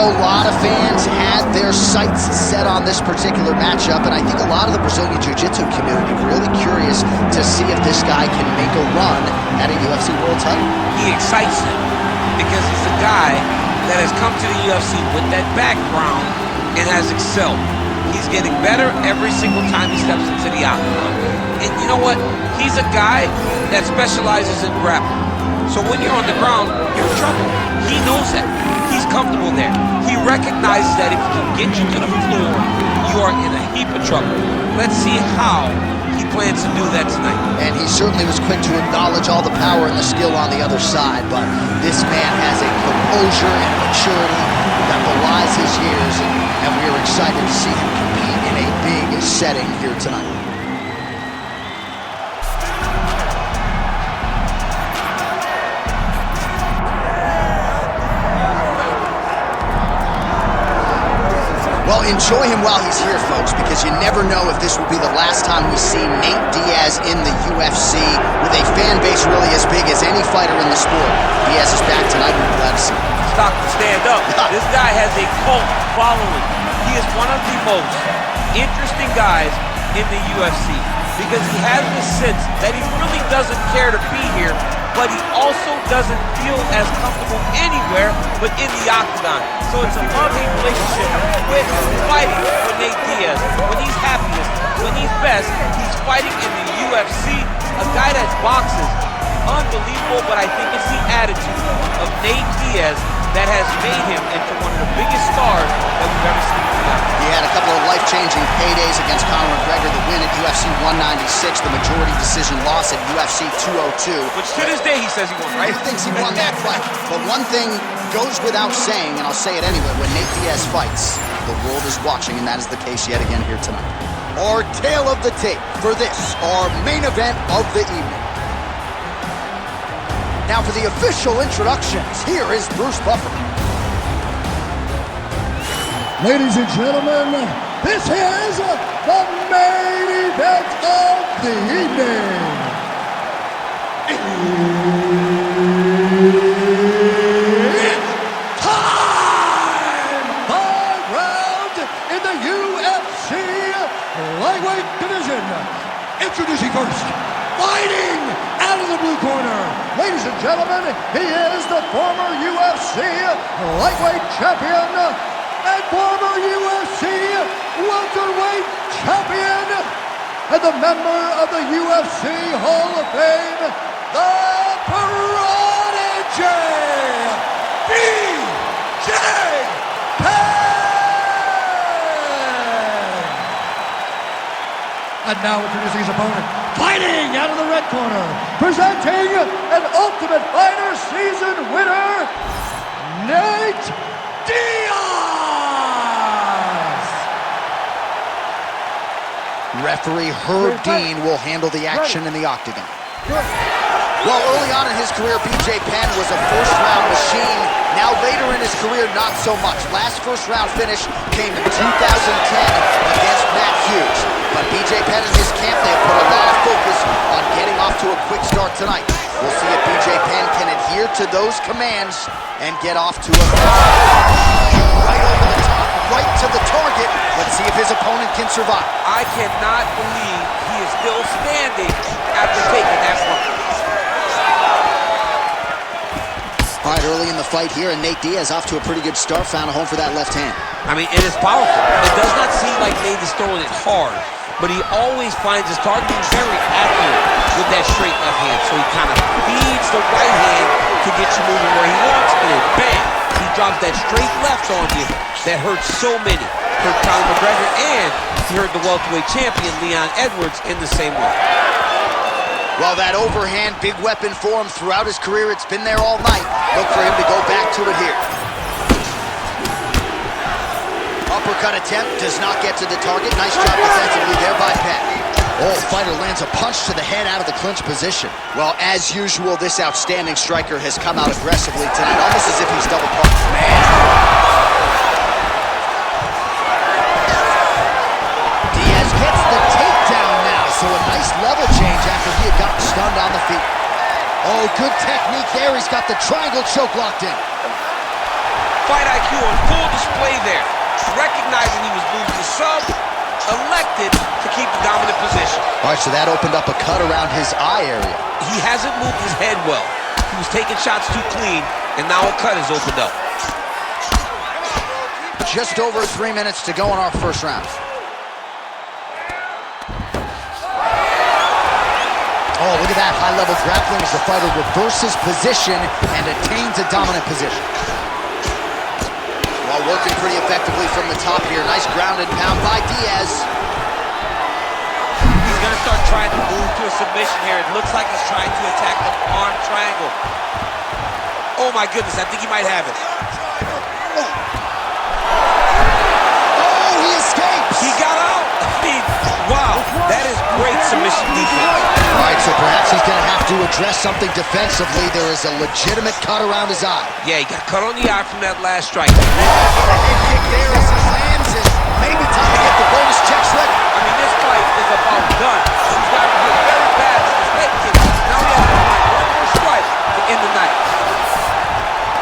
know a lot of fans had their sights set on this particular matchup, and I think a lot of the Brazilian Jiu-Jitsu community really curious to see if this guy can make a run at a UFC World title. He excites them because he's a guy that has come to the UFC with that background and has excelled. He's getting better every single time he steps into the octagon. And you know what? He's a guy that specializes in grappling. So when you're on the ground, you're in trouble. He knows that. He's comfortable there. He recognizes that if he can get you to the floor, you are in a heap of trouble. Let's see how he plans to do that tonight. And he certainly was quick to acknowledge all the power and the skill on the other side, but this man has a composure and maturity that belies his years, and we are excited to see him compete in a big setting here tonight. Well, enjoy him while he's here, folks, because you never know if this will be the last time we see Nate Diaz in the UFC with a fan base really as big as any fighter in the sport. Diaz is back tonight, and we're glad to see him. Stockton, stand up. This guy has a cult following. He is one of the most interesting guys in the UFC because he has this sense that he really doesn't care to be here, but he also doesn't feel as comfortable anywhere but in the octagon. So it's a love-hate relationship with fighting for Nate Diaz. When he's happiest, when he's best, he's fighting in the UFC. A guy that boxes, unbelievable, but I think it's the attitude of Nate Diaz that has made him into one of the biggest stars that we've ever seen. He had a couple of life-changing paydays against Conor McGregor, the win at UFC 196, the majority decision loss at UFC 202. Which to this day he says he won, right? He thinks he won that fight. But one thing goes without saying, and I'll say it anyway, when Nate Diaz fights, the world is watching, and that is the case yet again here tonight. Our tale of the tape for this, our main event of the evening. Now for the official introductions, here is Bruce Buffer. Ladies and gentlemen, this is the main event of the evening. It's time! 5 rounds in the UFC lightweight division. Introducing first, fighting out of the blue corner. Ladies and gentlemen, he is the former UFC lightweight champion and former UFC welterweight champion and the member of the UFC Hall of Fame, the Prodigy, BJ Penn! And now introducing his opponent, fighting out of the red corner, presenting an Ultimate Fighter season winner, Nate Diaz! Referee Herb Dean will handle the action in the octagon. Well, early on in his career, BJ Penn was a first-round machine. Now later in his career, not so much. Last first-round finish came in 2010 against Matt Hughes. But BJ Penn and his camp, they have put a lot of focus on getting off to a quick start tonight. We'll see if BJ Penn can adhere to those commands and get off to a right over the top, right to the target. Let's see if his opponent can survive. I cannot believe he is still standing after taking that one. All right, early in the fight here, and Nate Diaz off to a pretty good start, found a home for that left hand. I mean, it is powerful. It does not seem like Nate is throwing it hard, but he always finds his target very accurate with that straight left hand. So he kind of feeds the right hand to get you moving where he wants, and then bam, he drops that straight left on you that hurts so many. Hurt Conor McGregor, and he hurt the welterweight champion Leon Edwards in the same way. Well, that overhand big weapon for him throughout his career, it's been there all night. Look for him to go back to it here. Uppercut attempt does not get to the target. Nice job defensively there by Penn. Oh, fighter lands a punch to the head out of the clinch position. Well, as usual, this outstanding striker has come out aggressively tonight, almost as if he's double punched. Man! Diaz gets the takedown now, so a nice level change after he had gotten stunned on the feet. Oh, good technique there. He's got the triangle choke locked in. Fight IQ on full display there. Recognizing he was losing the sub, elected to keep the dominant position. All right, so that opened up a cut around his eye area. He hasn't moved his head well. He was taking shots too clean, and now a cut has opened up. Just over 3 minutes to go in our first round. Oh, look at that high-level grappling as the fighter reverses position and attains a dominant position. While working pretty effectively from the top here. Nice ground and pound by Diaz. He's going to start trying to move to a submission here. It looks like he's trying to attack the arm triangle. Oh my goodness, I think he might have it. Oh, he escapes! He got out! I mean, wow, that is great submission defense. All right, so perhaps he's going to have to address something defensively. There is a legitimate cut around his eye. Yeah, he got cut on the eye from that last strike. The head kick there as he lands is maybe time to get the bonus checks ready. I mean, this fight is about done. He's got to get very bad with his head kick. Now he has to find one more strike to end the night.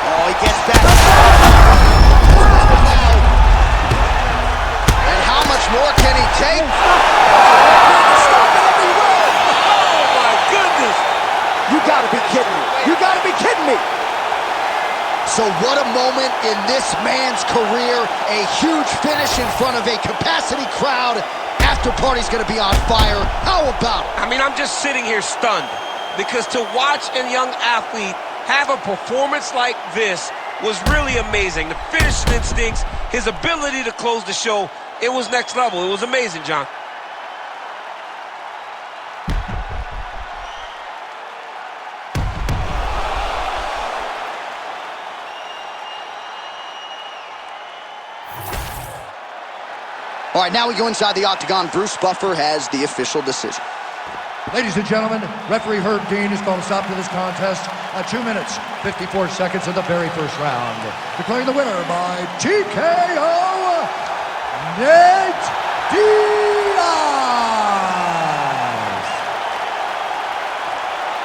Oh, he gets back. And how much more can he take? You gotta be kidding me. You gotta be kidding me. So what a moment in this man's career. A huge finish in front of a capacity crowd. After party's gonna be on fire. How about it? I mean, I'm just sitting here stunned because to watch a young athlete have a performance like this was really amazing. The finishing instincts, his ability to close the show, it was next level. It was amazing, John. All right, now we go inside the octagon. Bruce Buffer has the official decision. Ladies and gentlemen, referee Herb Dean has called a stop to this contest at 2 minutes, 54 seconds of the very first round. Declaring the winner by TKO, Nate Diaz.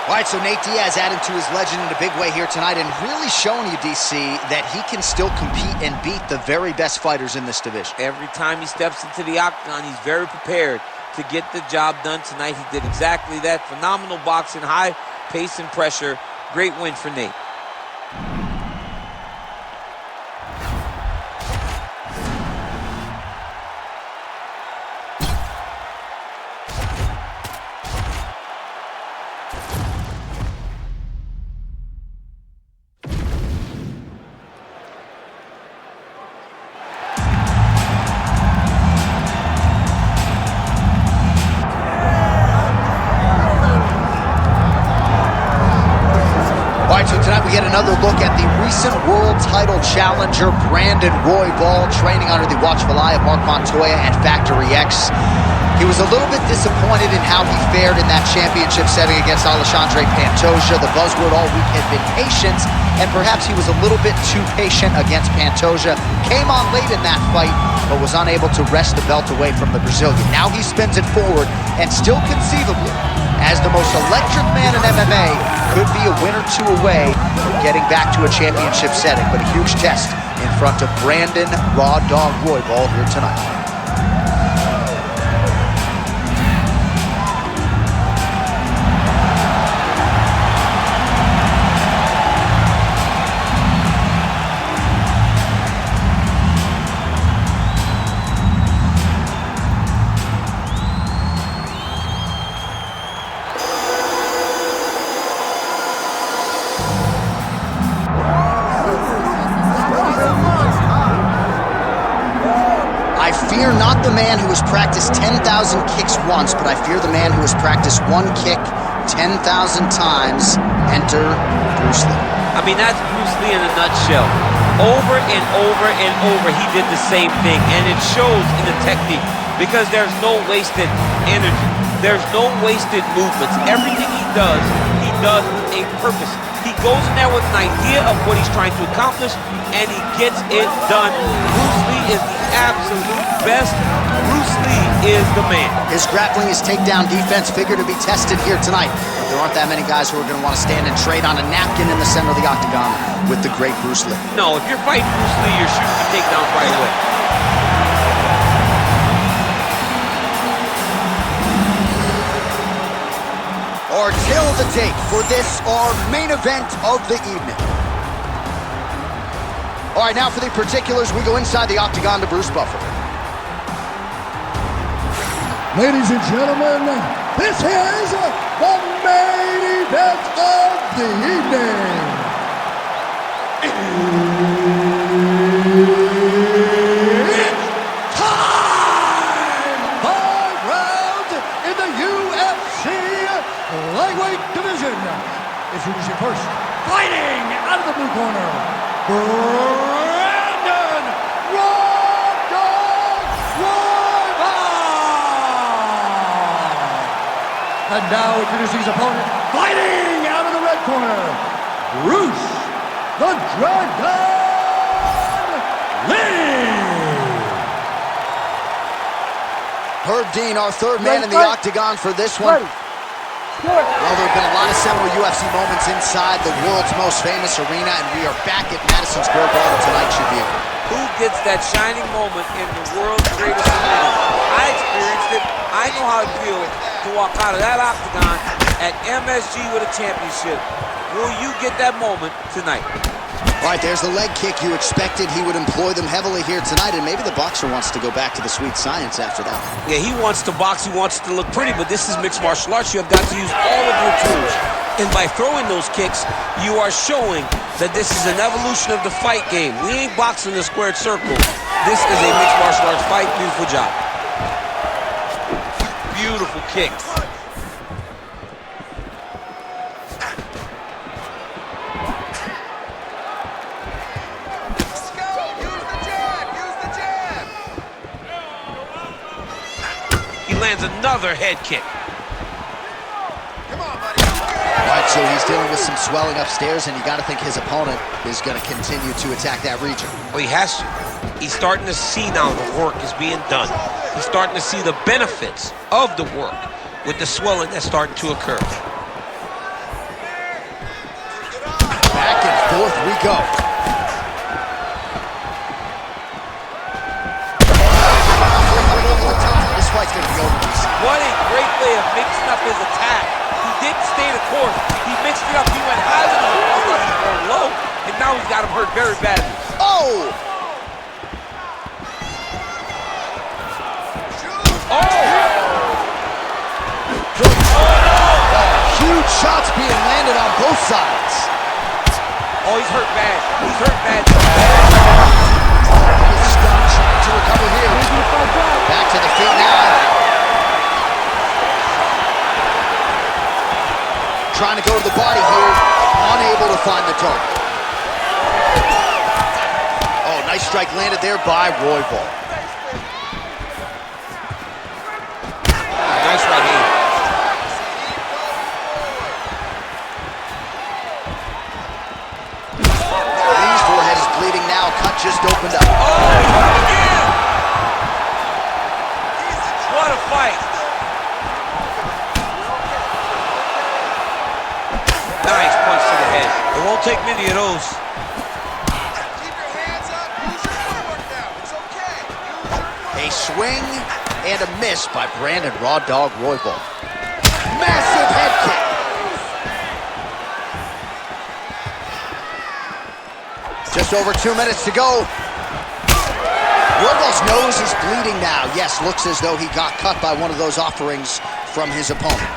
All right, so Nate Diaz added to his legend in a big way here tonight and really showing you, DC, that he can still compete and beat the very best fighters in this division. Every time he steps into the octagon, he's very prepared to get the job done tonight. He did exactly that. Phenomenal boxing, high pace and pressure. Great win for Nate. So tonight we get another look at the recent world title challenger, Brandon Royval, training under the watchful eye of Mark Montoya at Factory X. He was a little bit disappointed in how he fared in that championship setting against Alexandre Pantoja. The buzzword all week had been patience, and perhaps he was a little bit too patient against Pantoja. Came on late in that fight, but was unable to wrest the belt away from the Brazilian. Now he spins it forward, and still conceivably, as the most electric man in MMA, could be a win or two away from getting back to a championship setting. But a huge test in front of Brandon Raw Dog Royval here tonight. Fear not the man who has practiced 10,000 kicks once, but I fear the man who has practiced one kick 10,000 times. Enter Bruce Lee. I mean, that's Bruce Lee in a nutshell. Over and over and over, he did the same thing, and it shows in the technique because there's no wasted energy. There's no wasted movements. Everything he does with a purpose. He goes in there with an idea of what he's trying to accomplish, and he gets it done. Bruce Lee is the absolute best. Bruce Lee is the man. His grappling, his takedown defense figure to be tested here tonight. But there aren't that many guys who are going to want to stand and trade on a napkin in the center of the octagon with the great Bruce Lee. No, if you're fighting Bruce Lee, you're shooting for takedowns right away. Our tale of the tape for this, our main event of the evening. All right, now for the particulars, we go inside the octagon to Bruce Buffer. Ladies and gentlemen, this is the main event of the evening. It's time! 5 rounds in the UFC lightweight division. Introducing first, fighting out of the blue corner, Brandon Raw Dog Royval. And now introducing his opponent, fighting out of the red corner, Bruce the Dragon Lee. Herb Dean, our third man in the octagon for this one. Well, there have been a lot of seminal UFC moments inside the world's most famous arena, and we are back at Madison Square Garden tonight, Shabir. Who gets that shining moment in the world's greatest arena? I experienced it. I know how it feels to walk out of that octagon at MSG with a championship. Will you get that moment tonight? All right, there's the leg kick. You expected he would employ them heavily here tonight, and maybe the boxer wants to go back to the sweet science after that. Yeah, he wants to box, he wants to look pretty, but this is mixed martial arts. You have got to use all of your tools. And by throwing those kicks, you are showing that this is an evolution of the fight game. We ain't boxing the squared circle. This is a mixed martial arts fight. Beautiful job. Beautiful kicks. Lands another head kick. Come on, buddy. All right, so he's dealing with some swelling upstairs, and you got to think his opponent is going to continue to attack that region. Well, he has to. He's starting to see now the work is being done. He's starting to see the benefits of the work with the swelling that's starting to occur. Back and forth we go. This fight's going to be over. What a great way of mixing up his attack. He didn't stay the course. He mixed it up. He went high with his going low, and now he's got him hurt very badly. Oh! Huge shots being landed on both sides. Oh, he's hurt bad. He's hurt bad. He's trying to recover here. Back to the feet now. Trying to go to the body here. Unable to find the target. Oh, nice strike landed there by Royval. Nice right hand. Lee's forehead is bleeding now. Cut just opened up. Oh, he's hurt again. What a fight. Nice punch to the head. It won't take many of those. Keep your hands up. Use your footwork now. It's okay. A swing and a miss by Brandon Raw Dog Royval. Massive head kick. Just over 2 minutes to go. Royval's nose is bleeding now. Yes, looks as though he got cut by one of those offerings from his opponent.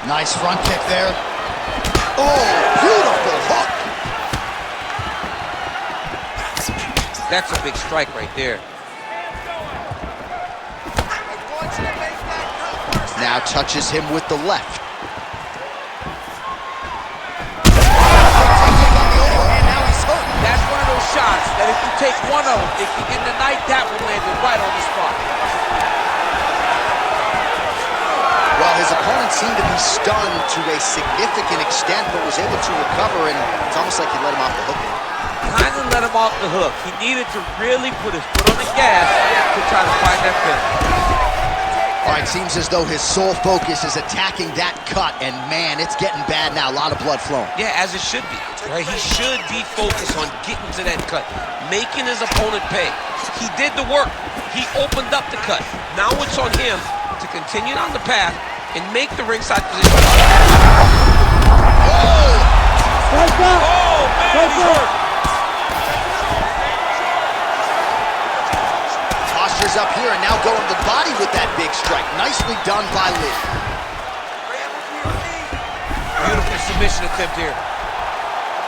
Nice front kick there. Oh, beautiful hook. That's a big strike right there. Now touches him with the left. That's one of those shots that if you take one of them, if you get in the night, that will land it right on the spot. Well, his opponent seemed to be stunned to a significant extent, but was able to recover, and it's almost like he let him off the hook. kind of let him off the hook. He needed to really put his foot on the gas to try to find that finish. All right, seems as though his sole focus is attacking that cut, and man, it's getting bad now. A lot of blood flowing. Yeah, as it should be, right? He should be focused on getting to that cut, making his opponent pay. He did the work. He opened up the cut. Now it's on him to continue on the path and make the ringside position. Oh! Oh, man, he's hurt. Posture's up here and now going to the body with that big strike. Nicely done by Lee. Beautiful submission attempt here.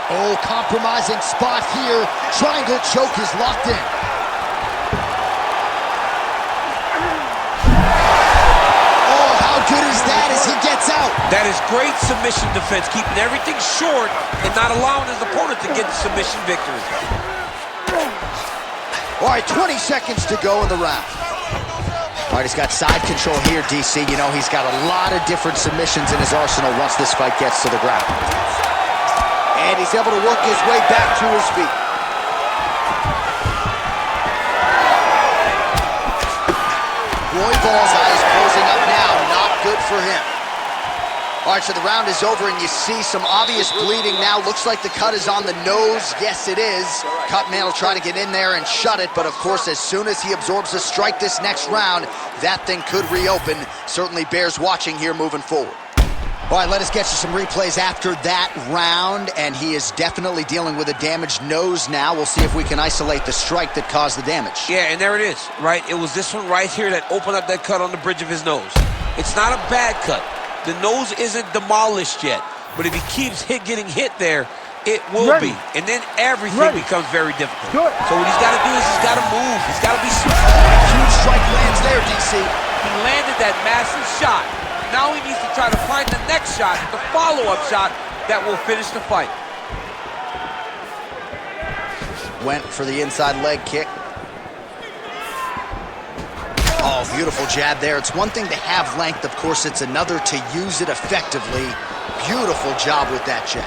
Oh, compromising spot here. Triangle choke is locked in. Oh, how good is that as he gets out? That is great submission defense, keeping everything short and not allowing his opponent to get the submission victory. All right, 20 seconds to go in the round. All right, he's got side control here, DC. You know, he's got a lot of different submissions in his arsenal once this fight gets to the ground. And he's able to work his way back to his feet. Royval's eyes closing up now. Not good for him. All right, so the round is over, and you see some obvious bleeding now. Looks like the cut is on the nose. Yes, it is. Cut man will try to get in there and shut it, but of course, as soon as he absorbs a strike this next round, that thing could reopen. Certainly bears watching here moving forward. All right, let us get you some replays after that round, and he is definitely dealing with a damaged nose now. We'll see if we can isolate the strike that caused the damage. Yeah, and there it is, right? It was this one right here that opened up that cut on the bridge of his nose. It's not a bad cut. The nose isn't demolished yet, but if he keeps getting hit there, it will be. And then everything becomes very difficult. So what he's got to do is he's got to move. He's got to be smart. Huge strike lands there, DC. He landed that massive shot. Now he needs to try to find the next shot, the follow-up shot that will finish the fight. Went for the inside leg kick. Oh, beautiful jab there. It's one thing to have length, of course, it's another to use it effectively. Beautiful job with that jab.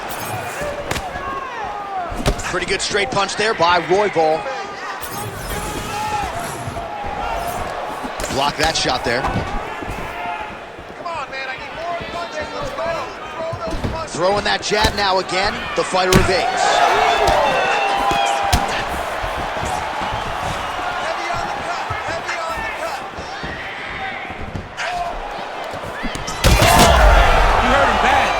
Pretty good straight punch there by Royval. Block that shot there. Come on, man, I need more punches. Let's go. Throw those punches. Throwing that jab now again. The fighter evades. Heavy on the cut. Heavy on the cut. You heard him bad.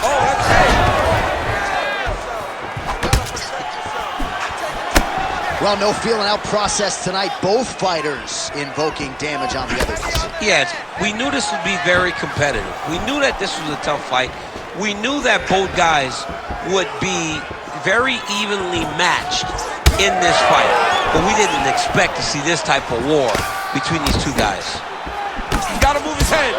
Oh, that's it. Well, no feeling out process tonight. Both fighters invoking damage on the other. Yes, we knew this would be very competitive. We knew that this was a tough fight. We knew that both guys would be very evenly matched in this fight. But we didn't expect to see this type of war between these two guys. He's got to move his head.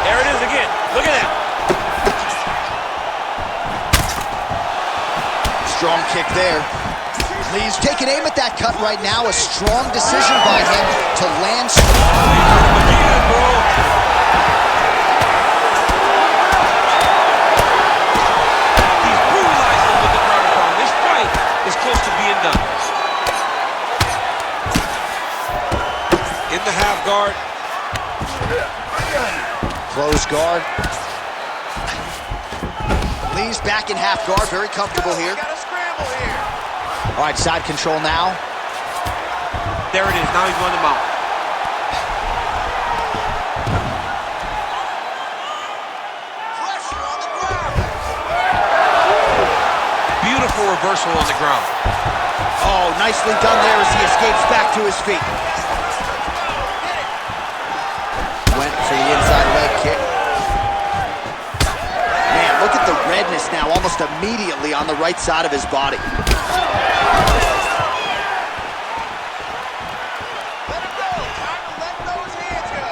There it is again. Look at that. Strong kick there. Lee's taking aim at that cut right now. A strong decision by him to land. He's brutalized him with the ground and pound. This fight is close to being done. In the half guard. Close guard. Lee's back in half guard. Very comfortable here. Got to scramble here. All right, side control now. There it is. Now he's on the mount. Pressure on the ground. Beautiful reversal on the ground. Oh, nicely done there as he escapes back to his feet. Went for the inside leg kick. Man, look at the redness now almost immediately on the right side of his body. Let him go. Time to let those hands go.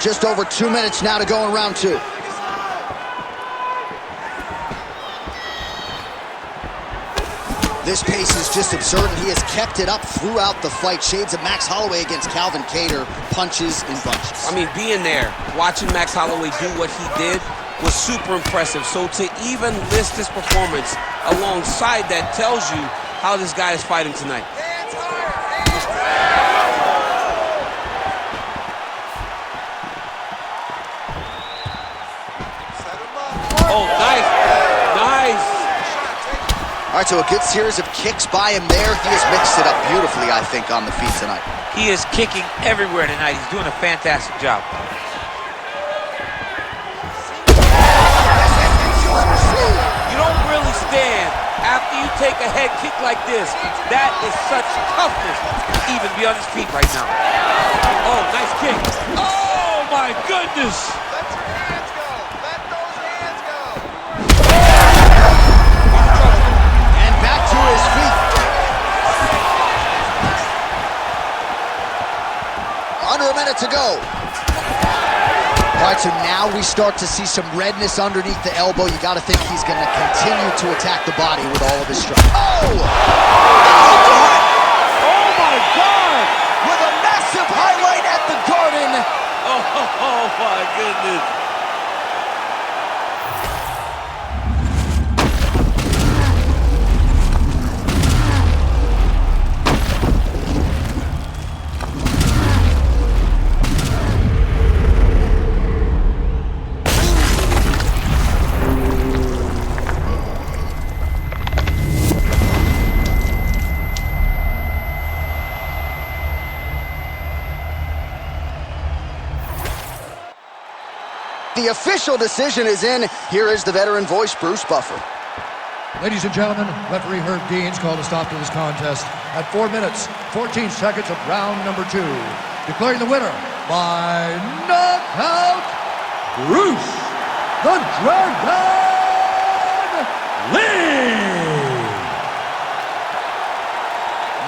Just over 2 minutes now to go in round two. This pace is just absurd, and he has kept it up throughout the fight. Shades of Max Holloway against Calvin Kattar, punches in bunches. I mean, being there, watching Max Holloway do what he did was super impressive. So to even list this performance alongside that tells you how this guy is fighting tonight. Hands higher, hands higher. Set him up. Oh, nice, nice. All right, so a good series of kicks by him there. He has mixed it up beautifully, I think, on the feet tonight. He is kicking everywhere tonight. He's doing a fantastic job. You don't really stand after you take a head kick like this. That is such toughness to even be on his feet right now. Oh, nice kick. Oh, my goodness. Let your hands go. Let those hands go. And back to his feet. Under a minute to go. All right, so now we start to see some redness underneath the elbow. You got to think he's going to continue to attack the body with all of his strength. Oh! Oh, my God. With a massive highlight at the Garden. Oh, my goodness. The official decision is in. Here is the veteran voice, Bruce Buffer. Ladies and gentlemen, referee Herb Dean's called a stop to this contest at 4 minutes, 14 seconds of round number 2. Declaring the winner by knockout, Bruce the Dragon Lee!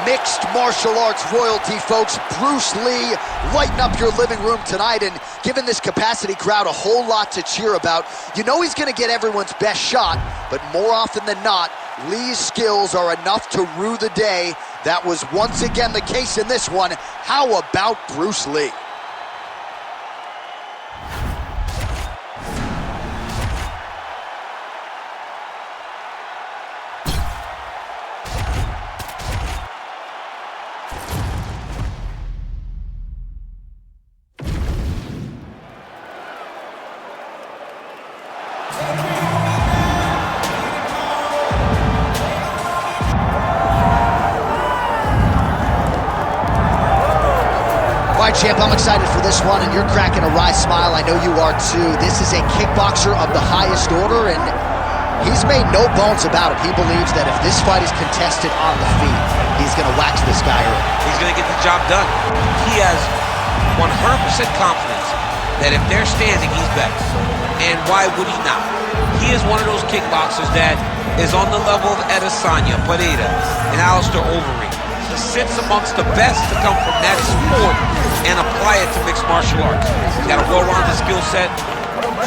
Mixed martial arts royalty, folks. Bruce Lee, lighten up your living room tonight and giving this capacity crowd a whole lot to cheer about. You know he's going to get everyone's best shot, but more often than not, Lee's skills are enough to rue the day. That was once again the case in this one. How about Bruce Lee? All right, champ, I'm excited for this one, and you're cracking a wry smile. I know you are too. This is a kickboxer of the highest order, and he's made no bones about it. He believes that if this fight is contested on the feet, he's going to wax this guy early. He's going to get the job done. He has 100% confidence that if they're standing, he's better. And why would he not? He is one of those kickboxers that is on the level of Adesanya, Pereira, and Alistair Overeem. He sits amongst the best to come from that sport and apply it to mixed martial arts. He's got a well-rounded skill set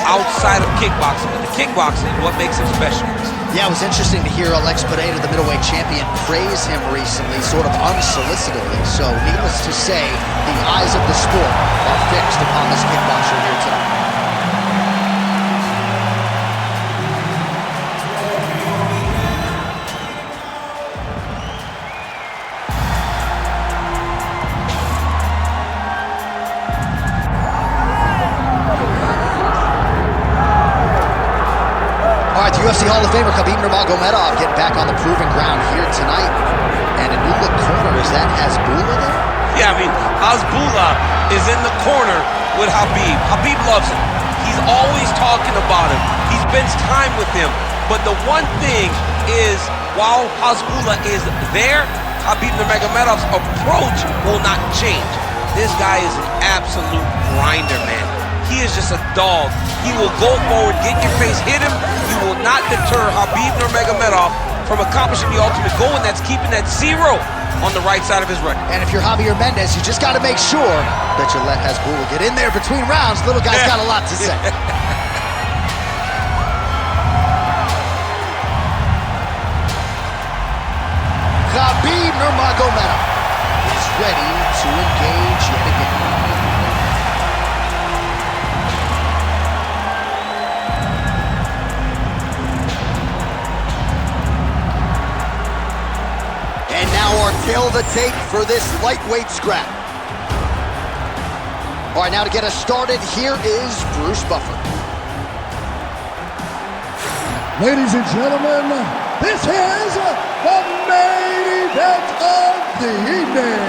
outside of kickboxing, but the kickboxing is what makes him special. Yeah, it was interesting to hear Alex Pereira, the middleweight champion, praise him recently, sort of unsolicitedly. So, needless to say, the eyes of the sport are fixed upon this kickboxer here tonight. UFC Hall of Famer Khabib Nurmagomedov getting back on the proving ground here tonight. And a new look corner, is that Hasbulla there? Yeah, I mean, Hasbulla is in the corner with Khabib. Khabib loves him. He's always talking about him. He spends time with him. But the one thing is, while Hasbulla is there, Khabib Nurmagomedov's approach will not change. This guy is an absolute grinder, man. He is just a dog. He will go forward, get in your face, hit him. He will not deter Khabib Nurmagomedov from accomplishing the ultimate goal, and that's keeping that 0 on the right side of his record. And if you're Javier Mendez, you just got to make sure that you let Hasbulla get in there between rounds. Little guy's got a lot to say. Khabib Nurmagomedov is ready to engage yet again. And now our tail of the tape for this lightweight scrap. All right, now to get us started, here is Bruce Buffer. Ladies and gentlemen, this is the main event of the evening.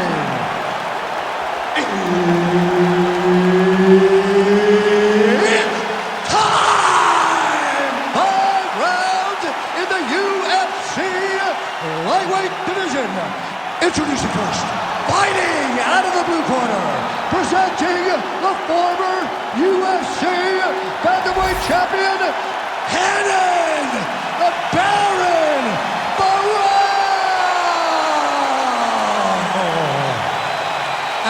It's time! 5 rounds in the UFC lightweight division. Introducing first, fighting out of the blue corner, presenting the former UFC bantamweight champion, Hannon, the Baron Barone!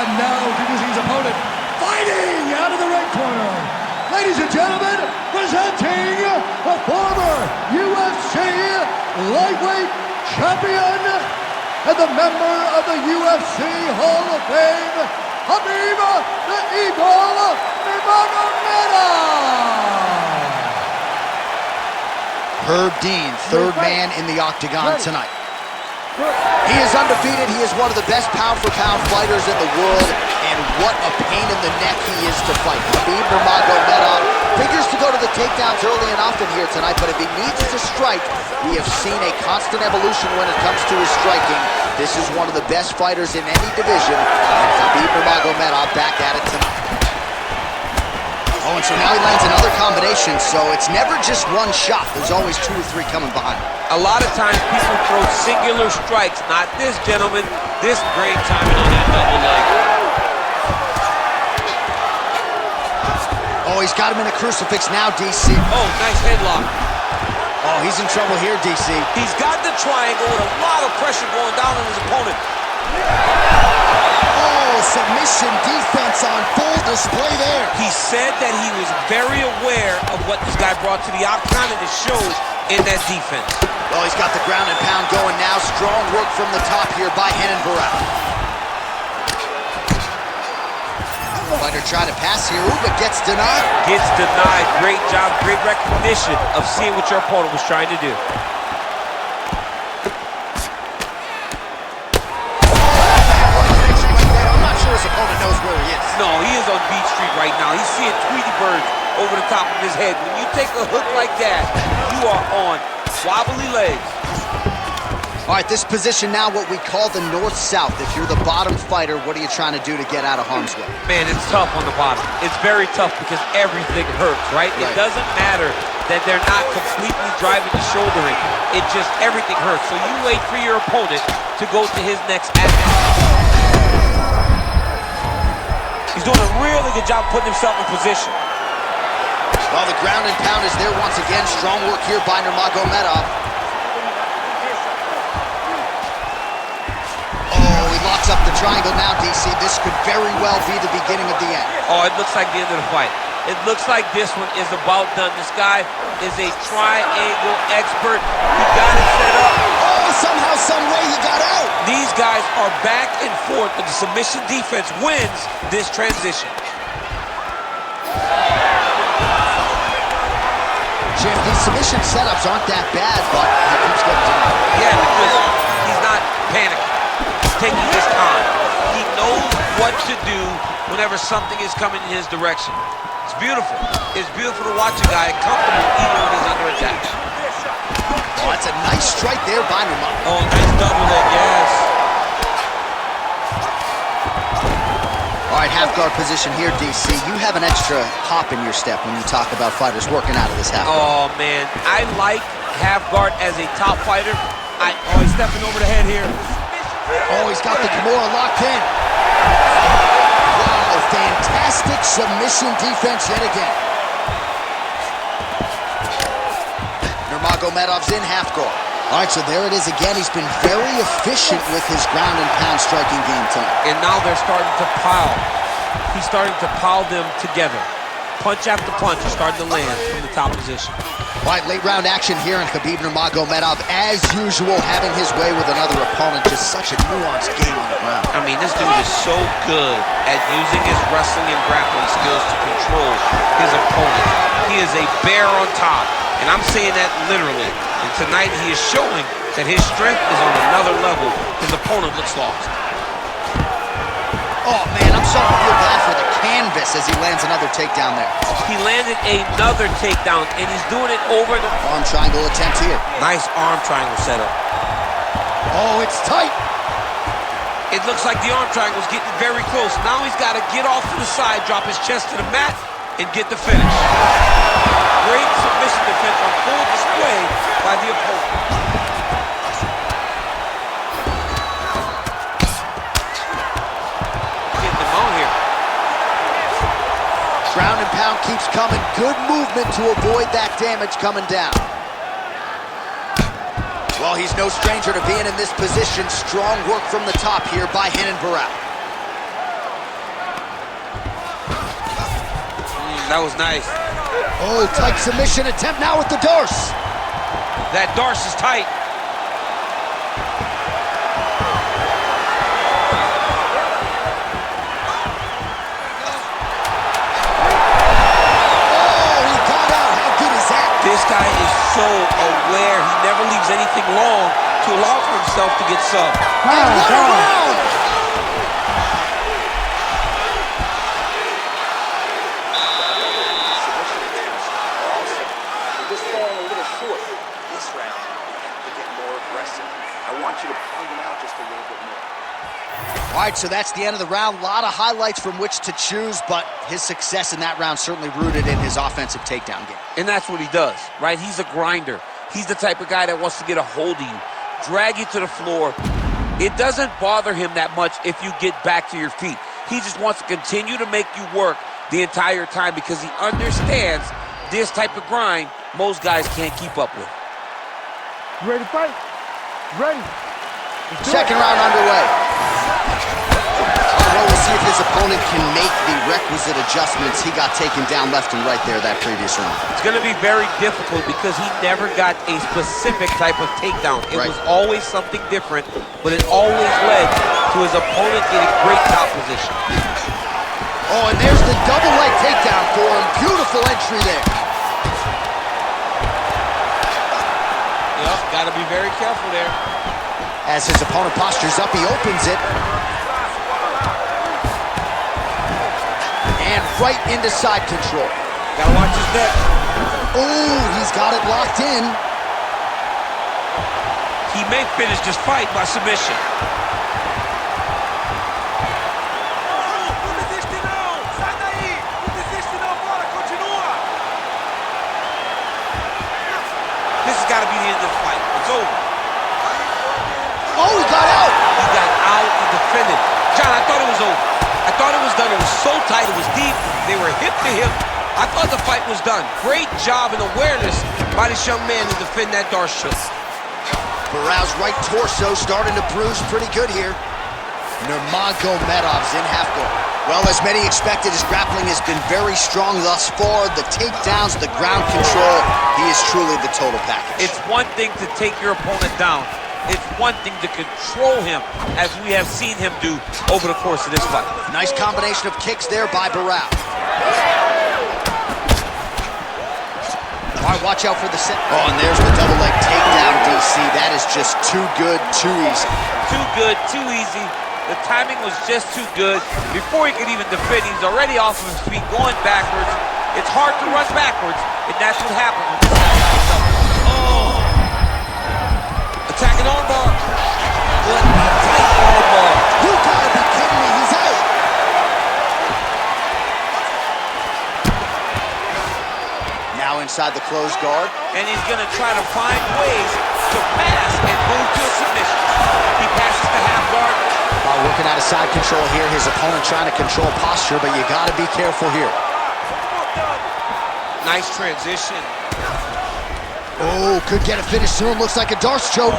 And now introducing his opponent, fighting out of the red corner, ladies and gentlemen, presenting the former UFC lightweight champion and the member of the UFC Hall of Fame, Khabib the Eagle Nurmagomedov! Herb Dean, third man in the octagon tonight. He is undefeated. He is one of the best pound-for-pound fighters in the world, and what a pain in the neck he is to fight. Khabib Nurmagomedov figures to go to the takedowns early and often here tonight, but if he needs to strike, we have seen a constant evolution when it comes to his striking. This is one of the best fighters in any division, and Khabib Nurmagomedov back at it tonight. Oh, and so now he lands another combination, so it's never just one shot. There's always 2 or 3 coming behind. A lot of times people throw singular strikes. Not this gentleman. This great timing on that double leg. Oh, he's got him in a crucifix now, DC. Oh, nice headlock. Oh, he's in trouble here, DC. He's got the triangle with a lot of pressure going down on his opponent. Oh, submission defense on full display there. He said that he was very aware of what this guy brought to the octagon, and it shows in that defense. Well, he's got the ground and pound going now. Strong work from the top here by Hannon Barone. Fighter trying to pass here, but gets denied. Gets denied. Great job, great recognition of seeing what your opponent was trying to do. I'm not sure his opponent knows where he is. No, he is on Beach Street right now. He's seeing Tweety birds over the top of his head. When you take a hook like that, you are on wobbly legs. All right, this position now, what we call the north-south. If you're the bottom fighter, what are you trying to do to get out of harm's way? Man, it's tough on the bottom. It's very tough because everything hurts, right? It doesn't matter that they're not completely driving the shoulder in. It just, everything hurts. So you wait for your opponent to go to his next at-bat. He's doing a really good job putting himself in position. Well, the ground and pound is there once again. Strong work here by Nurmagomedov. Locks up the triangle now, DC. This could very well be the beginning of the end. Oh, it looks like the end of the fight. It looks like this one is about done. This guy is a triangle expert. He got it set up. Oh, somehow, some way he got out. These guys are back and forth, but the submission defense wins this transition. Jim, these submission setups aren't that bad, but he keeps getting denied. Yeah, because he's not panicking. Taking his time. He knows what to do whenever something is coming in his direction. It's beautiful. It's beautiful to watch a guy comfortable even when he's under attack. Oh, that's a nice strike there by Nurmagomedov. Oh, nice double leg, yes. All right, half guard position here, DC. You have an extra hop in your step when you talk about fighters working out of this half guard. Oh, man. I like half guard as a top fighter. Oh, he's stepping over the head here. Oh, he's got the Kimura locked in. Wow, fantastic submission defense yet again. Nurmagomedov's in half guard. All right, so there it is again. He's been very efficient with his ground and pound striking game tonight. And now they're starting to pile. He's starting to pile them together. Punch after punch is starting to land from the top position. All right, late round action here in Khabib Nurmagomedov, as usual, having his way with another opponent. Just such a nuanced game on the ground. I mean, this dude is so good at using his wrestling and grappling skills to control his opponent. He is a bear on top, and I'm saying that literally. And tonight he is showing that his strength is on another level. His opponent looks lost. Oh, man, I'm starting to feel bad for the canvas as he lands another takedown there. He landed another takedown, and he's doing it over the... Arm triangle attempt here. Nice arm triangle setup. Oh, it's tight. It looks like the arm triangle's getting very close. Now he's got to get off to the side, drop his chest to the mat, and get the finish. Great submission defense on full display by the opponent. Ground and pound keeps coming. Good movement to avoid that damage coming down. Well, he's no stranger to being in this position. Strong work from the top here by Renan Barão. That was nice. Oh, tight submission attempt now with the Darce. That Darce is tight. This guy is so aware. He never leaves anything long to allow for himself to get subbed. Round. We're just falling a little short this round. You have to get more aggressive. I want you to pound him out just a little bit more. All right, so that's the end of the round. A lot of highlights from which to choose, but his success in that round certainly rooted in his offensive takedown game. And that's what he does, right? He's a grinder. He's the type of guy that wants to get a hold of you, drag you to the floor. It doesn't bother him that much if you get back to your feet. He just wants to continue to make you work the entire time because he understands this type of grind most guys can't keep up with. You ready to fight? Ready. Second round underway. Well, we'll see if his opponent can make the requisite adjustments. He got taken down left and right there that previous round. It's going to be very difficult because he never got a specific type of takedown. It was always something different, but it always led to his opponent getting great top position. Oh, and there's the double leg takedown for him. Beautiful entry there. Yep, got to be very careful there. As his opponent postures up, he opens it. And right into side control. Gotta watch his neck. Oh, he's got it locked in. He may finish this fight by submission. This has got to be the end of the fight. It's over. Oh, he got out. He got out and defended. John, I thought it was over. I thought it was done. It was so tight. It was deep. They were hip to hip. I thought the fight was done. Great job and awareness by this young man to defend that Darce choke. Barao's right torso starting to bruise pretty good here. Nurmagomedov's in half guard. Well, as many expected, his grappling has been very strong thus far. The takedowns, the ground control, he is truly the total package. It's one thing to take your opponent down. It's one thing to control him, as we have seen him do over the course of this fight. Nice combination of kicks there by Barão. All right, watch out for the set. Oh, and there's the double leg takedown, DC. That is just too good, too easy. Too good, too easy. The timing was just too good. Before he could even defend, he's already off of his feet, going backwards. It's hard to run backwards, and that's what happened when this guy got himself. Oh! Attacking armbar. Good, tight armbar. You gotta be kidding me, he's out. Now inside the closed guard. And he's gonna try to find ways to pass and move to a submission. He passes the half guard. Working out of side control here. His opponent trying to control posture, but you gotta be careful here. Nice transition. Oh, could get a finish soon. Looks like a Darce choke.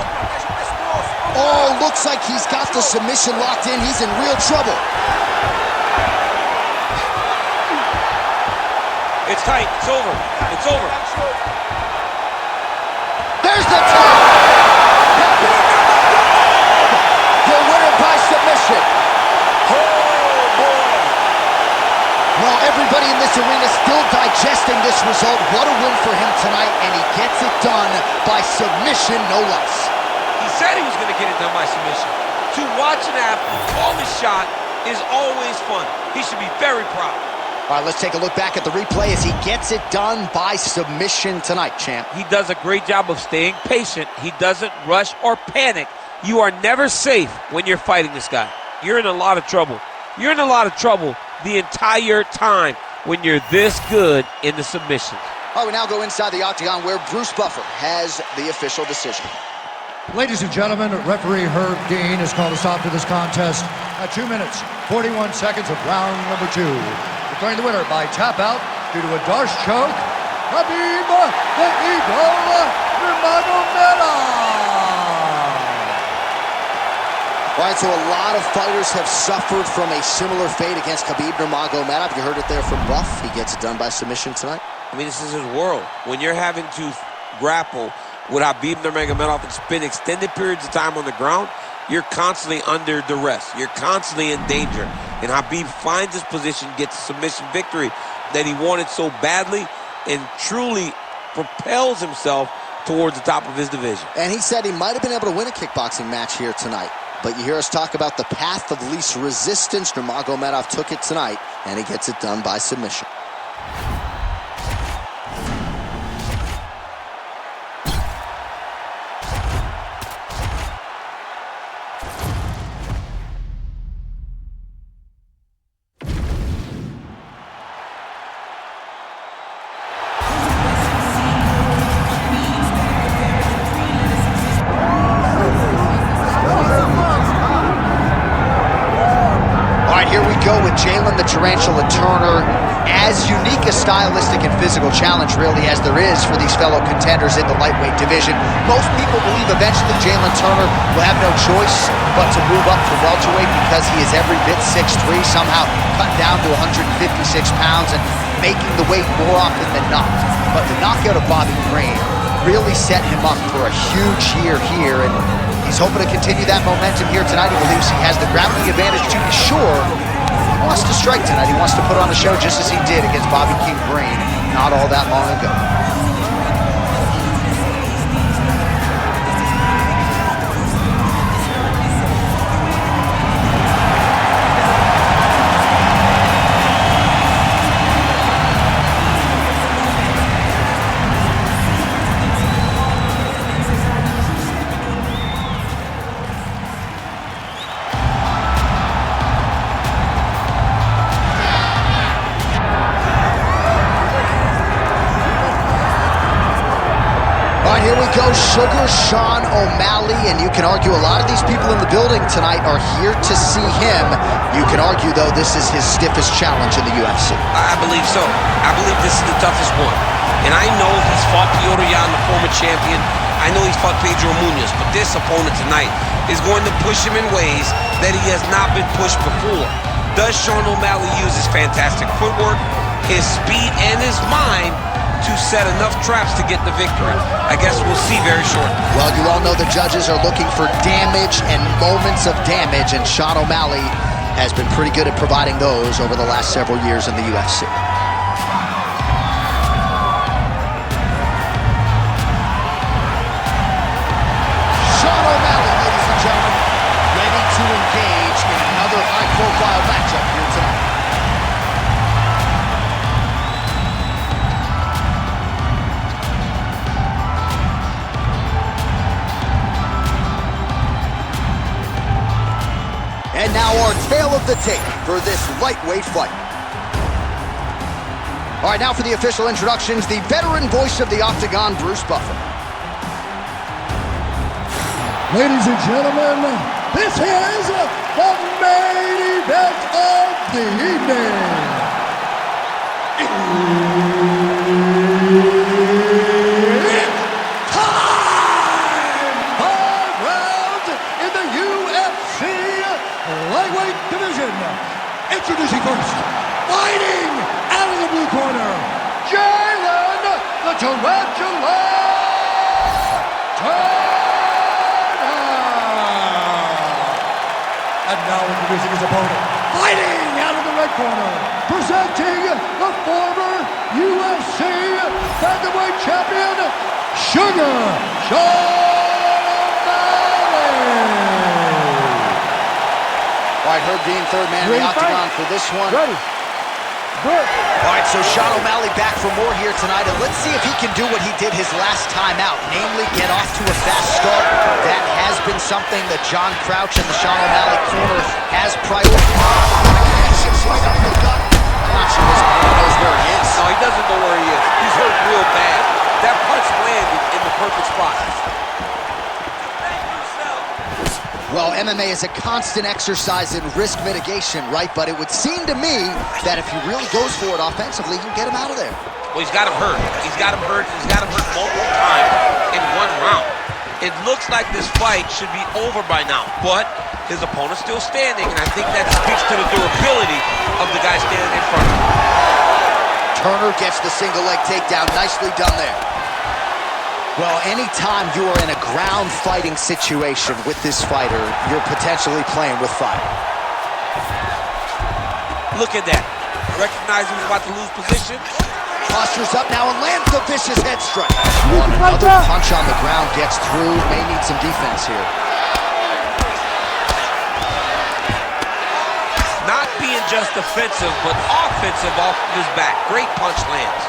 Oh, looks like he's got the submission locked in. He's in real trouble. It's tight. It's over. It's over. the top. The winner by submission. Oh, boy. Well, everybody in this arena still digesting this result. What a win for him tonight, and he gets it done by submission, no less. He said he was going to get it done by submission. To watch an athlete call his shot is always fun. He should be very proud. All right, let's take a look back at the replay as he gets it done by submission tonight, champ. He does a great job of staying patient. He doesn't rush or panic. You are never safe when you're fighting this guy. You're in a lot of trouble. You're in a lot of trouble the entire time when you're this good in the submissions. All right, we now go inside the octagon where Bruce Buffer has the official decision. Ladies and gentlemen, referee Herb Dean has called a stop to this contest at 2 minutes, 41 seconds of round number 2. Declaring the winner by tap out due to a Darce choke, Khabib the Eagle Nurmagomedov. All right, so a lot of fighters have suffered from a similar fate against Khabib Nurmagomedov. You heard it there from Buff. He gets it done by submission tonight. I mean, this is his world. When you're having to grapple with Khabib Nurmagomedov and spend extended periods of time on the ground, you're constantly under duress. You're constantly in danger. And Khabib finds his position, gets a submission victory that he wanted so badly, and truly propels himself towards the top of his division. And he said he might have been able to win a kickboxing match here tonight. But you hear us talk about the path of least resistance. Nurmagomedov took it tonight, and he gets it done by submission. Jalen the Tarantula Turner, as unique a stylistic and physical challenge really as there is for these fellow contenders in the lightweight division. Most people believe eventually Jalen Turner will have no choice but to move up to welterweight because he is every bit 6'3", somehow cut down to 156 pounds and making the weight more often than not. But the knockout of Bobby Green really set him up for a huge year here, and he's hoping to continue that momentum here tonight. He believes he has the grappling advantage to be sure. He wants to strike tonight. He wants to put on a show just as he did against Bobby King Green not all that long ago. Here we go, Sugar Sean O'Malley, and you can argue a lot of these people in the building tonight are here to see him. You can argue, though, this is his stiffest challenge in the UFC. I believe so. I believe this is the toughest one. And I know he's fought Piotr Jan, the former champion. I know he's fought Pedro Munoz, but this opponent tonight is going to push him in ways that he has not been pushed before. Does Sean O'Malley use his fantastic footwork, his speed, and his mind to set enough traps to get the victory? I guess we'll see very shortly. Well, you all know the judges are looking for damage and moments of damage, and Sean O'Malley has been pretty good at providing those over the last several years in the UFC. Sean O'Malley, ladies and gentlemen, ready to engage in another high-profile matchup here tonight. And now our tail of the tape for this lightweight fight. All right, now for the official introductions, the veteran voice of the Octagon, Bruce Buffer. Ladies and gentlemen, this is the main event of the evening. Lightweight division. Introducing first, fighting out of the blue corner, Jalen the Tarantula And now introducing his opponent, fighting out of the red corner, presenting the former UFC featherweight champion, Sugar Sean O'Malley. All right, Herb Dean, third man in the octagon for this one. Ready. Good. All right, so Sean O'Malley back for more here tonight, and let's see if he can do what he did his last time out, namely get off to a fast start. That has been something that John Crouch and the Sean O'Malley corner has prioritized. I'm not sure this opponent knows where he is. No, he doesn't know where he is. He's hurt real bad. That punch landed in the perfect spot. Well, MMA is a constant exercise in risk mitigation, right? But it would seem to me that if he really goes for it offensively, he can get him out of there. Well, he's got him hurt. He's got him hurt. He's got him hurt multiple times in one round. It looks like this fight should be over by now, but his opponent's still standing, and I think that speaks to the durability of the guy standing in front of him. Turner gets the single leg takedown. Nicely done there. Well, anytime you are in a ground fighting situation with this fighter, you're potentially playing with fire. Look at that. Recognizing he's about to lose position. Postures up now and lands the vicious head strike. Another punch on the ground gets through. May need some defense here. Not being just defensive, but offensive off of his back. Great punch lands.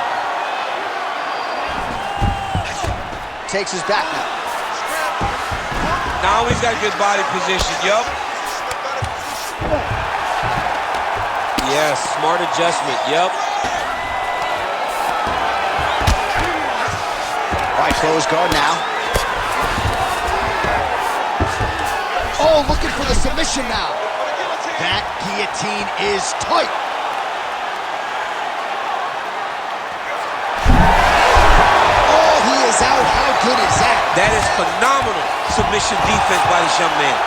Takes his back now. Now he's got good body position, yup. Yes, smart adjustment, yup. All right, close guard now. Oh, looking for the submission now. That guillotine is tight. Out. How good is that? That is phenomenal submission defense by this young man.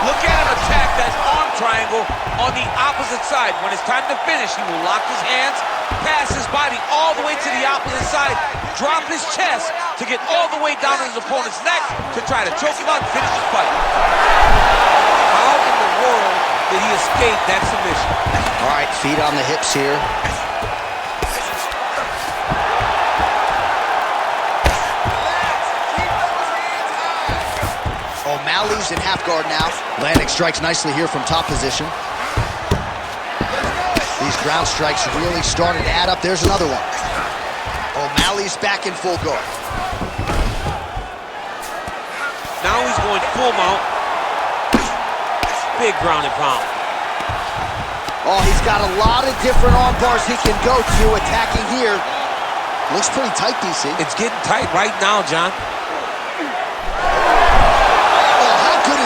Look at him attack that arm triangle on the opposite side. When it's time to finish, he will lock his hands, pass his body all the way to the opposite side, drop his chest to get all the way down to his opponent's neck to try to choke him out and finish the fight. How in the world did he escape that submission? All right, feet on the hips here. O'Malley's in half guard now. Landing strikes nicely here from top position. These ground strikes really starting to add up. There's another one. O'Malley's back in full guard. Now he's going full mount. Big ground and pound. Oh, he's got a lot of different arm bars he can go to attacking here. Looks pretty tight, DC. It's getting tight right now, John.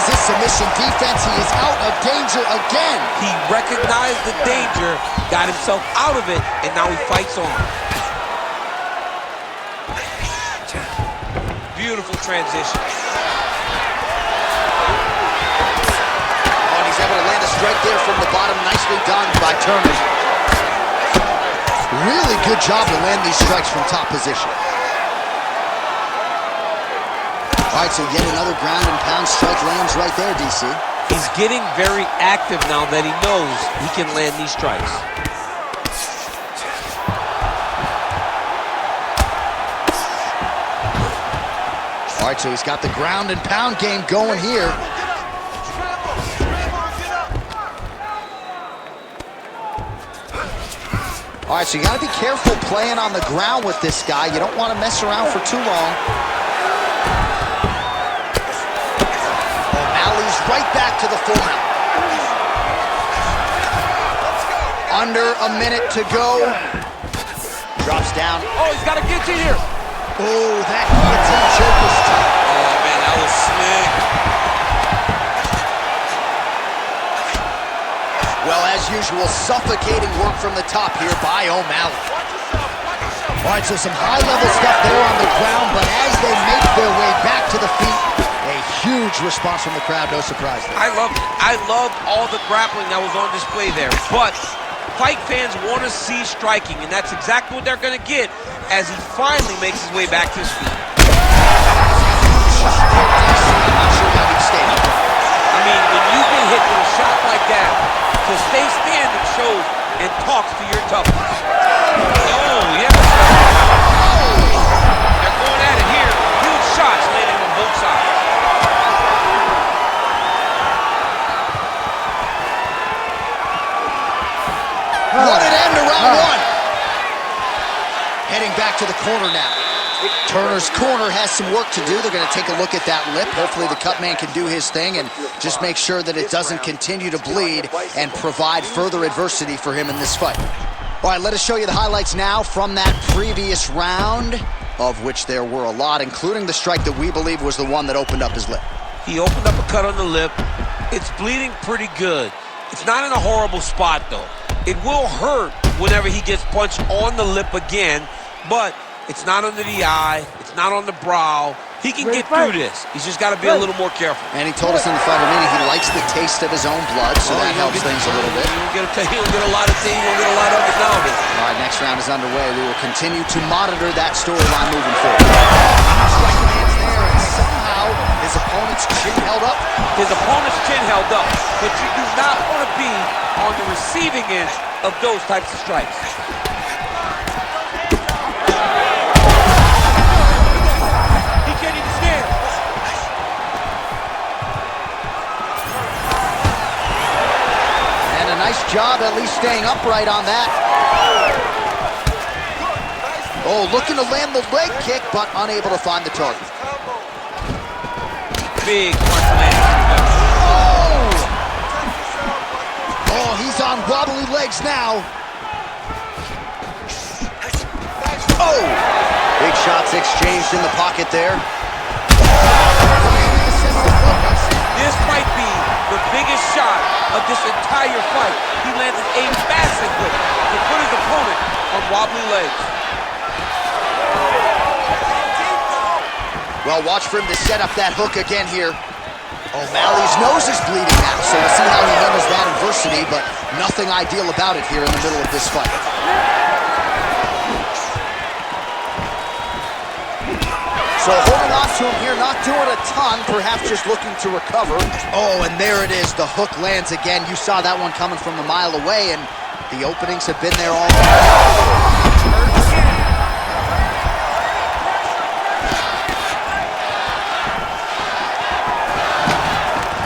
This submission defense, he is out of danger again. He recognized the danger, got himself out of it, and now he fights on. Beautiful transition. Oh, and he's able to land a strike there from the bottom. Nicely done by Turner. Really good job to land these strikes from top position. All right, so yet another ground and pound strike lands right there, DC. He's getting very active now that he knows he can land these strikes. All right, so he's got the ground and pound game going here. All right, so you got to be careful playing on the ground with this guy. You don't want to mess around for too long. Right back to the full mount. Under a minute to go. Drops down. Oh, he's got a guillotine here. Oh, that guillotine choke was tough. Oh, man, that was slick. Well, as usual, suffocating work from the top here by O'Malley. All right, so some high-level stuff there on the ground, but as they make their way back to the feet, a huge response from the crowd, no surprise there. I loved it. I loved all the grappling that was on display there. But fight fans want to see striking, and that's exactly what they're going to get as he finally makes his way back to his feet. vicious split DC. I'm not sure how he'd stay up. I mean, when you get hit with a shot like that, to stay standing shows and talks to your toughness. Oh, yes. They're going at it here. Huge shots landing on both sides. What an end to round one. Heading back to the corner now. Turner's corner has some work to do. They're going to take a look at that lip. Hopefully the cut man can do his thing and just make sure that it doesn't continue to bleed and provide further adversity for him in this fight. All right, let us show you the highlights now from that previous round, of which there were a lot, including the strike that we believe was the one that opened up his lip. He opened up a cut on the lip. It's bleeding pretty good. It's not in a horrible spot, though. It will hurt whenever he gets punched on the lip again, but it's not under the eye. It's not on the brow. He can get through this. He's just got to be a little more careful. And he told us in the fight meeting he likes the taste of his own blood, so that helps things a little bit. He don't get a lot of things. He don't get a lot of it nowadays. All right, next round is underway. We will continue to monitor that storyline moving forward. Strike lands there, and somehow his opponent's chin held up. His opponent's chin held up, but you do not want to be on the receiving end of those types of strikes. He can't even stand. And a nice job at least staying upright on that. Oh, looking to land the leg kick, but unable to find the target. Big punch lands. Oh, he's on wobbly legs now. Oh! Big shots exchanged in the pocket there. This might be the biggest shot of this entire fight. He landed a massive hook to put his opponent on wobbly legs. Well, watch for him to set up that hook again here. O'Malley's nose is bleeding now, so we'll see how he handles that adversity, but nothing ideal about it here in the middle of this fight. So holding on to him here, not doing a ton, perhaps just looking to recover. Oh, and there it is. The hook lands again. You saw that one coming from a mile away, and the openings have been there all along.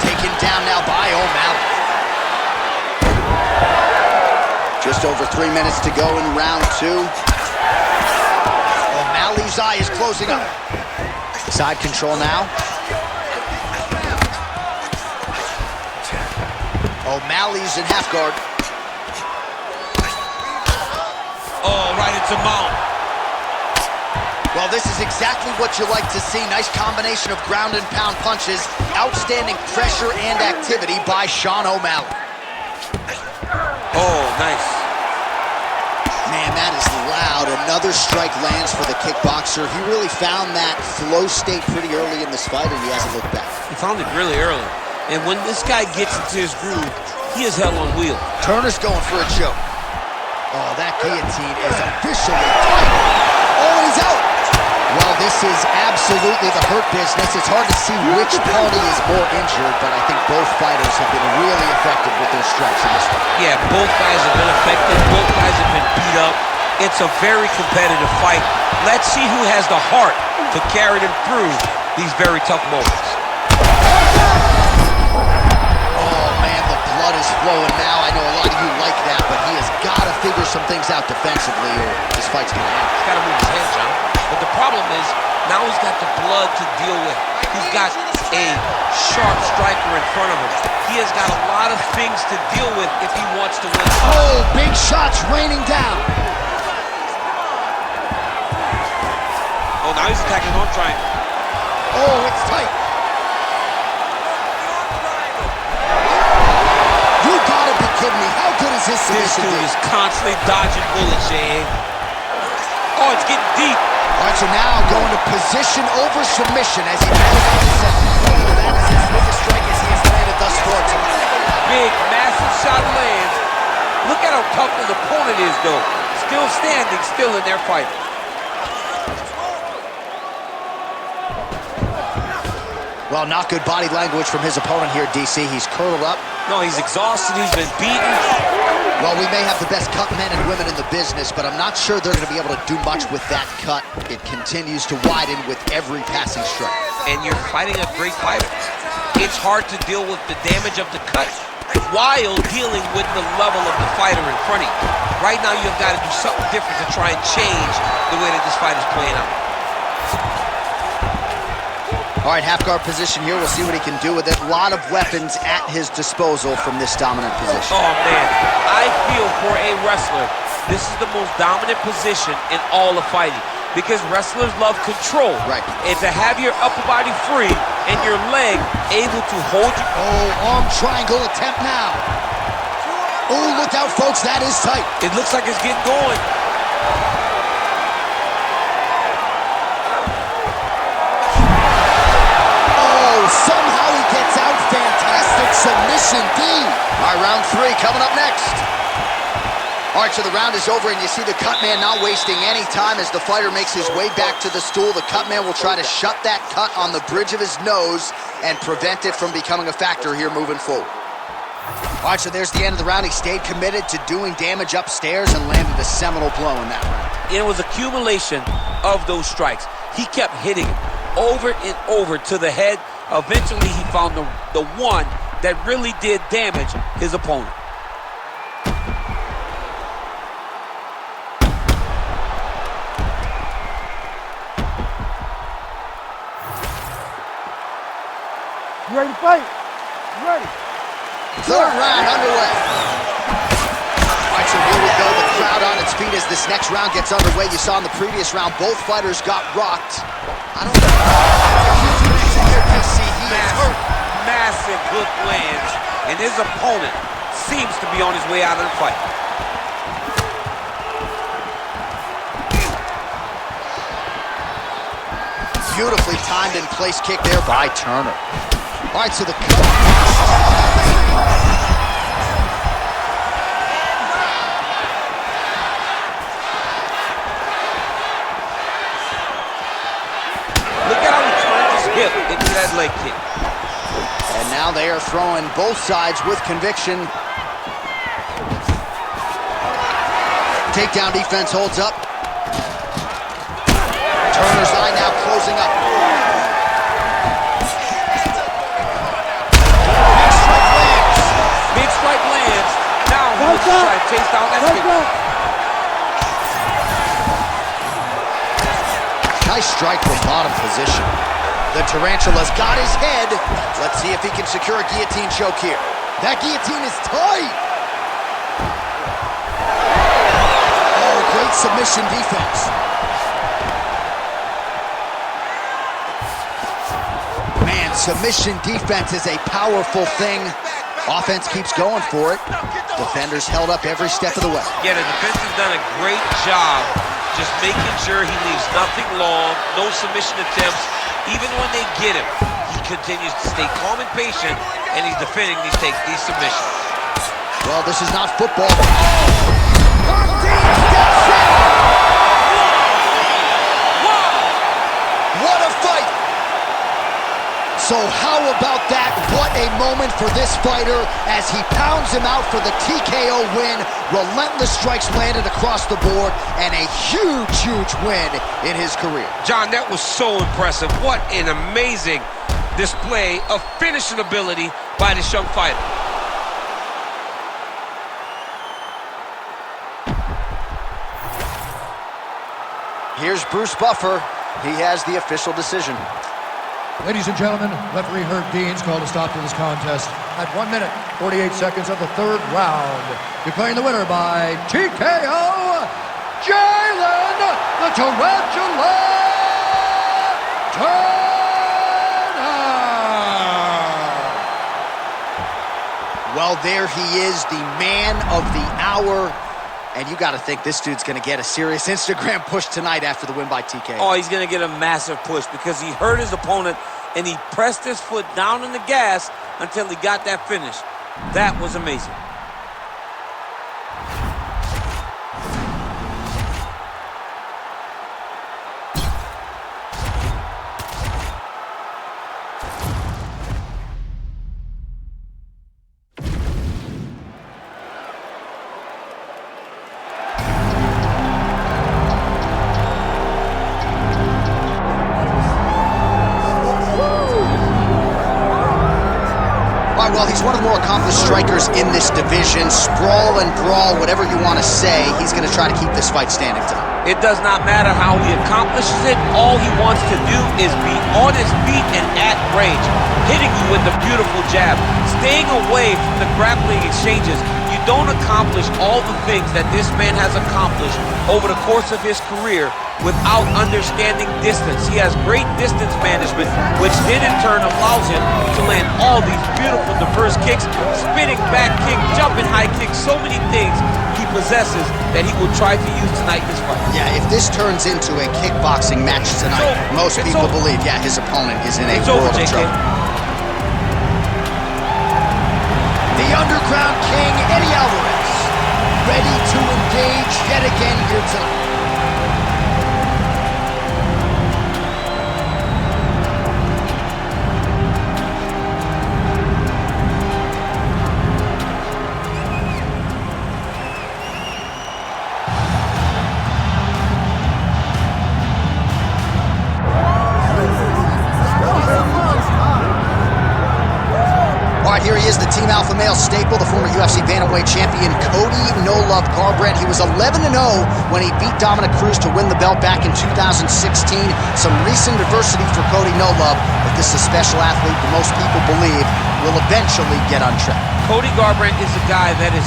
Taken down now by O'Malley. Just over 3 minutes to go in round two. O'Malley's eye is closing up. Side control now. O'Malley's in half guard. Oh, right into mount. Well, this is exactly what you like to see. Nice combination of ground and pound punches. Outstanding pressure and activity by Sean O'Malley. Oh, nice. Man, that is loud. Another strike lands for the kickboxer. He really found that flow state pretty early in this fight, and he hasn't looked back. He found it really early. And when this guy gets into his groove, he is hell on wheels. Turner's going for a choke. Oh, that guillotine is officially tight. Oh, he's out. Well, this is absolutely the hurt business. It's hard to see which party is more injured, but I think both fighters have been really effective with their strikes in this fight. Yeah, both guys have been affected. Both guys have been beat up. It's a very competitive fight. Let's see who has the heart to carry them through these very tough moments. Oh, man, the blood is flowing now. I know a lot of you like that, but he has got to figure some things out defensively or this fight's going to end. He's got to move his head, John. But the problem is, now he's got the blood to deal with. He's got a sharp striker in front of him. He has got a lot of things to deal with if he wants to win. Oh, big shots raining down. Oh, now he's attacking on triangle. Oh, it's tight. You gotta be kidding me. How good is his This submission? dude is constantly dodging bullets, Jay. Oh, it's getting deep. All right, so now going to position over submission as he battles out the center. Oh, that is his biggest strike as he has landed thus far tonight. Big, massive shot lands. Look at how tough his opponent is, though. Still standing, still in their fight. Well, not good body language from his opponent here, DC. He's curled up. No, he's exhausted. He's been beaten. Well, we may have the best cut men and women in the business, but I'm not sure they're going to be able to do much with that cut. It continues to widen with every passing strike. And you're fighting a great fighter. It's hard to deal with the damage of the cut while dealing with the level of the fighter in front of you. Right now, you've got to do something different to try and change the way that this fight is playing out. All right, half guard position here. We'll see what he can do with it. A lot of weapons at his disposal from this dominant position. Oh, man. I feel for a wrestler, this is the most dominant position in all of fighting because wrestlers love control. Right. And to have your upper body free and your leg able to hold you. Oh, arm triangle attempt now. Oh, look out, folks. That is tight. It looks like it's getting going. Somehow he gets out. Fantastic submission, D. All right, round 3 coming up next. All right, so the round is over, and you see the cut man not wasting any time as the fighter makes his way back to the stool. The cut man will try to shut that cut on the bridge of his nose and prevent it from becoming a factor here moving forward. All right, so there's the end of the round. He stayed committed to doing damage upstairs and landed a seminal blow in that round. It was accumulation of those strikes. He kept hitting over and over to the head. Eventually, he found the one that really did damage his opponent. You ready to fight? You ready? Third round underway. All right, so here we go. The crowd on its feet as this next round gets underway. You saw in the previous round, both fighters got rocked. I don't know. Massive hook lands, and his opponent seems to be on his way out of the fight. Beautifully timed and place kick there by Turner. All right, so the Look at how he turned his hip into that leg kick. And now they are throwing both sides with conviction. Takedown defense holds up. Turner's eye now closing up. Big strike lands. Now he's trying to chase down that kick. Nice strike from bottom position. The Tarantula's got his head. Let's see if he can secure a guillotine choke here. That guillotine is tight. Oh, great submission defense. Man, submission defense is a powerful thing. Offense keeps going for it. Defenders held up every step of the way. Yeah, the defense has done a great job just making sure he leaves nothing long, no submission attempts. Even when they get him, he continues to stay calm and patient, and he's defending these submissions. Well, this is not football. What a fight! So how about that? What a moment for this fighter as he pounds him out for the TKO win. Relentless strikes landed across the board and a huge, huge win in his career. John, that was so impressive. What an amazing display of finishing ability by this young fighter. Here's Bruce Buffer. He has the official decision. Ladies and gentlemen, referee Herb Dean's called a stop to this contest at 1 minute, 48 seconds of the third round. Declaring the winner by TKO, Jalen the Tarantula Turner. Well, there he is, the man of the hour. And you got to think this dude's going to get a serious Instagram push tonight after the win by TKO. Oh, he's going to get a massive push because he hurt his opponent and he pressed his foot down on the gas until he got that finish. That was amazing. one of the more accomplished strikers in this division. Sprawl and brawl, whatever you want to say, he's going to try to keep this fight standing tonight. It does not matter how he accomplishes it. All he wants to do is be on his feet and at range, hitting you with the beautiful jab, staying away from the grappling exchanges. You don't accomplish all the things that this man has accomplished over the course of his career without understanding distance. He has great distance management, which then in turn allows him to land all these beautiful diverse kicks, spinning back kick, jumping high kicks, so many things he possesses that he will try to use tonight in this fight. Yeah, if this turns into a kickboxing match tonight, most people believe, yeah, his opponent is in a world of trouble. The Underground King, Eddie Alvarez, ready to engage yet again here tonight. Here he is, the Team Alpha Male staple, the former UFC Bantamweight champion, Cody No Love Garbrandt. He was 11-0 when he beat Dominic Cruz to win the belt back in 2016. Some recent adversity for Cody No Love, but this is a special athlete that most people believe will eventually get on track. Cody Garbrandt is a guy that has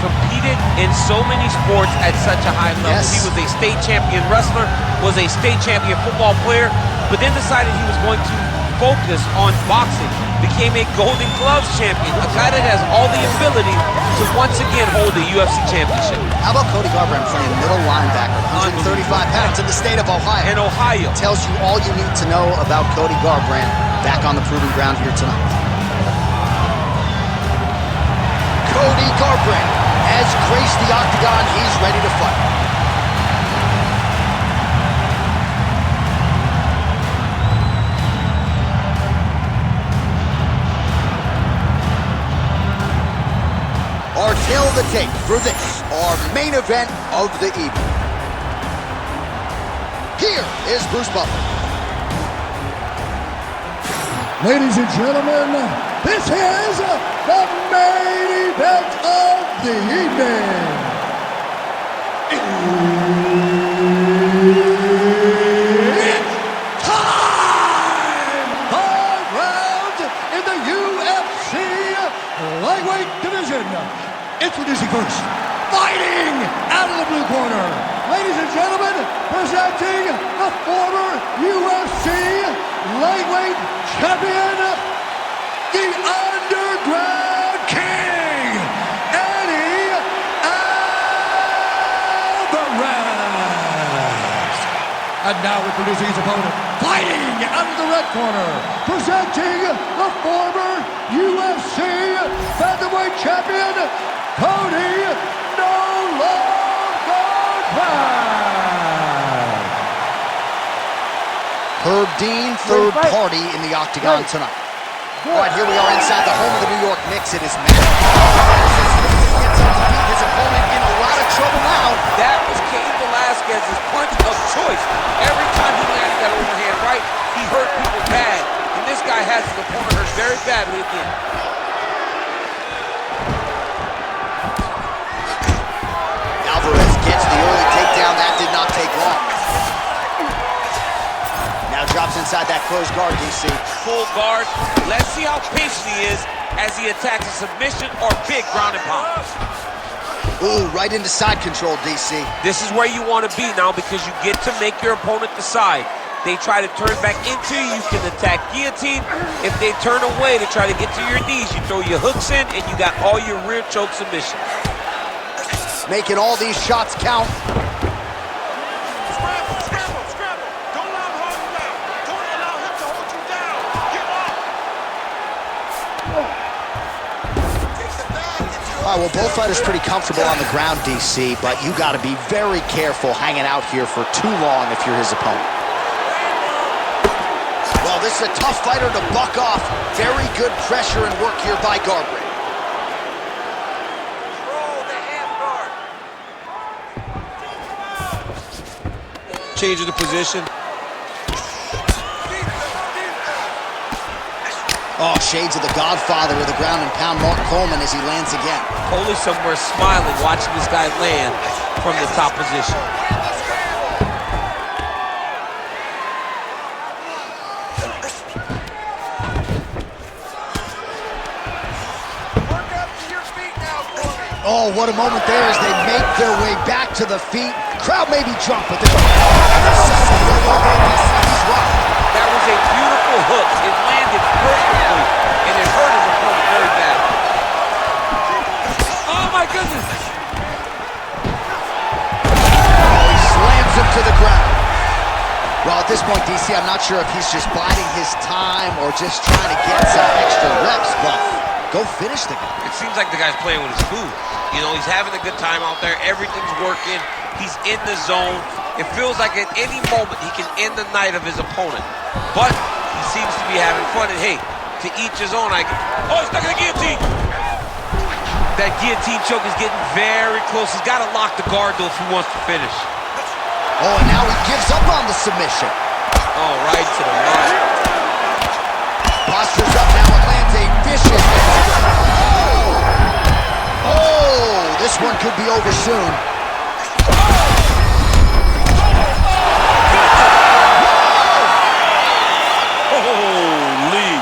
competed in so many sports at such a high level. Yes. He was a state champion wrestler, was a state champion football player, but then decided he was going to focus on boxing. Became a Golden Gloves champion, a guy that has all the ability to once again hold the UFC championship. How about Cody Garbrandt playing middle linebacker, 135 pounds in the state of Ohio? In Ohio. Tells you all you need to know about Cody Garbrandt back on the proving ground here tonight. Cody Garbrandt has graced the octagon. He's ready to fight. Our tail of the tape for this, our main event of the evening. Here is Bruce Buffer. Ladies and gentlemen, this is the main event of the evening. It's time! 5 rounds in the UFC lightweight division. Introducing first, fighting out of the blue corner, ladies and gentlemen, presenting the former UFC lightweight champion, the Underground King, Eddie Alvarez. And now introducing his opponent, fighting out of the red corner, presenting the former UFC featherweight champion, Cody No Love Garbrandt. Herb Dean, third party in the octagon tonight. All right, here we are inside the home of the New York Knicks. It is Matt. Gets up to beat his opponent in a lot of trouble now. That was Cain Velasquez's punch of choice. Every time he landed that overhand right, he hurt people bad. And this guy has his opponent hurt very badly again. Alvarez gets the early takedown. That did not take long. Now drops inside that closed guard, DC. Full guard. Let's see how patient he is as he attacks a submission or big ground and pound. Ooh, right into side control, DC. This is where you want to be now because you get to make your opponent decide. They try to turn back into you, you can attack guillotine. If they turn away to try to get to your knees, you throw your hooks in and you got all your rear choke submissions. Making all these shots count. Scramble, scramble, scramble. Don't allow him to hold you down. Don't allow him to hold you down. Give up. All right, well, both fighters pretty comfortable on the ground, DC, but you got to be very careful hanging out here for too long if you're his opponent. Well, this is a tough fighter to buck off. Very good pressure and work here by Garbrandt. Changing the position. Oh, shades of the godfather of the ground and pound, Mark Coleman, as he lands again. Coley somewhere smiling, watching this guy land from the top position. Work up to your feet now, Corey. Oh, what a moment there as they make their way back to the feet. Crowd may be drunk, but they're... That was a beautiful hook. It landed perfectly, and it hurt his opponent very bad. Oh, my goodness. Oh, he slams him to the ground. Well, at this point, DC, I'm not sure if he's just biding his time or just trying to get some extra reps, but go finish the guy. It seems like the guy's playing with his food. You know, he's having a good time out there. Everything's working. He's in the zone. It feels like at any moment he can end the night of his opponent. But he seems to be having fun. And hey, to each his own. Oh, he's stuck in the guillotine. That guillotine choke is getting very close. He's got to lock the guard, though, if he wants to finish. Oh, and now he gives up on the submission. Oh, right to the line. Postures up now and lands a vicious... Oh, this one could be over soon. Holy.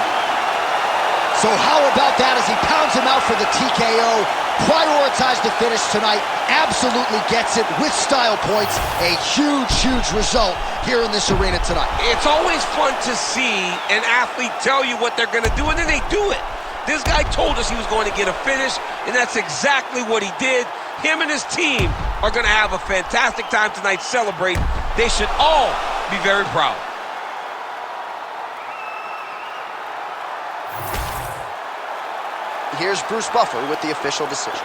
So how about that as he pounds him out for the TKO? Prioritized the finish tonight. Absolutely gets it with style points. A huge, huge result here in this arena tonight. It's always fun to see an athlete tell you what they're going to do, and then they do it. This guy told us he was going to get a finish, and that's exactly what he did. Him and his team are going to have a fantastic time tonight celebrating. They should all be very proud. Here's Bruce Buffer with the official decision.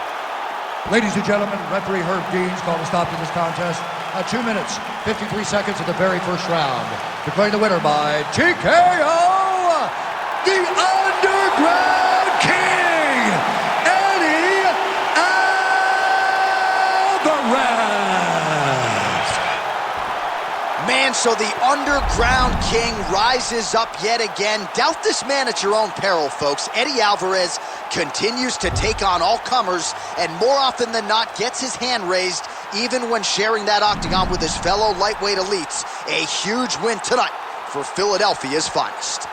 Ladies and gentlemen, referee Herb Dean's called a stop to this contest at 2 minutes, 53 seconds of the very first round. Declaring the winner by TKO, the Underground King, Eddie Alvarez. Man, so the Underground King rises up yet again. Doubt this man at your own peril, folks. Eddie Alvarez continues to take on all comers and more often than not gets his hand raised even when sharing that octagon with his fellow lightweight elites. A huge win tonight for Philadelphia's finest.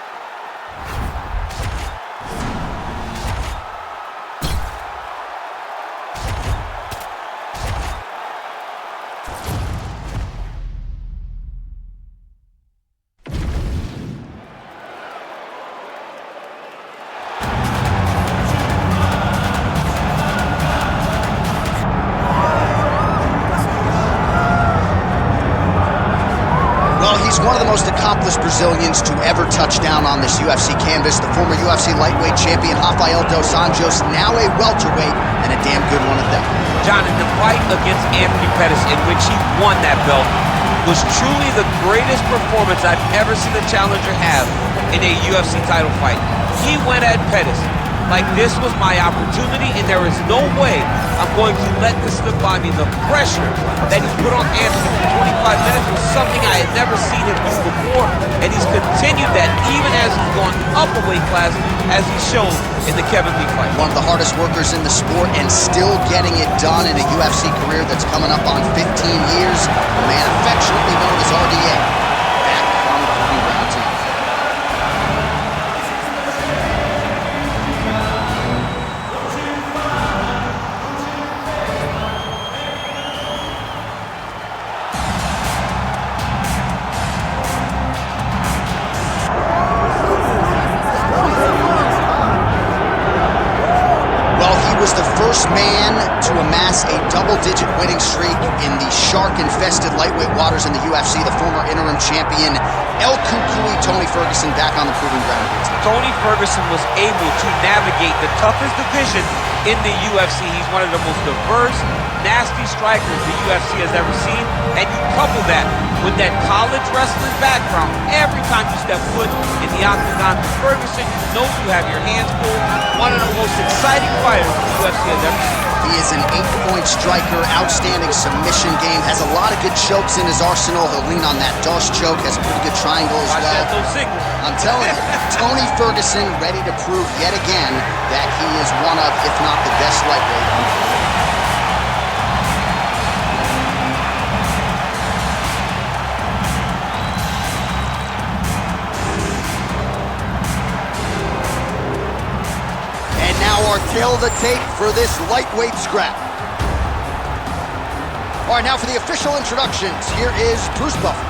One of the most accomplished Brazilians to ever touch down on this UFC canvas. The former UFC lightweight champion Rafael dos Anjos, now a welterweight, and a damn good one at that. John, in the fight against Anthony Pettis, in which he won that belt, was truly the greatest performance I've ever seen a challenger have in a UFC title fight. He went at Pettis like this was my opportunity, and there is no way I'm going to let this slip by me. The pressure that he put on Anthony for 25 minutes was something I had never seen him do before, and he's continued that even as he's gone up a weight class, as he's shown in the Kevin Lee fight. One of the hardest workers in the sport and still getting it done in a UFC career that's coming up on 15 years. A man affectionately known as RDA, back on the Proving Ground team. Was the first man to amass a double-digit winning streak in the shark-infested lightweight waters in the UFC. The former interim champion El Cucuy Tony Ferguson back on the Proving Ground. Tony Ferguson was able to navigate the toughest division in the UFC. He's one of the most diverse, nasty strikers the UFC has ever seen, and you couple that with that college wrestling background, every time you step foot in the octagon, Ferguson, you know you have your hands full. One of the most exciting fighters the UFC has ever seen. He is an 8-point striker, outstanding submission game, has a lot of good chokes in his arsenal. He'll lean on that Doss choke, has a pretty good triangle as well. I'm telling you, Tony Ferguson ready to prove yet again that he is one of, if not the best lightweight. Our tail of the tape for this lightweight scrap. All right, now for the official introductions. Here is Bruce Buffer.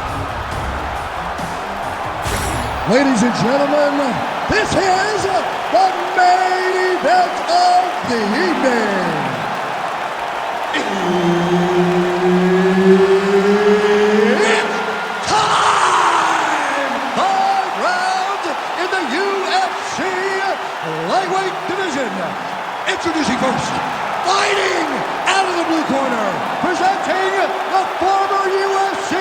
Ladies and gentlemen, this is the main event of the evening. It's time! 5 rounds in the UFC lightweight division. Introducing first, fighting out of the blue corner, presenting the former UFC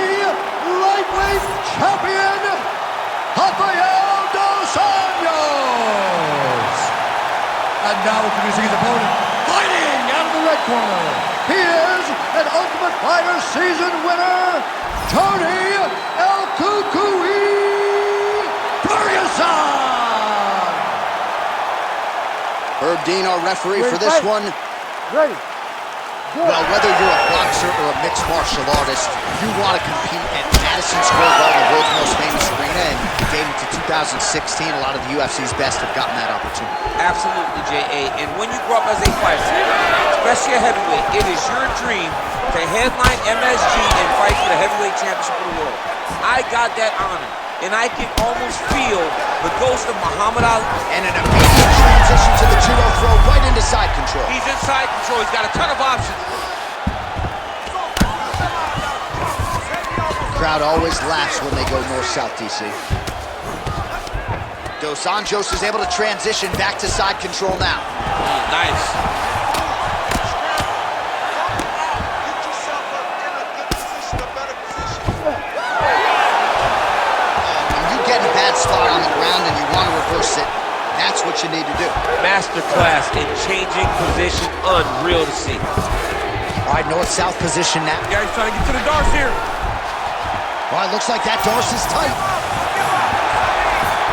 lightweight champion, Rafael dos Anjos. And now introducing his opponent, fighting out of the red corner, he is an Ultimate Fighter season winner, Tony El Cucuy Ferguson. Herb Dean, our referee for this one. Ready. Good. Well, whether you're a boxer or a mixed martial artist, you want to compete at Madison Square Garden, the world's most famous arena, and dating to 2016, a lot of the UFC's best have gotten that opportunity. Absolutely, J.A. And when you grow up as a fighter, especially a heavyweight, it is your dream to headline MSG and fight for the heavyweight championship of the world. I got that honor, and I can almost feel the ghost of Muhammad Ali. And an immediate transition to the judo throw right into side control. He's in side control. He's got a ton of options. Crowd always laughs when they go north-south, DC. Dos Anjos is able to transition back to side control now. Nice. Spot on the ground and you want to reverse it, that's what you need to do. Masterclass in changing position, unreal to see. All right, north-south position now. Yeah, he's trying to get to the Doss here. All right, looks like that Doss is tight.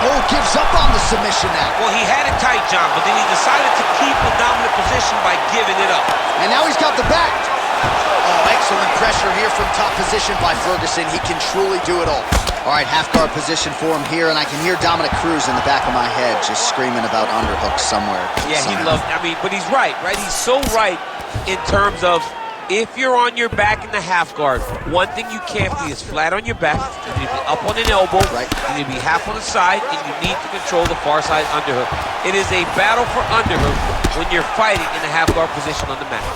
Oh, gives up on the submission now. Well, he had it tight, John, but then he decided to keep the dominant position by giving it up. And now he's got the back. Oh, excellent pressure here from top position by Ferguson. He can truly do it all. All right, half-guard position for him here, and I can hear Dominic Cruz in the back of my head just screaming about underhooks somewhere. Yeah, he loved, I mean, but he's right? He's so right in terms of if you're on your back in the half-guard, one thing you can't be is flat on your back. You need to be up on an elbow. Right. You need to be half on the side, and you need to control the far side underhook. It is a battle for underhook when you're fighting in the half-guard position on the mat.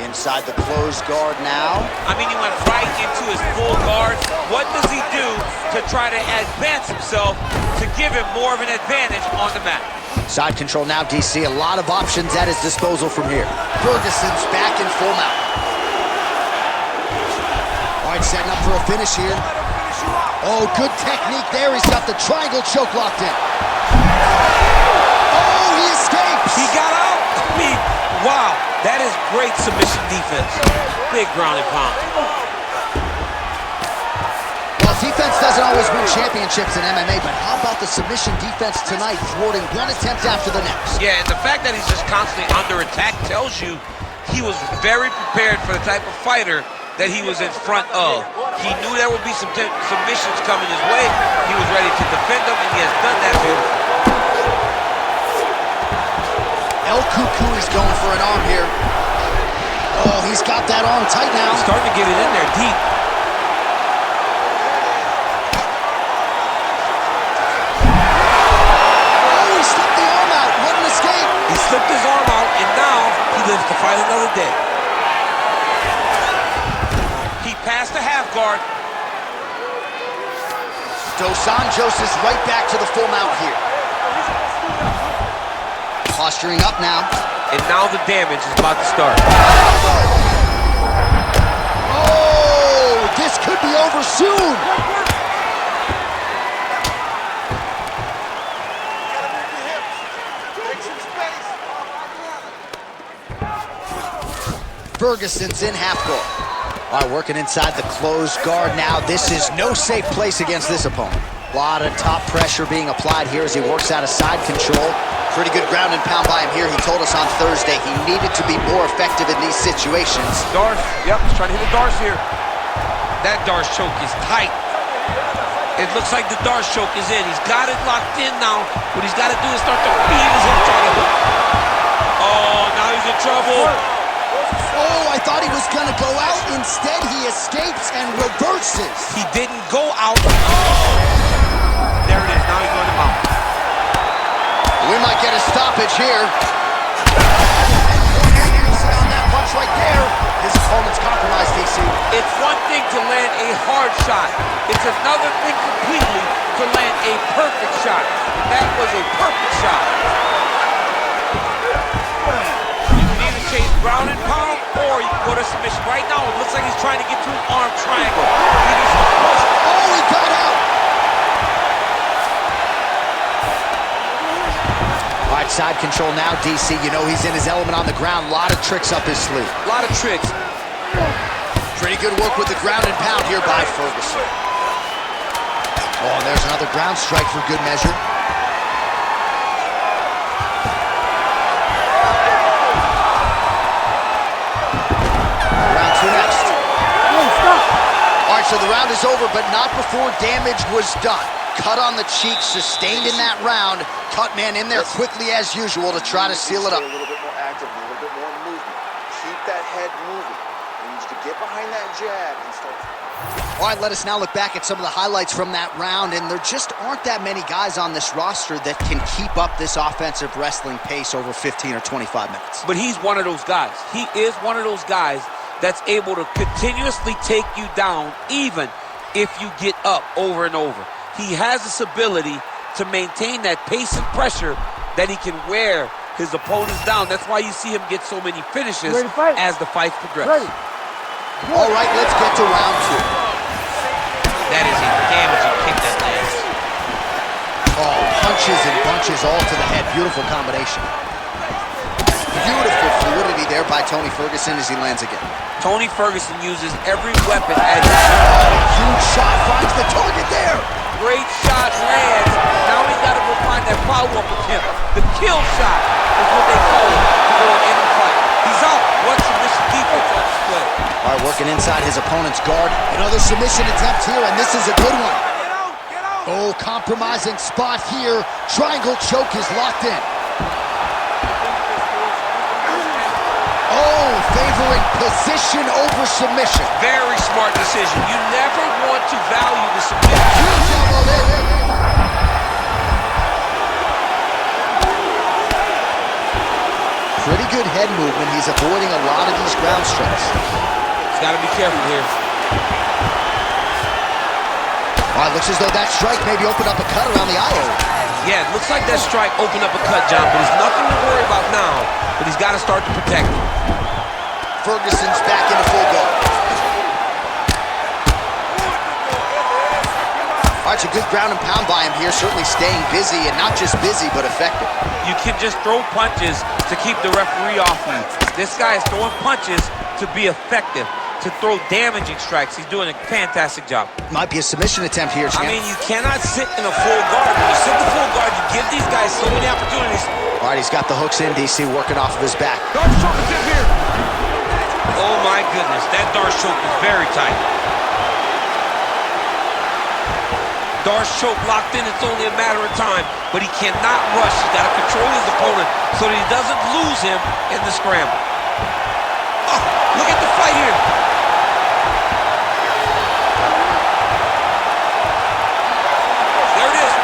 Inside the closed guard now. I mean, he went right into his full guard. What does he do to try to advance himself to give him more of an advantage on the mat? Side control now, DC. A lot of options at his disposal from here. Ferguson's back in full mount. All right, setting up for a finish here. Oh, good technique there. He's got the triangle choke locked in. Oh, he escapes. He got out. I mean, wow. That is great submission defense. Big ground and pound. Well, defense doesn't always win championships in MMA, but how about the submission defense tonight, thwarting one attempt after the next? Yeah, and the fact that he's just constantly under attack tells you he was very prepared for the type of fighter that he was in front of. He knew there would be some submissions coming his way. He was ready to defend them, and he has done that beautifully. El Cucuy's going for an arm here. Oh, he's got that arm tight now. He's starting to get it in there deep. Oh, he slipped the arm out. What an escape. He slipped his arm out, and now he lives to fight another day. He passed the half guard. Dos Anjos is right back to the full mount here. Posturing up now. And now the damage is about to start. Oh, this could be over soon. Ferguson's in half guard. All right, working inside the closed guard now. This is no safe place against this opponent. A lot of top pressure being applied here as he works out of side control. Pretty good ground and pound by him here. He told us on Thursday he needed to be more effective in these situations. Darce, yep, he's trying to hit a Darce here. That Darce choke is tight. It looks like the Darce choke is in. He's got it locked in now. What he's got to do is start to feed his hip trying to hook. Oh, now he's in trouble. Oh, I thought he was going to go out. Instead, he escapes and reverses. He didn't go out. Oh! There it is. Now he's going to mount. We might get a stoppage here. On that punch right there. His opponent's compromised, DC. It's one thing to land a hard shot. It's another thing completely to land a perfect shot. And that was a perfect shot. You can either chase ground and pound, or you can go to submission. Right now, it looks like he's trying to get to an arm triangle. Oh, he got out. All right, side control now, DC. You know he's in his element on the ground. A lot of tricks up his sleeve. A lot of tricks. Pretty good work with the ground and pound here by Ferguson. Oh, and there's another ground strike for good measure. Round two next. All right, so the round is over, but not before damage was done. Cut on the cheek, sustained in that round. Cut man in there quickly as usual to try to seal it up. A little bit more active, a little bit more movement. Keep that head moving. You need to get behind that jab and start. All right, let us now look back at some of the highlights from that round, and there just aren't that many guys on this roster that can keep up this offensive wrestling pace over 15 or 25 minutes. But he's one of those guys. He is one of those guys that's able to continuously take you down even if you get up over and over. He has this ability to maintain that pace and pressure that he can wear his opponents down. That's why you see him get so many finishes as the fights progress. All right, let's get to round two. That is a damaging kick that lands. Oh, punches and bunches all to the head. Beautiful combination. Beautiful fluidity there by Tony Ferguson as he lands again. Tony Ferguson uses every weapon at his huge shot finds the target there. Great shot lands. Now he's got to go find that follow-up attempt. The kill shot is what they call it to go in any fight. He's out. What submission defense on display. All right, working inside his opponent's guard. Another submission attempt here, and this is a good one. Oh, compromising spot here. Triangle choke is locked in. Oh, favoring position over submission. Very smart decision. You never want to value the submission. Pretty good head movement. He's avoiding a lot of these ground strikes. He's got to be careful here. All right, looks as though that strike maybe opened up a cut around the eye area. Yeah, it looks like that strike opened up a cut, John, but there's nothing to worry about now, but he's got to start to protect it. Ferguson's back into full guard. All right, so good ground and pound by him here, certainly staying busy, and not just busy, but effective. You can just throw punches to keep the referee off you. This guy is throwing punches to be effective, to throw damaging strikes. He's doing a fantastic job. Might be a submission attempt here, champ. I mean, you cannot sit in a full guard. When you sit in the full guard, you give these guys so many opportunities. All right, he's got the hooks in, DC, working off of his back. Darce choke attempt here. Oh my goodness, that Darce choke is very tight. Darce choke locked in, it's only a matter of time, but he cannot rush. He's got to control his opponent so that he doesn't lose him in the scramble. Oh, look at the fight here. There it is.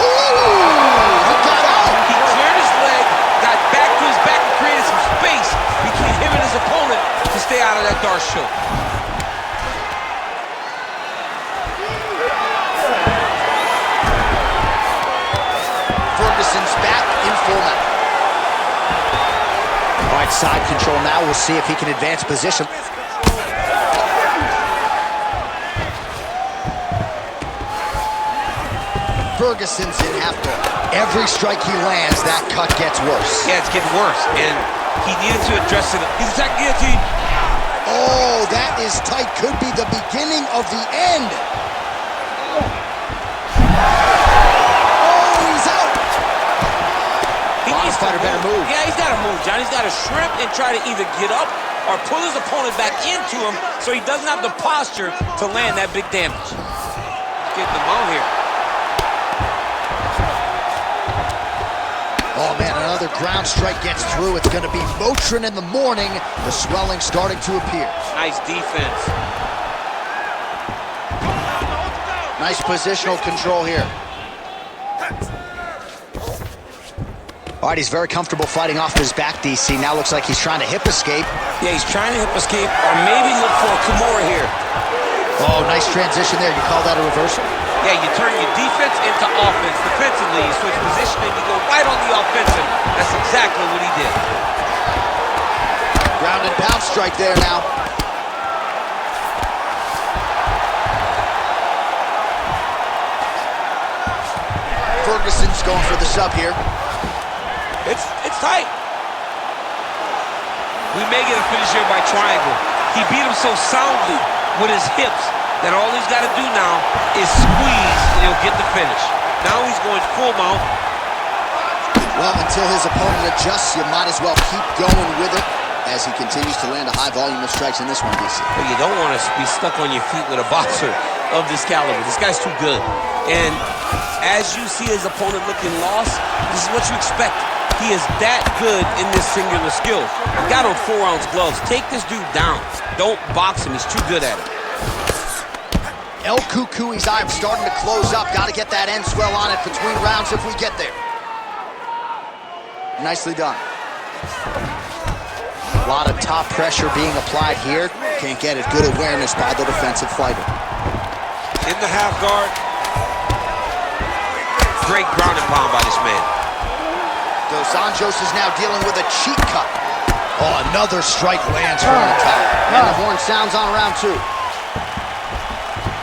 Oh, he got out. He cleared his leg, got back to his back and created some space between him and his opponent to stay out of that Darce choke. Ferguson's back in side control now. We'll see if he can advance position. Ferguson's in after. Every strike he lands, that cut gets worse. Yeah, it's getting worse, and he needed to address it. He's attacking guillotine. Oh, that is tight. Could be the beginning of the end. Oh, he's out. Bottom fighter better move. Yeah, he's got to move, John. He's got to shrimp and try to either get up or pull his opponent back into him so he doesn't have the posture to land that big damage. Get them out here. Oh, man, another ground strike gets through. It's going to be Motrin in the morning. The swelling starting to appear. Nice defense. Nice positional control here. All right, he's very comfortable fighting off his back, DC. Now looks like he's trying to hip escape. Yeah, he's trying to hip escape or maybe look for a Kimura here. Oh, nice transition there. You call that a reversal? Yeah, you turn your defense into offense. Defensively, you switch position and you go right on the offensive. That's exactly what he did. Ground and pound strike there now. Ferguson's going for the sub here. It's tight. We may get a finish here by triangle. He beat him so soundly with his hips that all he's got to do now is squeeze and he'll get the finish. Now he's going full mount. Well, until his opponent adjusts, you might as well keep going with it as he continues to land a high volume of strikes in this one, DC. But you don't want to be stuck on your feet with a boxer of this caliber. This guy's too good. And as you see his opponent looking lost, this is what you expect. He is that good in this singular skill. He got on 4-ounce gloves. Take this dude down. Don't box him. He's too good at it. El Cucuy's eye starting to close up. Got to get that end swell on it between rounds if we get there. Nicely done. A lot of top pressure being applied here. Can't get it. Good awareness by the defensive fighter. In the half guard. Great ground and pound by this man. Dos Anjos is now dealing with a cheek cut. Oh, another strike lands from the top. And the horn sounds on round 2.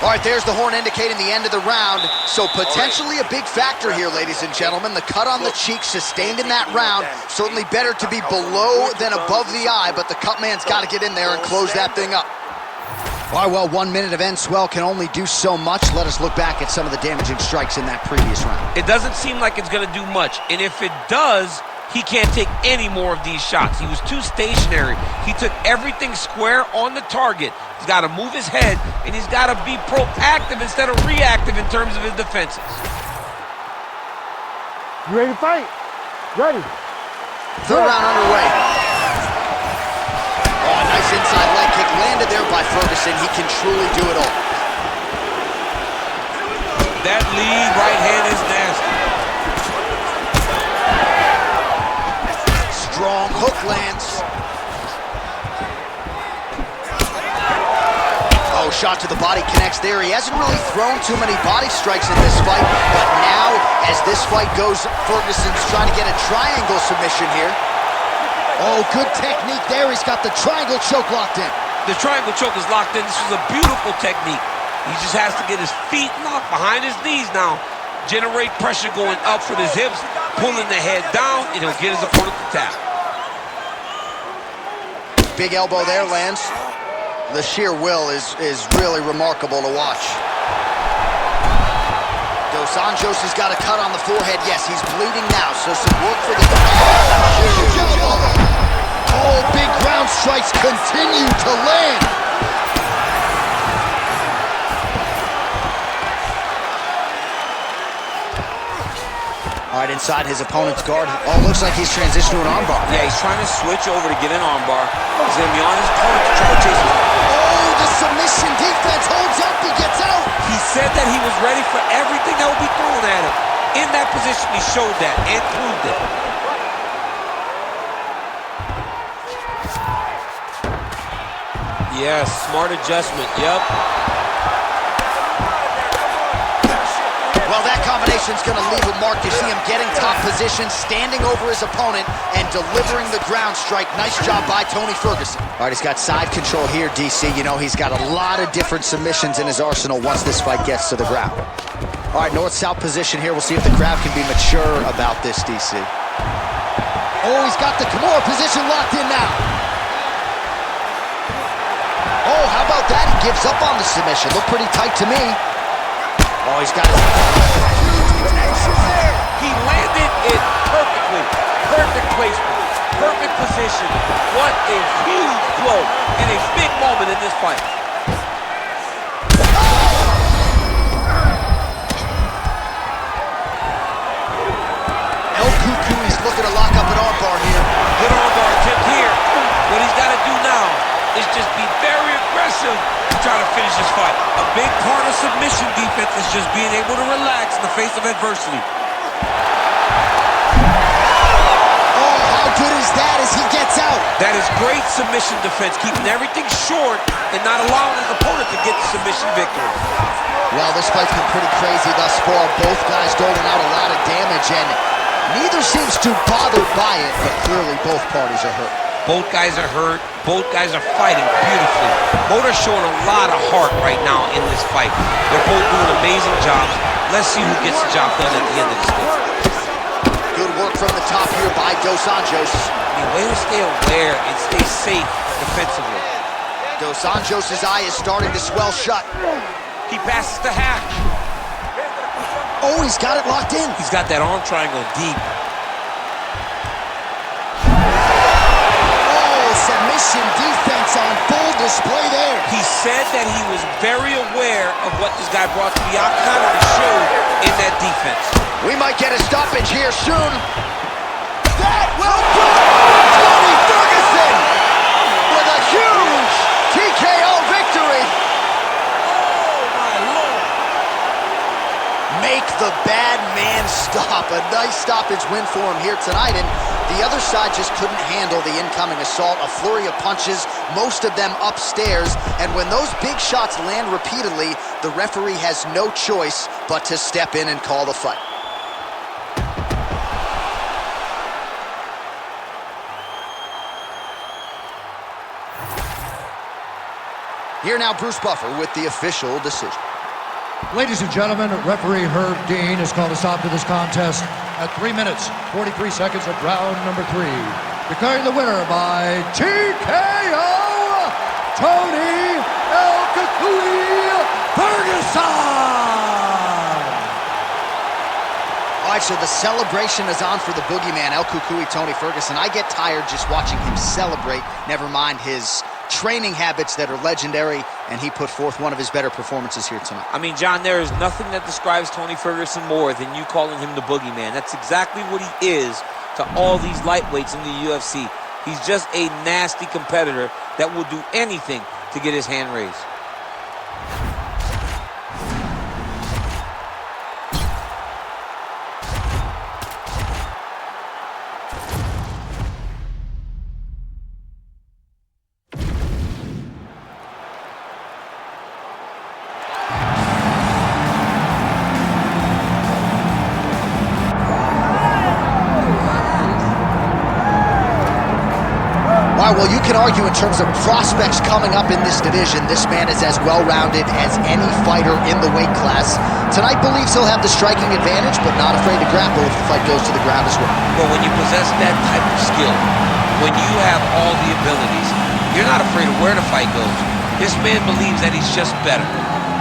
All right, there's the horn indicating the end of the round. So potentially a big factor here, ladies and gentlemen. The cut on the cheek sustained in that round. Certainly better to be below than above the eye, but the cut man's got to get in there and close that thing up. All right, well, 1 minute of end swell can only do so much. Let us look back at some of the damaging strikes in that previous round. It doesn't seem like it's going to do much. And if it does, he can't take any more of these shots. He was too stationary. He took everything square on the target. He's got to move his head, and he's got to be proactive instead of reactive in terms of his defenses. You ready to fight? Ready. Third round underway. Oh, nice inside leg kick landed there by Ferguson. He can truly do it all. That lead right hand is nasty. Strong hook lands. Oh, shot to the body connects there. He hasn't really thrown too many body strikes in this fight, but now, as this fight goes, Ferguson's trying to get a triangle submission here. Oh, good technique there. He's got the triangle choke locked in. The triangle choke is locked in. This was a beautiful technique. He just has to get his feet locked behind his knees now, generate pressure going up with his hips, pulling the head down, and he'll get his opponent to tap. Big elbow there lands. The sheer will is really remarkable to watch. Dos Anjos has got a cut on the forehead. Yes, he's bleeding now, so some work for the... Huge elbow! Oh, big ground strikes continue to land. All right, inside his opponent's guard. Oh, looks like he's transitioned to an armbar. Yeah, he's trying to switch over to get an armbar. He's going to be on his opponent to try to chase him. Oh, the submission defense holds up. He gets out. He said that he was ready for everything that would be thrown at him. In that position, he showed that and proved it. Yes, smart adjustment. Yep. Well, that combination submission's gonna leave a mark. You see him getting top position, standing over his opponent, and delivering the ground strike. Nice job by Tony Ferguson. All right, he's got side control here, DC. You know, he's got a lot of different submissions in his arsenal once this fight gets to the ground. All right, north-south position here. We'll see if the crowd can be mature about this, DC. Oh, he's got the Kimura position locked in now. Oh, how about that? He gives up on the submission. Looked pretty tight to me. Oh, he's got his... He landed it perfectly. Perfect placement. Perfect position. What a huge blow and a big moment in this fight. He's looking to lock up an armbar here. Good armbar attempt here. What he's got to do now is just be very aggressive to try to finish this fight. A big part of submission defense is just being able to relax in the face of adversity. Oh, how good is that as he gets out? That is great submission defense, keeping everything short and not allowing his opponent to get the submission victory. Well, this fight's been pretty crazy thus far. Both guys doling out a lot of damage, and neither seems too bothered by it, but clearly both parties are hurt. Both guys are hurt. Both guys are fighting beautifully. Both are showing a lot of heart right now in this fight. They're both doing amazing jobs. Let's see who gets the job done at the end of this fight. Good work from the top here by Dos Anjos. The way to stay aware and stay safe defensively. Dos Anjos' eye is starting to swell shut. He passes the hack. Oh, he's got it locked in. He's got that arm triangle deep. Submission defense on full display there. He said that he was very aware of what this guy brought to the octagon and showed in that defense. We might get a stoppage here soon. That will do it! Tony Ferguson with a huge TKO victory. Oh, my Lord. Make the bad man stop. A nice stoppage win for him here tonight, and the other side just couldn't handle the incoming assault. A flurry of punches, most of them upstairs, and when those big shots land repeatedly, the referee has no choice but to step in and call the fight. Here now, Bruce Buffer with the official decision. Ladies and gentlemen, referee Herb Dean has called a stop to this contest at 3 minutes, 43 seconds of round number 3. Declaring the winner by TKO, Tony El Cucuy Ferguson! All right, so the celebration is on for the boogeyman, El Cucuy Tony Ferguson. I get tired just watching him celebrate, never mind his training habits that are legendary, and he put forth one of his better performances here tonight. I mean, John, there is nothing that describes Tony Ferguson more than you calling him the boogeyman. That's exactly what he is to all these lightweights in the UFC. He's just a nasty competitor that will do anything to get his hand raised. Well, you can argue in terms of prospects coming up in this division, this man is as well-rounded as any fighter in the weight class. Tonight believes he'll have the striking advantage, but not afraid to grapple if the fight goes to the ground as well. Well, when you possess that type of skill, when you have all the abilities, you're not afraid of where the fight goes. This man believes that he's just better,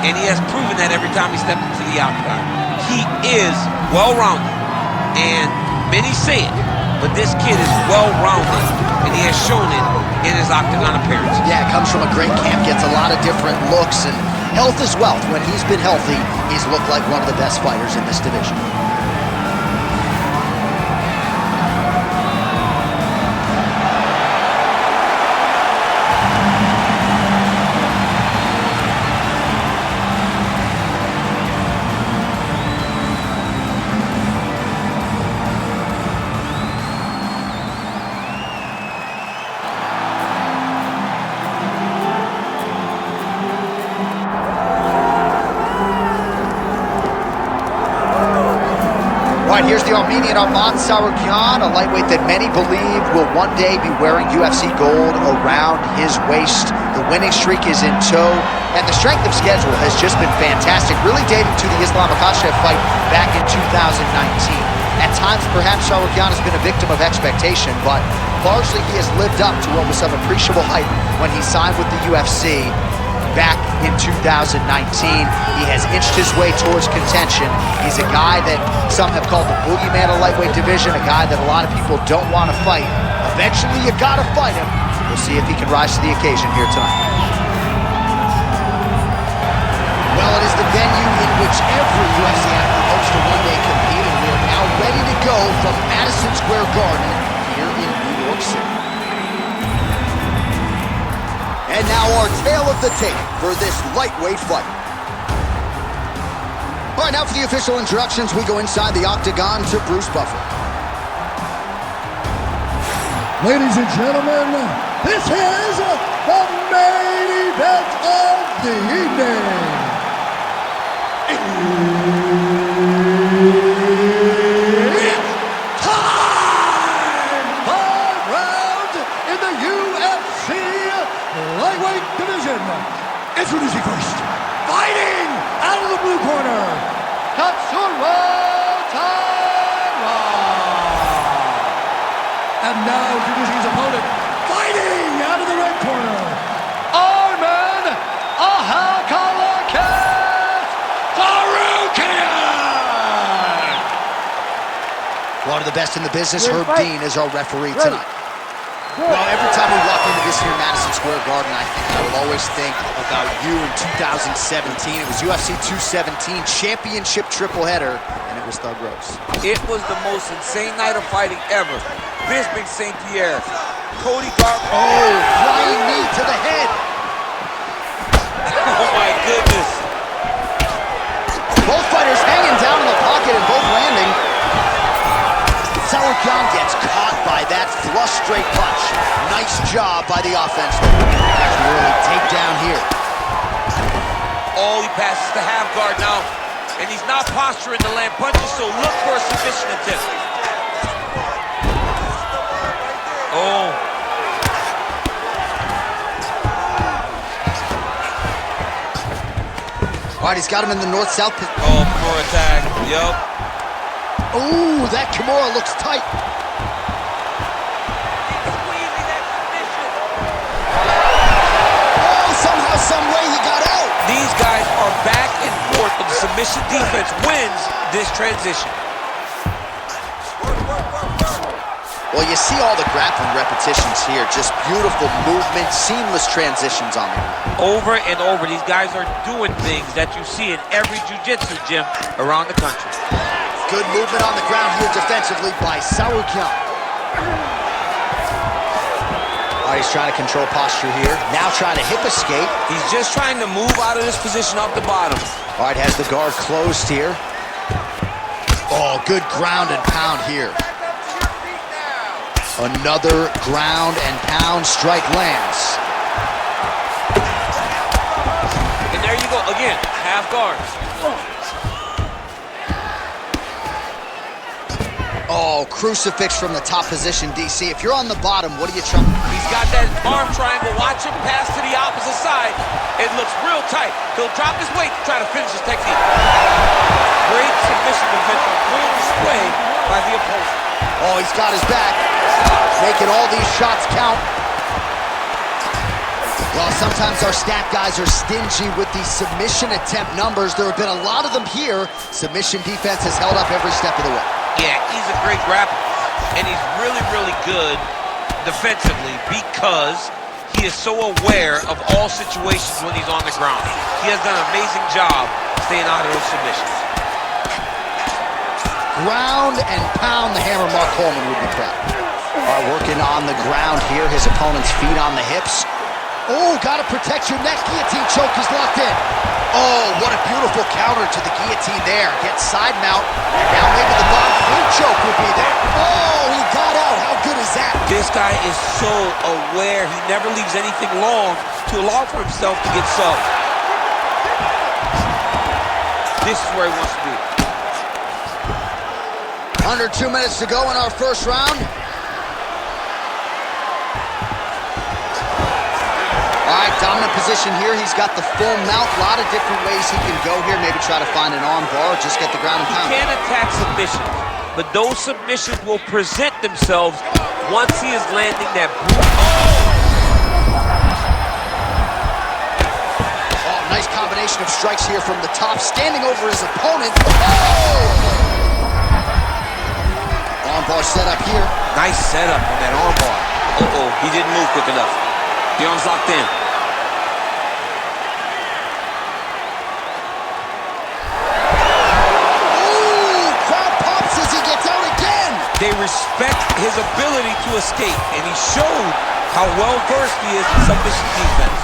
and he has proven that every time he stepped into the octagon. He is well-rounded, and many say it, but this kid is well-rounded, and he has shown it in his octagon appearance. Yeah, comes from a great camp, gets a lot of different looks, and health is wealth. When he's been healthy, he's looked like one of the best fighters in this division. here's the Armenian Arman Tsarukyan, a lightweight that many believe will one day be wearing UFC gold around his waist. The winning streak is in tow, and the strength of schedule has just been fantastic, really dating to the Islam Makhachev fight back in 2019. At times, perhaps Tsarukyan has been a victim of expectation, but largely he has lived up to what was some appreciable hype when he signed with the UFC back in 2019. He has inched his way towards contention. He's a guy that some have called the boogeyman of lightweight division, a guy that a lot of people don't want to fight. Eventually, you gotta fight him. We'll see if he can rise to the occasion here tonight. Well, it is the venue in which every UFC athlete hopes to one day compete, and we are now ready to go from Madison Square Garden here in New York City. And now our tale of the tape for this lightweight fight. All right, now for the official introductions, we go inside the octagon to Bruce Buffer. Ladies and gentlemen, this is the main event of the evening. It's time! 5 rounds in the UFC lightweight division. Introducing first, fighting out of the blue corner, and now introducing his opponent, fighting out of the red corner, Arman Tsarukyan! One of the best in the business, Ready to Herb fight? Dean, is our referee Ready. tonight. Well, every time we walk into this here Madison Square Garden, I will always think about you in 2017. It was UFC 217 championship triple header, and it was Thug Rose. It was the most insane night of fighting ever. Bisping St. Pierre, Cody Garbrandt. Oh, flying knee to the head. Oh my goodness. Both fighters hanging down in the pocket and both landing. Tsarukyan gets caught by that flush straight punch. Nice job by the offense. The early takedown here. Oh, he passes the half guard now. And he's not posturing to land punches, so look for a submission attempt. Oh. All right, he's got him in the north-south. Oh, poor attack. Yup. Ooh, that Kimura looks tight. Oh, somehow, some way he got out. These guys are back and forth, but the submission defense wins this transition. Well, you see all the grappling repetitions here. Just beautiful movement, seamless transitions on them. Over and over, these guys are doing things that you see in every jiu-jitsu gym around the country. Good movement on the ground here defensively by Tsarukyan. All right, he's trying to control posture here. Now trying to hip escape. He's just trying to move out of this position off the bottom. All right, has the guard closed here. Oh, good ground and pound here. Another ground and pound strike lands. And there you go, again, half guard. Oh, crucifix from the top position, DC. If you're on the bottom, what are you trying? He's got that arm triangle. Watch him pass to the opposite side. It looks real tight. He'll drop his weight to try to finish his technique. Great submission defense on full display by the opponent. Oh, he's got his back. Making all these shots count. Well, sometimes our stat guys are stingy with the submission attempt numbers. There have been a lot of them here. Submission defense has held up every step of the way. Yeah, he's a great grappler, and he's really, really good defensively because he is so aware of all situations when he's on the ground. He has done an amazing job staying out of those submissions. Ground and pound, the hammer Mark Coleman would be proud. All right, working on the ground here. His opponent's feet on the hips. Oh, gotta protect your neck. Guillotine choke is locked in. Oh, what a beautiful counter to the guillotine there. Gets side mount, and now maybe the bomb flute choke would be there. Oh, he got out. How good is that? This guy is so aware. He never leaves anything long to allow for himself to get subbed. This is where he wants to be. Under 2 minutes to go in our first round. All right, dominant position here. He's got the full mount. A lot of different ways he can go here. Maybe try to find an arm bar or just get the ground and pound. He can attack submissions, but those submissions will present themselves once he is landing that brute. Oh, nice combination of strikes here from the top, standing over his opponent. Oh! Armbar set up here. Nice setup on that armbar. Uh-oh, he didn't move quick enough. The arm's locked in. Ooh, crowd pops as he gets out again. They respect his ability to escape, and he showed how well-versed he is in submission defense.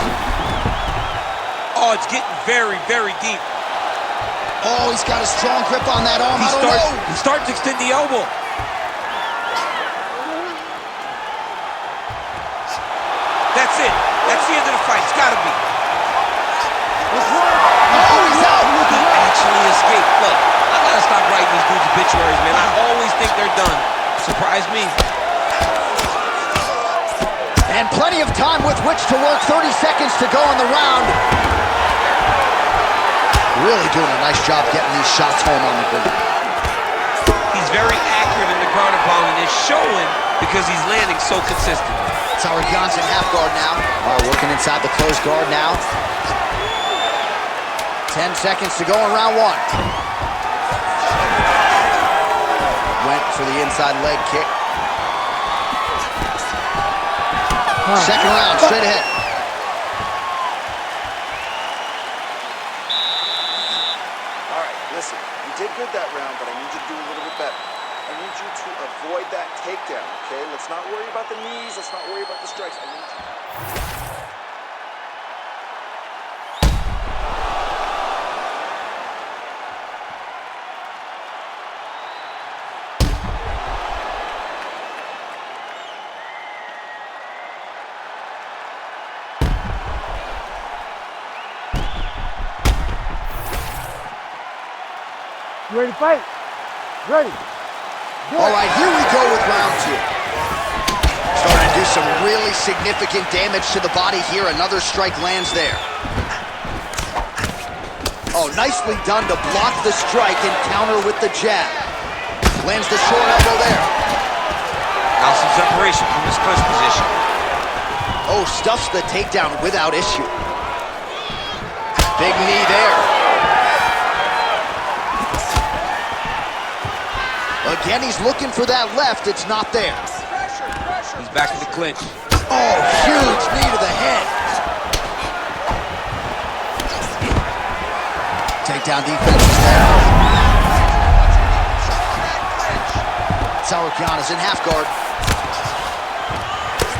Oh, it's getting very, very deep. Oh, he's got a strong grip on that arm. He starts to extend the elbow. That's it. That's the end of the fight. It's got to be. Oh, he's out. He actually escaped. Look, I got to stop writing these dudes' obituaries, man. I always think they're done. Surprise me. And plenty of time with which to work. 30 seconds to go in the round. Really doing a nice job getting these shots home on the ground. He's very accurate in the ground and pound, and it's showing because he's landing so consistent. Catalogue's in half guard now. All right, working inside the closed guard now. 10 seconds to go in round one. Went for the inside leg kick. Second round, straight ahead. All right, listen, you did good that round, but I need you to do a little bit better. I need you to avoid that takedown, okay? Let's not worry about the knees. Let's not worry about the strikes. I need you. You ready to fight? Ready. Good. All right, here we go with round two. Starting to do some really significant damage to the body here. Another strike lands there. Oh, nicely done to block the strike and counter with the jab. Lands the short elbow there. Now some separation from his clinch position. Oh, stuffs the takedown without issue. Big knee there. Again, he's looking for that left. It's not there. He's back in the clinch. Oh, huge knee to the head. Takedown defense is there. Catalogue is in half guard.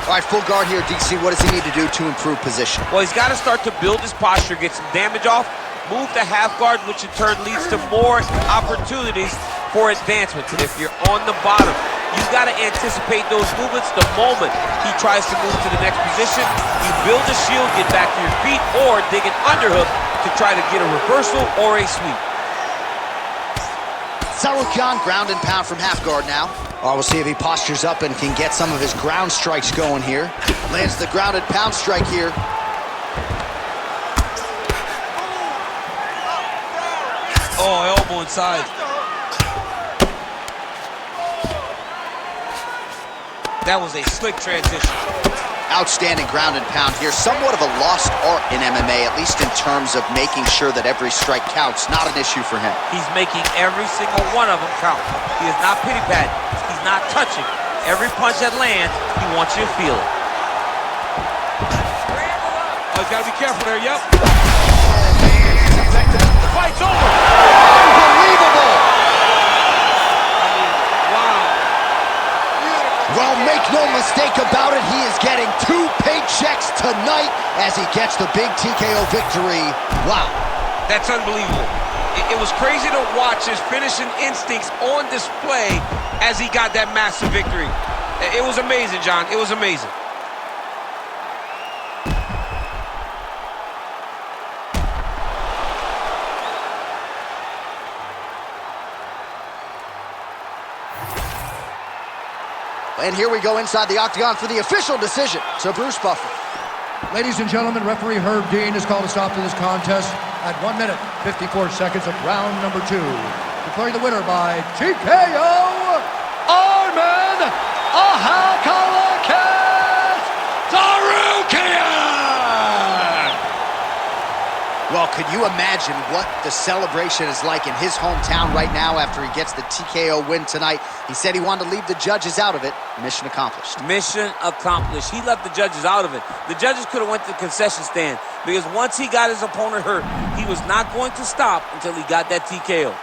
All right, full guard here, DC. What does he need to do to improve position? Well, he's got to start to build his posture, get some damage off, move to half guard, which in turn leads to more opportunities for advancement. And if you're on the bottom, you got to anticipate those movements the moment he tries to move to the next position. You build a shield, get back to your feet, or dig an underhook to try to get a reversal or a sweep. Catalogue ground and pound from half guard now. All right, we'll see if he postures up and can get some of his ground strikes going here. Lands the ground and pound strike here. Oh, elbow inside. That was a slick transition. Outstanding ground and pound here. Somewhat of a lost art in MMA, at least in terms of making sure that every strike counts. Not an issue for him. He's making every single one of them count. He is not pity-patting. He's not touching. Every punch that lands, he wants you to feel it. Oh, he's got to be careful there. Yep. The fight's over. Unbelievable! Well, make no mistake about it, he is getting 2 paychecks tonight as he gets the big TKO victory. Wow. That's unbelievable. It was crazy to watch his finishing instincts on display as he got that massive victory. It was amazing, John. It was amazing. And here we go inside the octagon for the official decision to Bruce Buffer. Ladies and gentlemen, referee Herb Dean has called a stop to this contest at 1 minute, 54 seconds of round number 2. Declaring the winner by TKO, Arman Ahakalakis Sarukian! Well, could you imagine what the celebration is like in his hometown right now after he gets the TKO win tonight? He said he wanted to leave the judges out of it. Mission accomplished. Mission accomplished. He left the judges out of it. The judges could have went to the concession stand because once he got his opponent hurt, he was not going to stop until he got that TKO.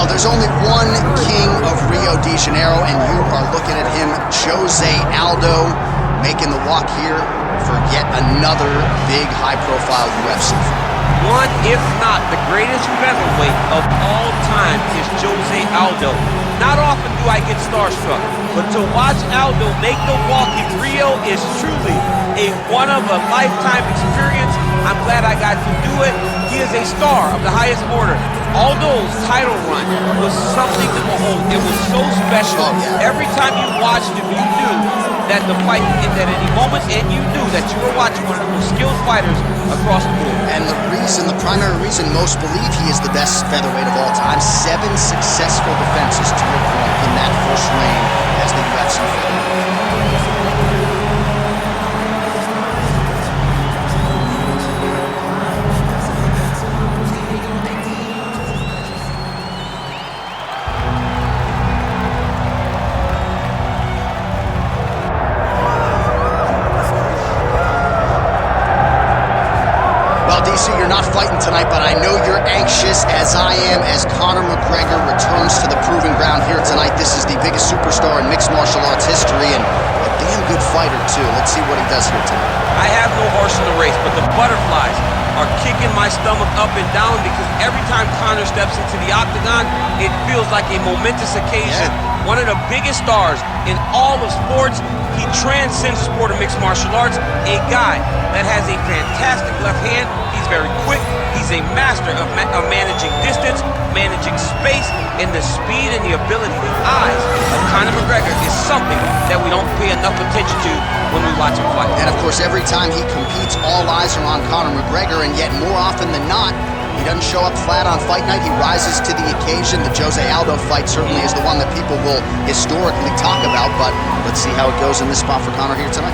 There's only one king of Rio de Janeiro, and you are looking at him, Jose Aldo, making the walk here for yet another big high-profile UFC fight. One, if not the greatest featherweight of all time, is Jose Aldo. Not often do I get starstruck, but to watch Aldo make the walk in Rio is truly a one-of-a-lifetime experience. I'm glad I got to do it. He is a star of the highest order. Aldo's title run was something to behold. It was so special. Every time you watched him, you knew that the fight ended at any moment, and you knew that you were watching one of the most skilled fighters across the board. And the primary reason most believe he is the best featherweight of all time, 7 successful defenses to your point in that first reign as the UFC featherweight. You're not fighting tonight, but I know you're anxious, as I am, as Conor McGregor returns to the proving ground here tonight. This is the biggest superstar in mixed martial arts history, and a damn good fighter, too. Let's see what he does here tonight. I have no horse in the race, but the butterflies are kicking my stomach up and down because every time Conor steps into the octagon, it feels like a momentous occasion. One of the biggest stars in all of sports. He transcends the sport of mixed martial arts. A guy that has a fantastic left hand. He's very quick. He's a master of managing distance, managing space, and the speed and the ability, the eyes of Conor McGregor is something that we don't pay enough attention to when we watch him fight. And of course, every time he competes, all eyes are on Conor McGregor, and yet more often than not, he doesn't show up flat on fight night. He rises to the occasion. The Jose Aldo fight certainly is the one that people will historically talk about, but let's see how it goes in this spot for Conor here tonight.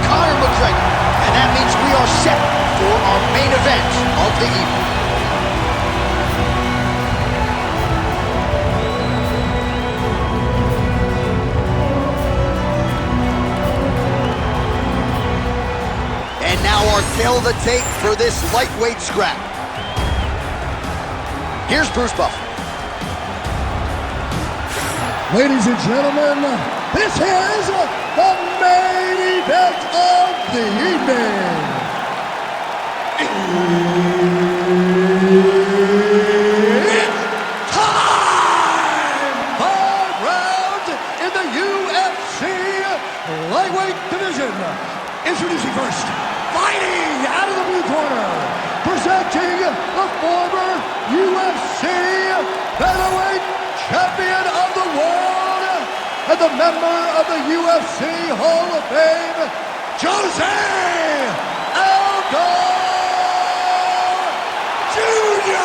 Conor McGregor, and that means we are set for our main event of the evening. Our tail of the tape for this lightweight scrap. Here's Bruce Buffer. Ladies and gentlemen, this is the main event of the evening. It's time! 5 rounds in the UFC lightweight division. Introducing first, fighting out of the blue corner, presenting the former UFC featherweight champion of the world and the member of the UFC Hall of Fame, Jose Aldo Jr.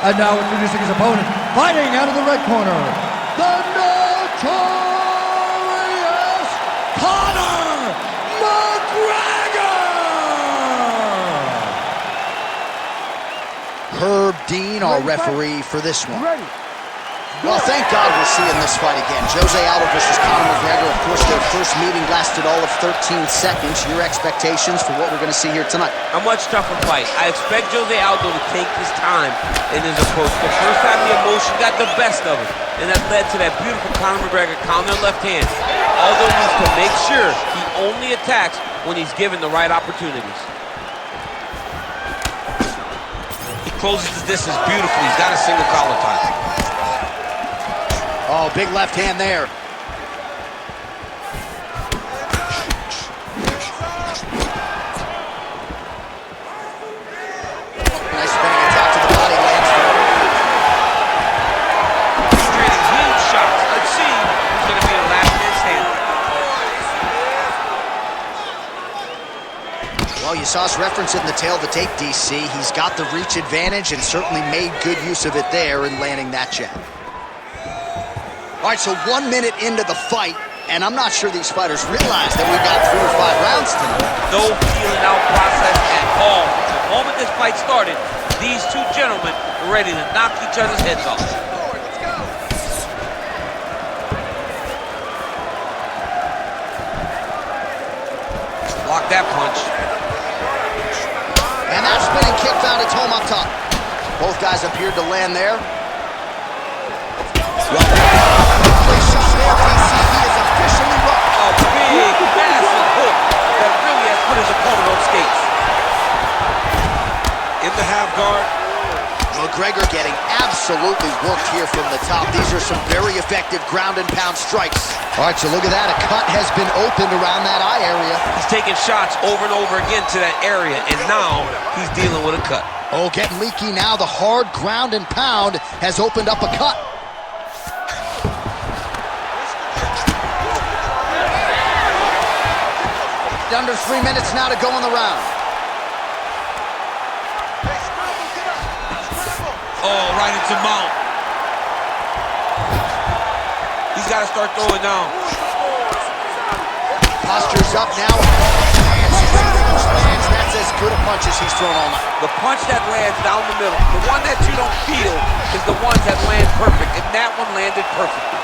And now introducing his opponent, fighting out of the red corner, the notorious Conor McGregor! Herb Dean, our referee for this one. Ready. Well, thank God we're seeing this fight again. Jose Aldo versus Conor McGregor. Of course, their first meeting lasted all of 13 seconds. Your expectations for what we're going to see here tonight? A much tougher fight. I expect Jose Aldo to take his time in his approach. The first time the emotion got the best of him, and that led to that beautiful Conor McGregor counter left hand. Aldo needs to make sure he only attacks when he's given the right opportunities. He closes the distance beautifully. He's got a single collar tie. Oh, big left hand there. Nice spinning attack to the body. Lands Trading huge shots. Let's see who's going to be the last man standing. Well, you saw us referencing the tail of the tape, DC. He's got the reach advantage and certainly made good use of it there in landing that jab. All right, so 1 minute into the fight, and I'm not sure these fighters realize that we've got 3 or 5 rounds tonight. No feeling out process at all. The moment this fight started, these two gentlemen were ready to knock each other's heads off. Block that punch. And that spinning kick found its home up top. Both guys appeared to land there. Shot there, DC. He is officially rocked. A big, massive hook that really has put his opponent on skates. In the half guard. McGregor getting absolutely worked here from the top. These are some very effective ground and pound strikes. All right, so look at that. A cut has been opened around that eye area. He's taking shots over and over again to that area, and now he's dealing with a cut. Oh, getting leaky now. The hard ground and pound has opened up a cut. Under 3 minutes now to go in the round. Oh, right into mount. He's got to start throwing down. Posture's up now. Lands. That's as good a punch as he's thrown all night. The punch that lands down the middle, the one that you don't feel, is the ones that land perfect, and that one landed perfectly.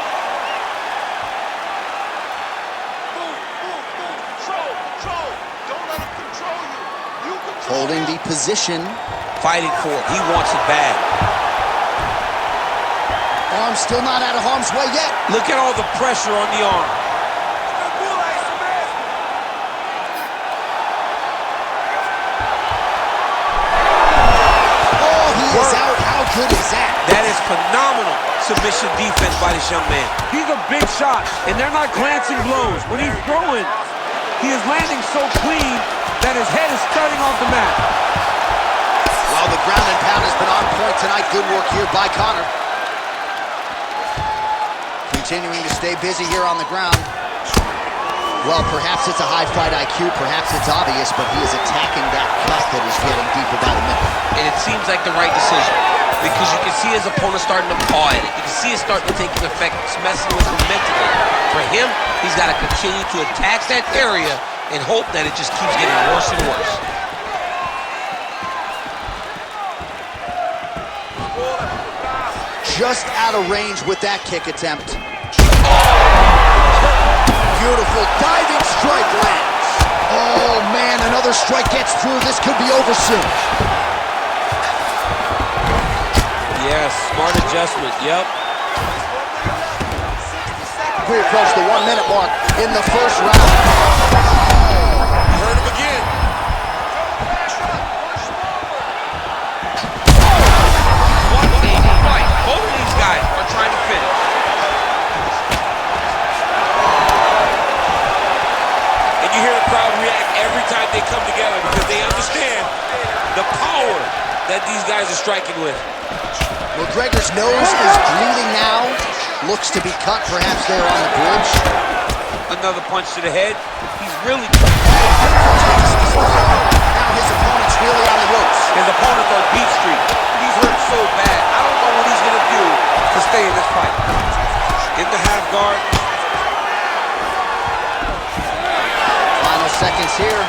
Holding the position. Fighting for it. He wants it bad. Arm still not out of harm's way yet. Look at all the pressure on the arm. Oh, he is out. How good is that? That is phenomenal submission defense by this young man. These are big shots, and they're not glancing blows. When he's throwing, he is landing so clean that his head is starting off the mat. Well, the ground and pound has been on point tonight. Good work here by Conor. Continuing to stay busy here on the ground. Well, perhaps it's a high fight IQ, perhaps it's obvious, but he is attacking that cut that is getting deep about a minute. And it seems like the right decision, because you can see his opponent starting to paw at it. You can see it starting to take an effect. It's messing with him mentally. For him, he's got to continue to attack that area and hope that it just keeps getting worse and worse. Just out of range with that kick attempt. Beautiful diving strike lands. Oh man, another strike gets through. This could be over soon. Yes, smart adjustment, yep. We approach the 1 minute mark in the first round. Heard him again. What a fight. Both of these guys are trying to finish. And you hear the crowd react every time they come together because they understand the power that these guys are striking with. McGregor's nose is bleeding now. Looks to be cut, perhaps there on the bridge. Another punch to the head. He's really... Now his opponent's really on the ropes. His opponent's on beat street. He's hurt so bad. I don't know what he's going to do to stay in this fight. In the half guard. Final seconds here.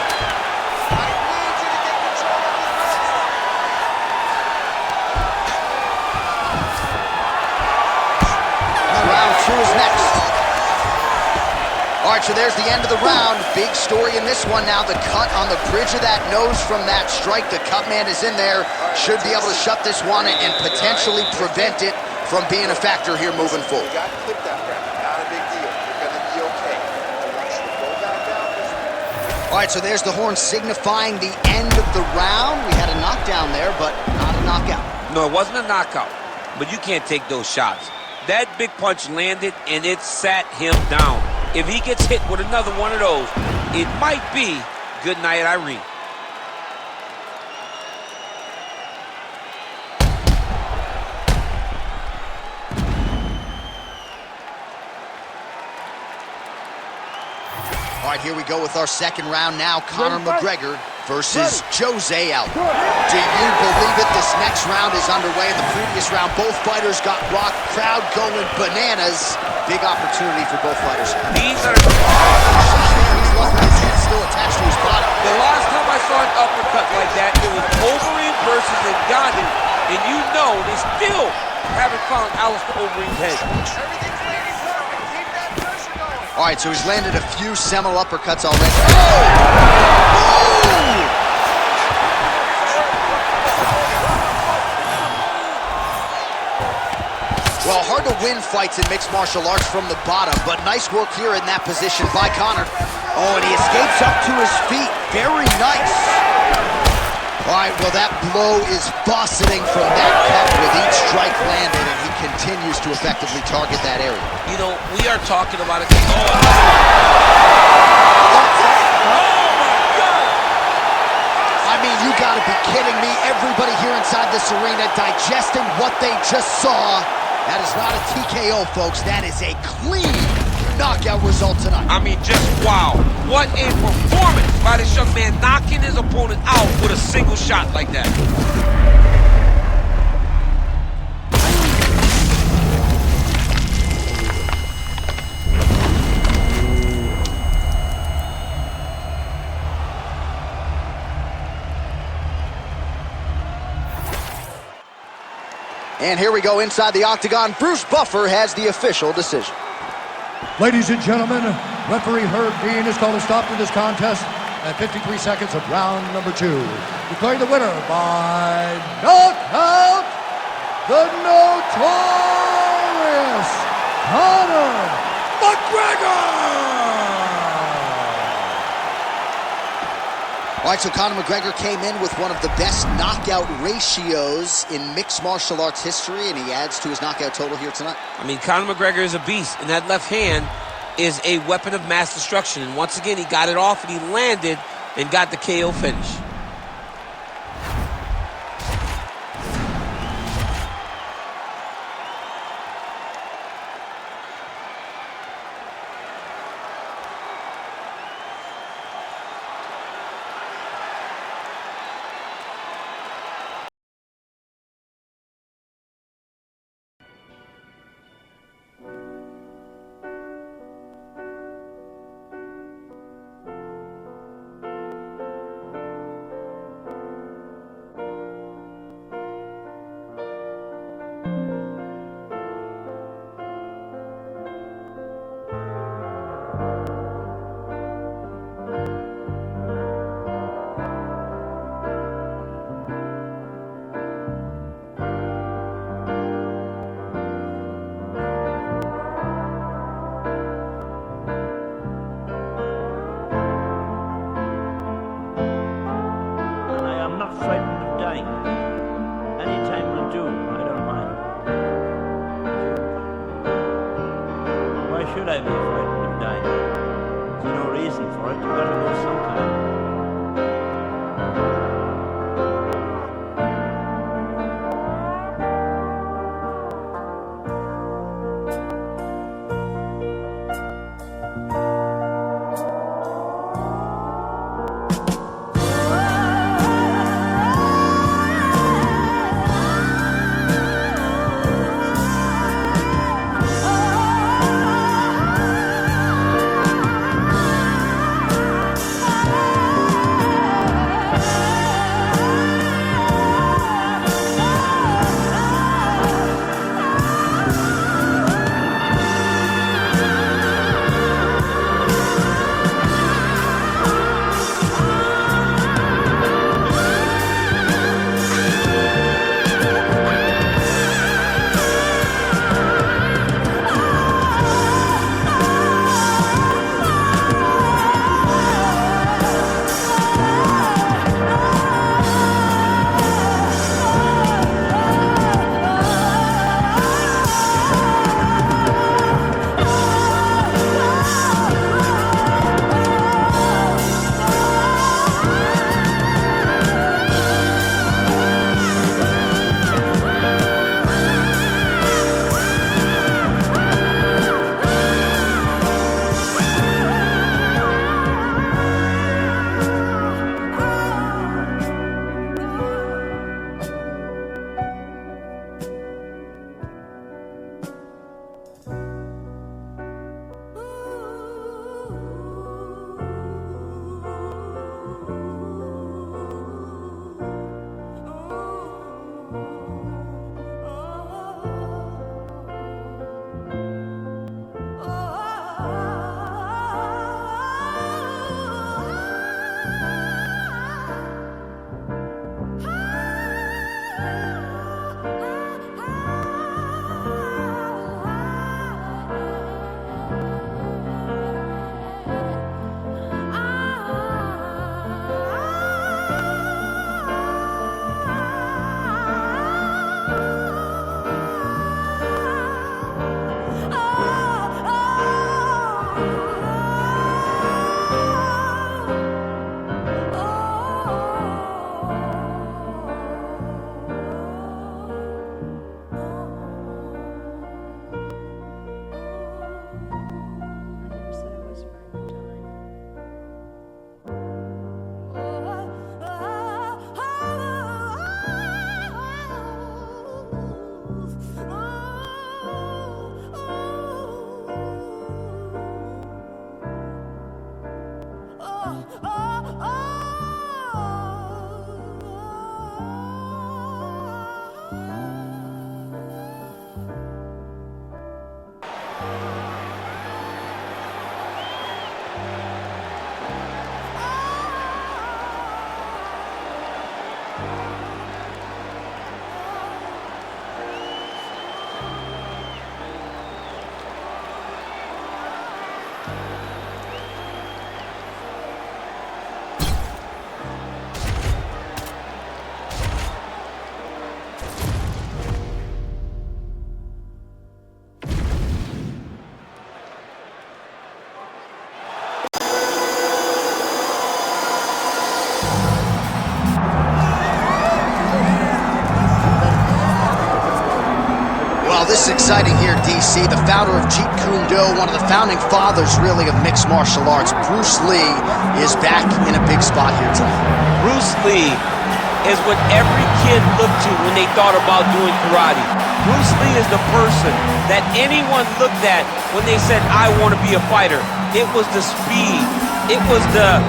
who is next. All right, so there's the end of the round. Big story in this one now. The cut on the bridge of that nose from that strike. The cut man is in there. Should be able to shut this one and potentially prevent it from being a factor here moving forward. You got clipped that round. Not a big deal. You're going to be okay. I want you to go back out. All right, so there's the horn signifying the end of the round. We had a knockdown there, but not a knockout. No, it wasn't a knockout, but you can't take those shots. That big punch landed, and it sat him down. If he gets hit with another one of those, it might be good night, Irene. All right, here we go with our second round now. Conor McGregor versus Jose Aldo. Do you believe it? This next round is underway. In the previous round, both fighters got rocked. Crowd going bananas. Big opportunity for both fighters. These are... He's lucky his head's still attached to his body. The last time I saw an uppercut like that, it was Overeem versus Ngannou. And you know they still haven't found Alistair Overeem's head. All right, so he's landed a few seminal uppercuts already. Oh! Well, hard to win fights in mixed martial arts from the bottom, but nice work here in that position by Conor. Oh, and he escapes up to his feet. Very nice. All right, well, that blow is bussing from that cut with each strike landed, and he continues to effectively target that area. You know, we are talking about it. I mean, you gotta be kidding me. Everybody here inside this arena digesting what they just saw. That is not a TKO, folks. That is a clean knockout result tonight. I mean, just wow. What a performance by this young man, knocking his opponent out with a single shot like that. And here we go inside the octagon. Bruce Buffer has the official decision. Ladies and gentlemen, referee Herb Dean has called a stop to this contest at 53 seconds of round number 2. Declaring the winner by knockout, the notorious Conor McGregor! All right, so Conor McGregor came in with one of the best knockout ratios in mixed martial arts history, and he adds to his knockout total here tonight. I mean, Conor McGregor is a beast, and that left hand is a weapon of mass destruction. And once again, he got it off, and he landed and got the KO finish. should I be frightened of dying? There's no reason for it. You've got to go sometime. is exciting here, DC. The founder of Jeet Kune Do, one of the founding fathers, really, of mixed martial arts, Bruce Lee, is back in a big spot here tonight. Bruce Lee is what every kid looked to when they thought about doing karate. Bruce Lee is the person that anyone looked at when they said, I want to be a fighter. It was the speed, it was the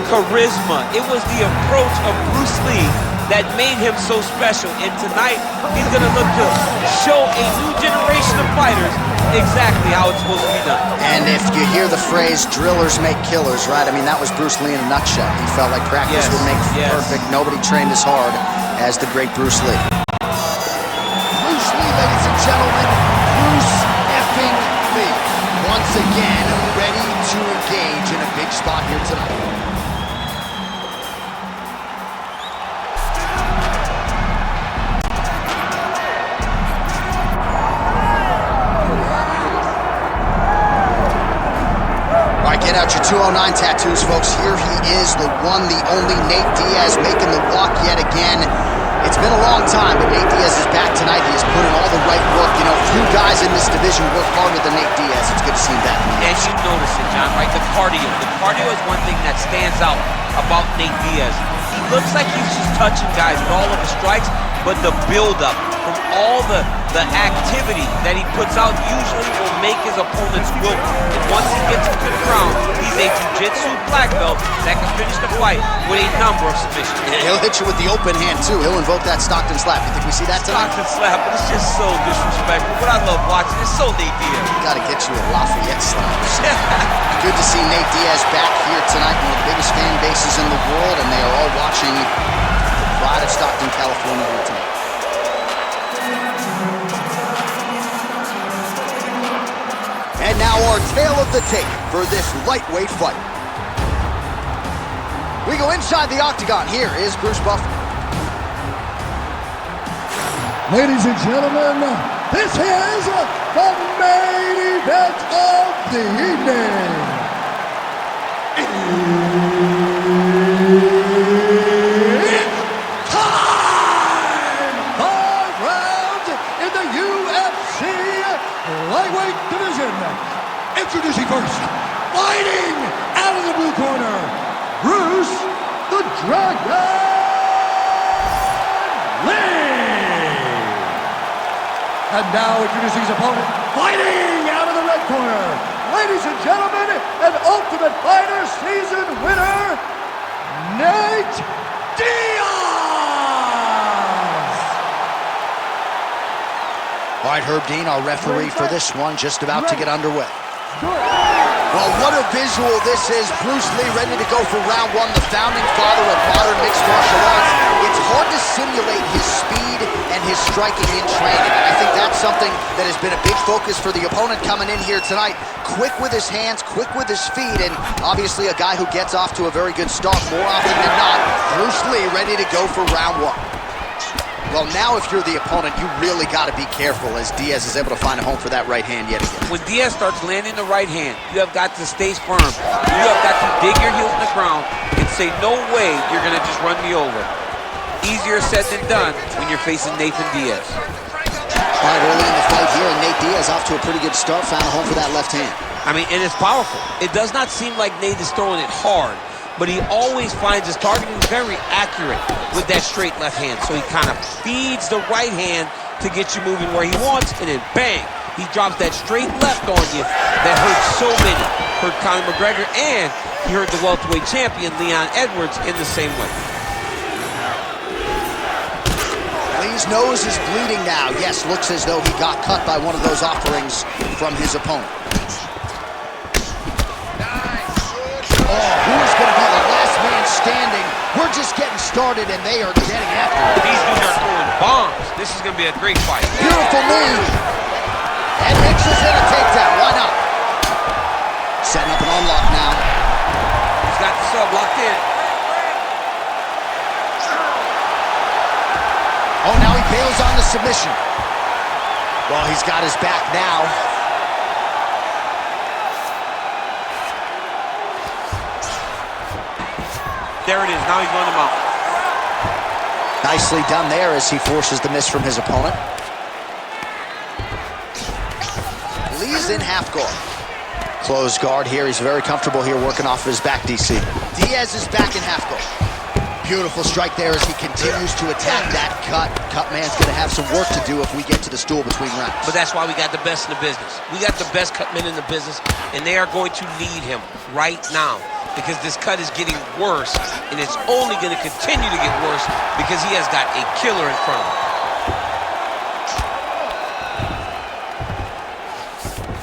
charisma, it was the approach of Bruce Lee that made him so special. And tonight, he's going to look to show a new generation of fighters exactly how it's supposed to be done. And if you hear the phrase, drillers make killers, right? I mean, that was Bruce Lee in a nutshell. He felt like practice would make perfect. Nobody trained as hard as the great Bruce Lee. Bruce Lee, ladies and gentlemen, Bruce effing Lee. Once again, ready to engage in a big spot here tonight. Get out your 209 tattoos, folks. Here he is, the one, the only Nate Diaz, making the walk yet again. It's been a long time, but Nate Diaz is back tonight. He has put in all the right work. You know, few guys in this division work harder than Nate Diaz. It's good to see him back. And you notice it, John, right? The cardio. The cardio is one thing that stands out about Nate Diaz. He looks like he's just touching guys with all of his strikes, but the build-up from all the activity that he puts out usually will make his opponents wilt. And once he gets into the ground, he's a jiu-jitsu black belt that can finish the fight with a number of submissions. Yeah, he'll hit you with the open hand, too. He'll invoke that Stockton slap. You think we see that tonight? Stockton slap, but it's just so disrespectful. What I love watching is so Nate Diaz. Gotta get you a Lafayette slaps. Good to see Nate Diaz back here tonight, one of the biggest fan bases in the world, and they are all watching the pride of Stockton, California here tonight. And now our tale of the tape for this lightweight fight. We go inside the octagon. Here is Bruce Buffer. Ladies and gentlemen, this is the main event of the evening. It's time! 5 rounds in the UFC lightweight division. Introducing first, fighting out of the blue corner, Bruce the Dragon Lee. And now introducing his opponent, fighting out of the red corner, ladies and gentlemen, an Ultimate Fighter season winner, Nate Diaz. All right, Herb Dean, our referee for this one, just about to get underway. Well, what a visual this is. Bruce Lee ready to go for round one, the founding father of modern mixed martial arts. It's hard to simulate his speed and his striking in training. And I think that's something that has been a big focus for the opponent coming in here tonight. Quick with his hands, quick with his feet, and obviously a guy who gets off to a very good start more often than not. Bruce Lee ready to go for round one. Well, now if you're the opponent, you really got to be careful as Diaz is able to find a home for that right hand yet again. When Diaz starts landing the right hand, you have got to stay firm. You have got to dig your heels in the ground and say, no way you're going to just run me over. Easier said than done when you're facing Nathan Diaz. All right, early in the fight here, and Nate Diaz off to a pretty good start, found a home for that left hand. I mean, and it's powerful. It does not seem like Nate is throwing it hard, but he always finds his targeting very accurate with that straight left hand. So he kind of feeds the right hand to get you moving where he wants, and then bang, he drops that straight left on you that hurts so many. Hurt Conor McGregor, and he hurt the welterweight champion, Leon Edwards, in the same way. Lee's nose is bleeding now. Yes, looks as though he got cut by one of those offerings from his opponent. Oh, who is going to be the last man standing? We're just getting started, and they are getting after it. These dudes are throwing bombs. This is going to be a great fight. Beautiful knee. And mixes in a takedown. Why not? Setting up an unlock now. He's got the sub locked in. Oh, now he bails on the submission. Well, he's got his back now. There it is. Now he's going to mount. Nicely done there as he forces the miss from his opponent. He's in half guard. Closed guard here. He's very comfortable here working off of his back, DC. Diaz is back in half guard. Beautiful strike there as he continues to attack that cut. Cut man's going to have some work to do if we get to the stool between rounds. But that's why we got the best in the business. We got the best cut men in the business, and they are going to need him right now because this cut is getting worse, and it's only going to continue to get worse because he has got a killer in front of him.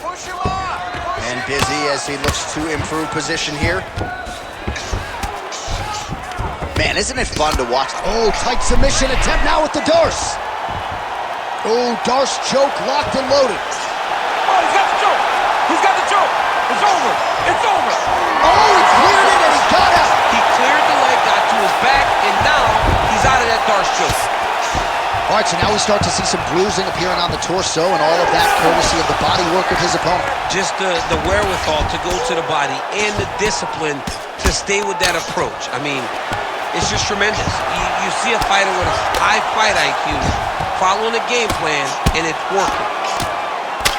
Push him off! And busy as he looks to improve position here. Man, isn't it fun to watch? Oh, tight submission attempt now with the Darce. Oh, Darce choke locked and loaded. Oh, he's got the choke. He's got the choke. It's over. It's over. Oh, he cleared it and he got out. He cleared the leg, got to his back, and now he's out of that Darce choke. All right, so now we start to see some bruising appearing on the torso, and all of that courtesy of the body work of his opponent. Just the wherewithal to go to the body and the discipline to stay with that approach. I mean, it's just tremendous. You see a fighter with a high fight IQ following a game plan, and it's working.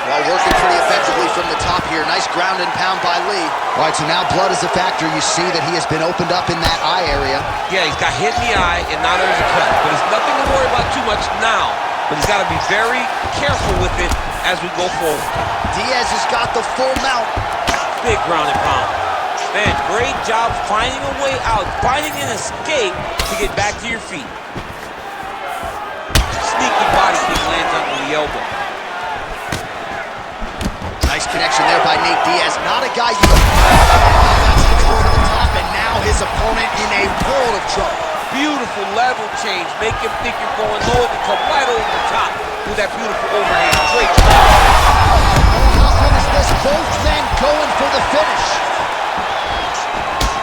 Well, working pretty effectively from the top here. Nice ground and pound by Lee. All right, so now blood is a factor. You see that he has been opened up in that eye area. Yeah, he's got hit in the eye, and now there's a cut. But it's nothing to worry about too much now. But he's got to be very careful with it as we go forward. Diaz has got the full mount. Big ground and pound. Man, great job finding a way out, finding an escape to get back to your feet. Sneaky body kick lands under the elbow. Nice connection there by Nate Diaz. Not a guy you... That's going to go to the top, and now his opponent in a world of trouble. Beautiful level change. Make him think you're going low and come right over the top with that beautiful overhand. Great job. How good is this? Both men going for the finish.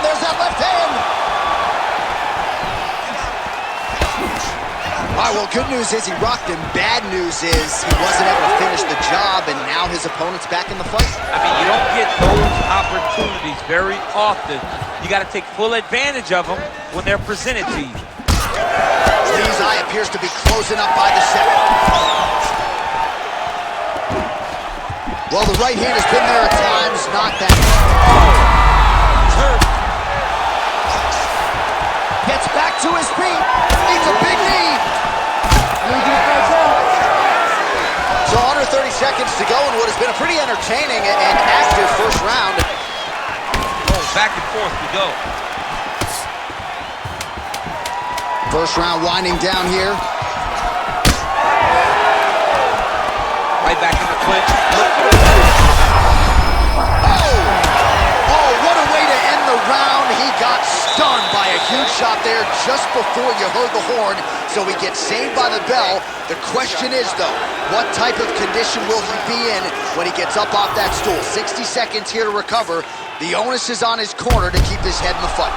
There's that left hand. All right, well, good news is he rocked him. Bad news is he wasn't able to finish the job, and now his opponent's back in the fight. I mean, you don't get those opportunities very often. You got to take full advantage of them when they're presented to you. Lee's eye appears to be closing up by the second. Well, the right hand has been there at times, not that. Hurt. Gets back to his feet. Needs a big knee. So under 30 seconds to go in what has been a pretty entertaining and active first round. Oh, back and forth we go. First round winding down here. Right back in the clinch. Oh, what a way to end the round. He got stunned by a huge shot there just before you heard the horn, so he gets saved by the bell. The question is, though, what type of condition will he be in when he gets up off that stool? 60 seconds here to recover. The onus is on his corner to keep his head in the fight.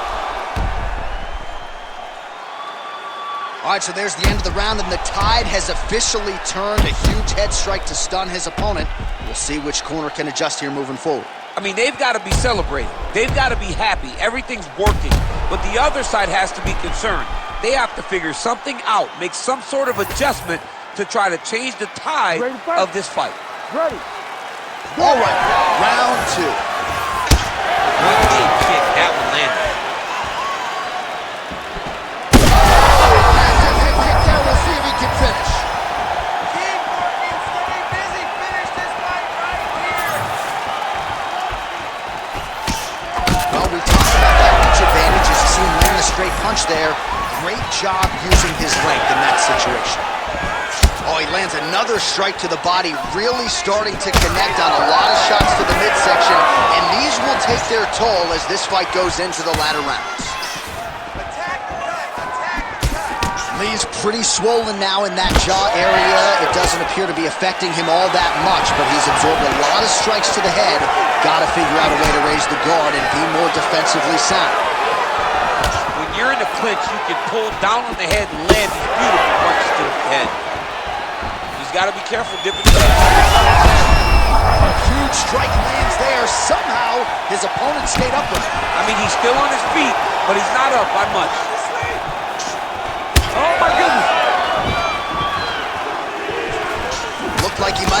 All right, so there's the end of the round, and the tide has officially turned. A huge head strike to stun his opponent. We'll see which corner can adjust here moving forward. I mean, they've got to be celebrating. They've got to be happy. Everything's working. But the other side has to be concerned. They have to figure something out, make some sort of adjustment to try to change the tide of this fight. Ready. All right, round two. What a kick that one landed. We'll see if he can finish. Keep working, stay busy, finish this fight right here. Well, we talked about that reach advantage. As you see him land a straight punch there. Great job using his length in that situation. Oh, he lands another strike to the body, really starting to connect on a lot of shots to the midsection, and these will take their toll as this fight goes into the latter rounds. Lee's pretty swollen now in that jaw area. It doesn't appear to be affecting him all that much, but he's absorbed a lot of strikes to the head. Got to figure out a way to raise the guard and be more defensively sound. When you're in the clinch, you can pull down on the head and land these beautiful punches to the head. He's got to be careful dipping his head. A huge strike lands there. Somehow, his opponent stayed up with him. I mean, he's still on his feet, but he's not up by much. Oh, my goodness. Looked like he might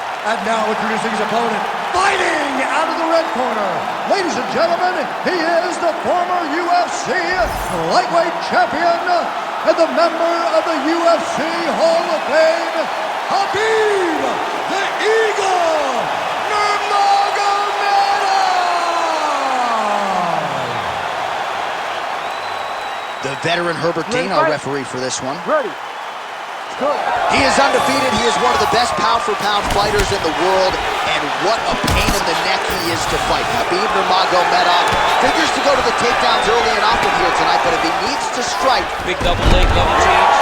And now introducing his opponent, fighting out of the red corner. Ladies and gentlemen, he is the former UFC lightweight champion and the member of the UFC Hall of Fame, Khabib the Eagle Nurmagomedov. The veteran Herbert Dean, our referee for this one. Ready. He is undefeated. He is one of the best pound-for-pound fighters in the world, and what a pain in the neck he is to fight. Khabib Nurmagomedov figures to go to the takedowns early and often here tonight, but if he needs to strike... Big double leg, double change.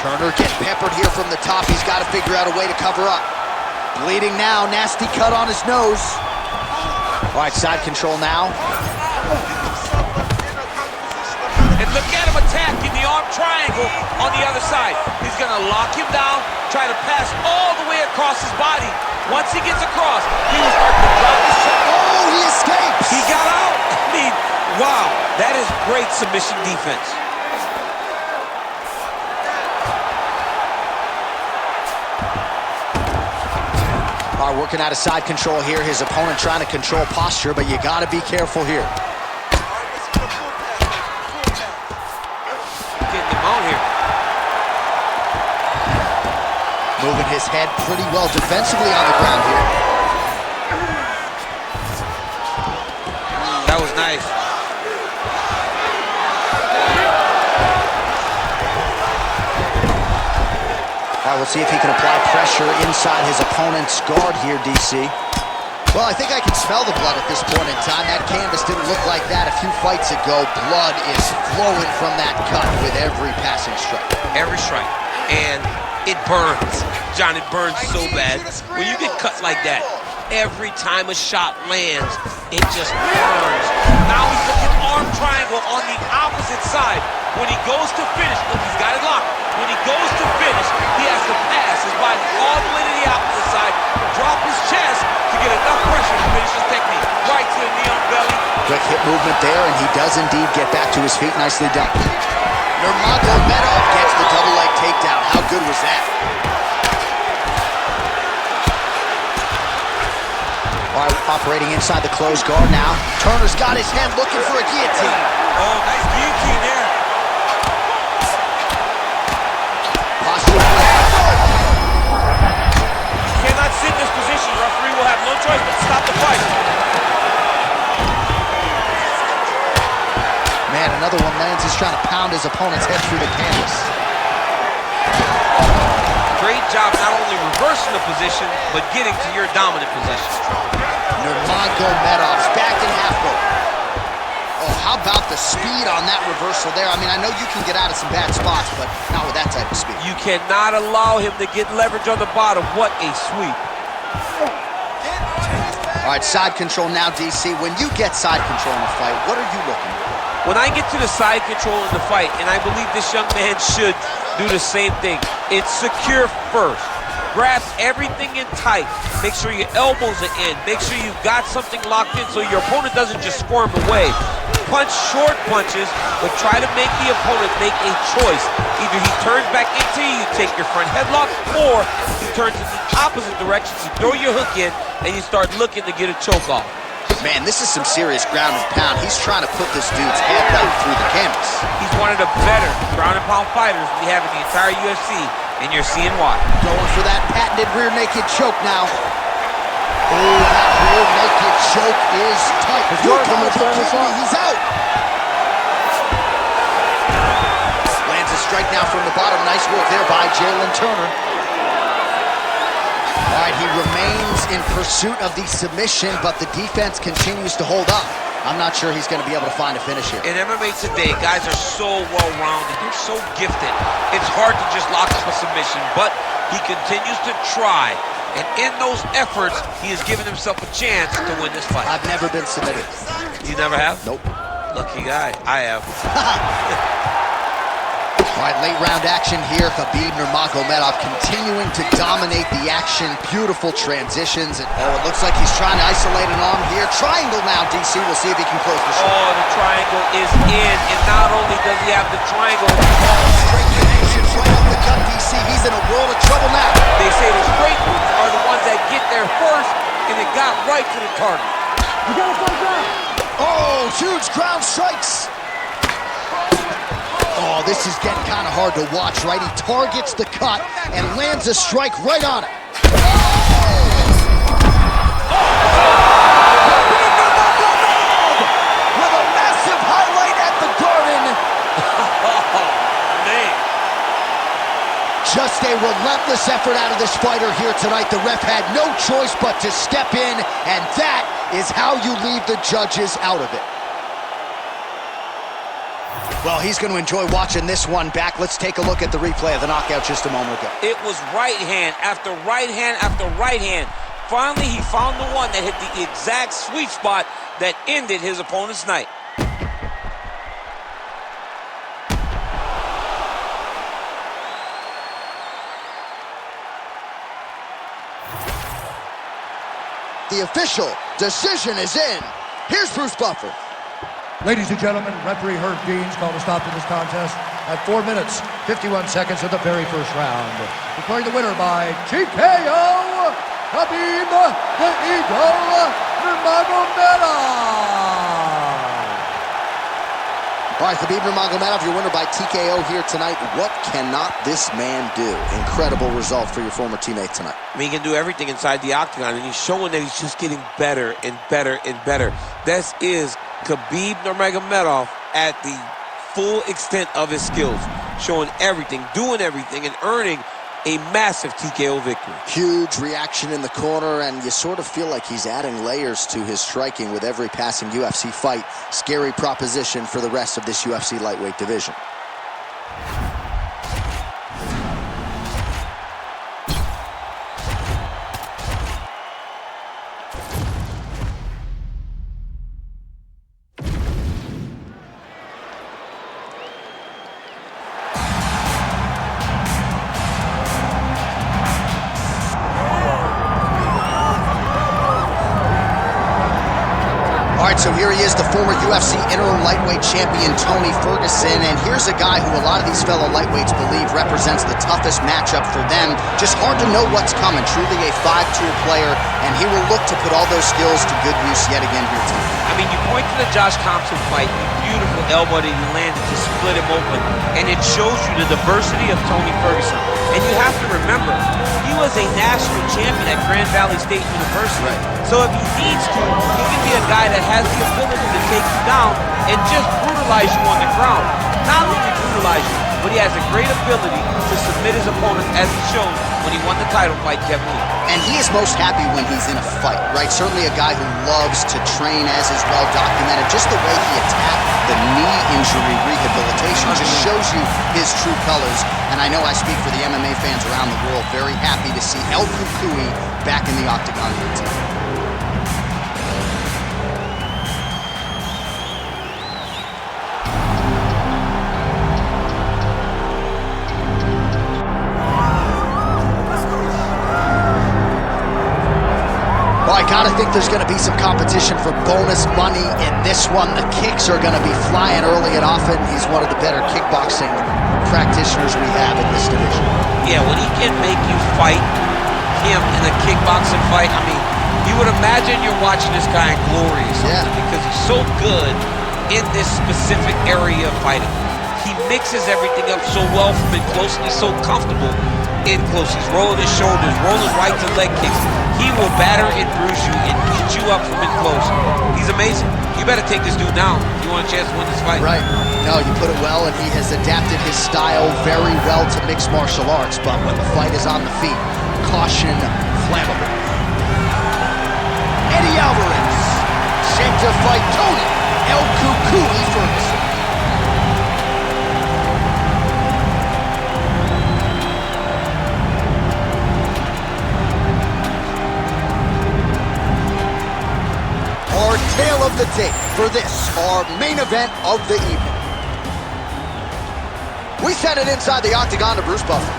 Turner getting peppered here from the top. He's got to figure out a way to cover up. Bleeding now, nasty cut on his nose. All right, side control now. And look at him attacking the arm triangle on the other side. He's going to lock him down, try to pass all the way across his body. Once he gets across, he will start to drop his shot. Oh, he escapes! He got out. I mean, wow, that is great submission defense. All right, working out of side control here. His opponent trying to control posture, but you got to be careful here. Moving his head pretty well defensively on the ground here. That was nice. All right, we'll see if he can apply pressure inside his opponent's guard here, DC. Well, I think I can smell the blood at this point in time. That canvas didn't look like that a few fights ago. Blood is flowing from that cut with every passing strike. Every strike. And it burns. John, it burns so bad. When you get cut like that, every time a shot lands, it just burns. Now he's looking arm triangle on the opposite side. When he goes to finish, look, he's got it locked. When he goes to finish, he has to pass his body all the way to the opposite side, drop his chest to get enough pressure to finish his technique. Right to the knee on belly. Quick hip movement there, and he does indeed get back to his feet. Nicely done. Nurmagomedov gets the double leg takedown. How good was that? All right, operating inside the closed guard now. Turner's got his hand looking for a guillotine. Oh, nice guillotine there. Posture. You cannot sit in this position. The referee will have no choice but to stop the fight. Man, another one lands. He's trying to pound his opponent's head through the canvas. Great job not only reversing the position, but getting to your dominant position. Nurmagomedov's back in half guard. Oh, how about the speed on that reversal there? I mean, I know you can get out of some bad spots, but not with that type of speed. You cannot allow him to get leverage on the bottom. What a sweep. All right, side control now, DC. When you get side control in a fight, what are you looking for? When I get to the side control in the fight, and I believe this young man should do the same thing, it's secure first. Grab everything in tight. Make sure your elbows are in. Make sure you've got something locked in so your opponent doesn't just squirm away. Punch short punches, but try to make the opponent make a choice. Either he turns back into you, you take your front headlock, or he turns in the opposite direction, you throw your hook in, and you start looking to get a choke off. Man, this is some serious ground and pound. He's trying to put this dude's head right through the canvas. He's one of the better ground and pound fighters we have in the entire UFC, and you're seeing why. Going for that patented rear naked choke now. Oh, that rear naked choke is tight. He's out. Lands a strike now from the bottom. Nice work there by Jalen Turner. All right, he remains in pursuit of the submission, but the defense continues to hold up. I'm not sure he's going to be able to find a finish here. In MMA today, guys are so well-rounded. They're so gifted. It's hard to just lock up a submission, but he continues to try. And in those efforts, he has given himself a chance to win this fight. I've never been submitted. You never have? Nope. Lucky guy. I have. All right, late round action here. Khabib Nurmagomedov continuing to dominate the action. Beautiful transitions. And, oh, it looks like he's trying to isolate an arm here. Triangle now, DC. We'll see if he can close the shot. Oh, the triangle is in. And not only does he have the triangle, Punches right up the gut, DC. He's in a world of trouble now. They say the straight moves are the ones that get there first, and it got right to the target. You gotta fight back. Oh, huge ground strikes. Oh, this is getting kind of hard to watch, right? He targets the cut and lands a strike right on it. With a massive highlight at the Garden. Man. Just a relentless effort out of this fighter here tonight. The ref had no choice but to step in, and that is how you leave the judges out of it. Well, he's going to enjoy watching this one back. Let's take a look at the replay of the knockout just a moment ago. It was right hand after right hand after right hand. Finally, he found the one that hit the exact sweet spot that ended his opponent's night. The official decision is in. Here's Bruce Buffer. Ladies and gentlemen, referee Herb Dean's called a stop to this contest at 4 minutes, 51 seconds of the very first round. Declaring the winner by TKO, Khabib the Eagle Nurmagomedov. All right, Khabib Nurmagomedov, your winner by TKO here tonight. What cannot this man do? Incredible result for your former teammate tonight. I mean, he can do everything inside the octagon, and he's showing that he's just getting better and better and better. This is Khabib Nurmagomedov at the full extent of his skills, showing everything, doing everything, and earning a massive TKO victory. Huge reaction in the corner, and you sort of feel like he's adding layers to his striking with every passing UFC fight. Scary proposition for the rest of this UFC lightweight division. So here he is, the former UFC interim lightweight champion, Tony Ferguson. And here's a guy who a lot of these fellow lightweights believe represents the toughest matchup for them. Just hard to know what's coming. Truly a five-tool player, and he will look to put all those skills to good use yet again here tonight. I mean, you point to the Josh Thompson fight, the beautiful elbow that he landed to split him open, and it shows you the diversity of Tony Ferguson. And you have to remember, he was a national champion at Grand Valley State University. Right. So if he needs to, he can be a guy that has the ability to take you down and just brutalize you on the ground. Not only brutalize you, but he has a great ability to submit his opponent, as he showed when he won the title fight, Kevin Lee. And he is most happy when he's in a fight, right? Certainly a guy who loves to train, as is well documented. Just the way he attacked the knee injury rehabilitation just shows you his true colors. And I know I speak for the MMA fans around the world, very happy to see El Cucuy back in the octagon here tonight. I gotta think there's gonna be some competition for bonus money in this one. The kicks are gonna be flying early and often. He's one of the better kickboxing practitioners we have in this division. Yeah, when he can make you fight him in a kickboxing fight, I mean, you would imagine you're watching this guy in glory or something, because he's so good in this specific area of fighting. He mixes everything up so well from in close, and he's so comfortable in close. He's rolling his shoulders, rolling right to leg kicks. He will batter and bruise you and beat you up from in close. He's amazing. You better take this dude down if you want a chance to win this fight. Right. No, you put it well, and he has adapted his style very well to mixed martial arts. But when the fight is on the feet, caution, flammable. Eddie Alvarez, set to fight Tony El Cucuy Ferguson. Our tale of the tape for this, our main event of the evening. We send it inside the octagon to Bruce Buffer.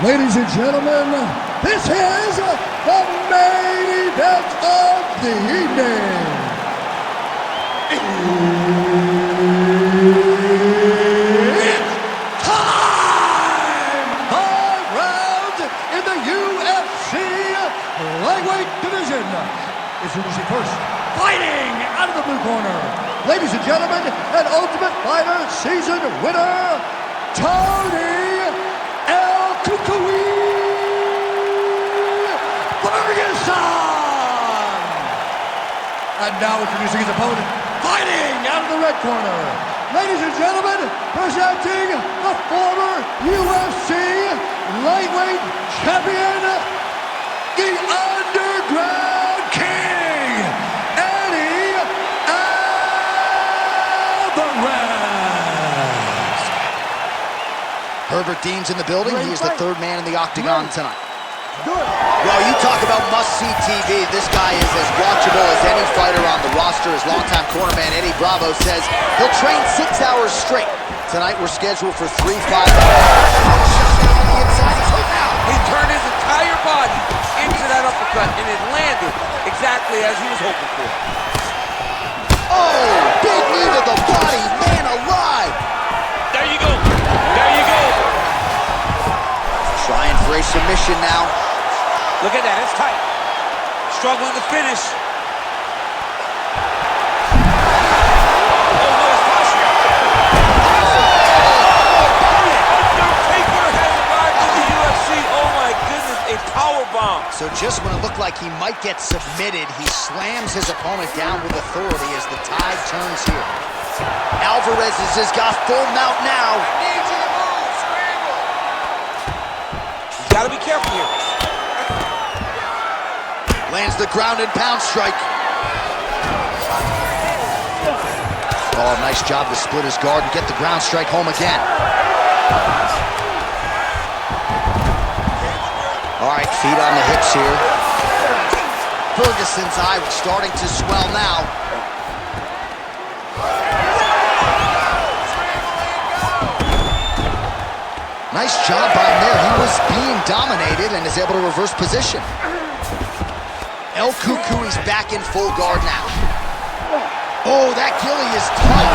Ladies and gentlemen, this is the main event of the evening. lightweight division. Introducing first, fighting out of the blue corner, ladies and gentlemen, an Ultimate Fighter season winner, Tony El Kukui Ferguson. And now introducing his opponent, fighting out of the red corner, ladies and gentlemen, presenting the former UFC lightweight champion, the Underground King, Eddie Alvarez. Herbert Dean's in the building. He is the third man in the octagon tonight. Well, you talk about must-see TV. This guy is as watchable as any fighter on the roster. His longtime cornerman, Eddie Bravo, says he'll train 6 hours straight. Tonight, we're scheduled for 3 fights. He turned his entire body into that uppercut, and it landed exactly as he was hoping for. Oh, big knee to the body. Man alive. There you go. There you go. Trying for a submission now. Look at that, it's tight. Struggling to finish. Oh, no, it's possible. Undertaker has arrived in the UFC. Oh, my goodness, a powerbomb. So just when it looked like he might get submitted, he slams his opponent down with authority as the tide turns here. Alvarez has got full mount now. I need you to move, scramble. He's got to be careful here. Lands the ground and pound strike. Oh, nice job to split his guard and get the ground strike home again. All right, feet on the hips here. Ferguson's eye starting to swell now. Nice job by him there. He was being dominated and is able to reverse position. El Kukui's back in full guard now. Oh, that gilly is tight.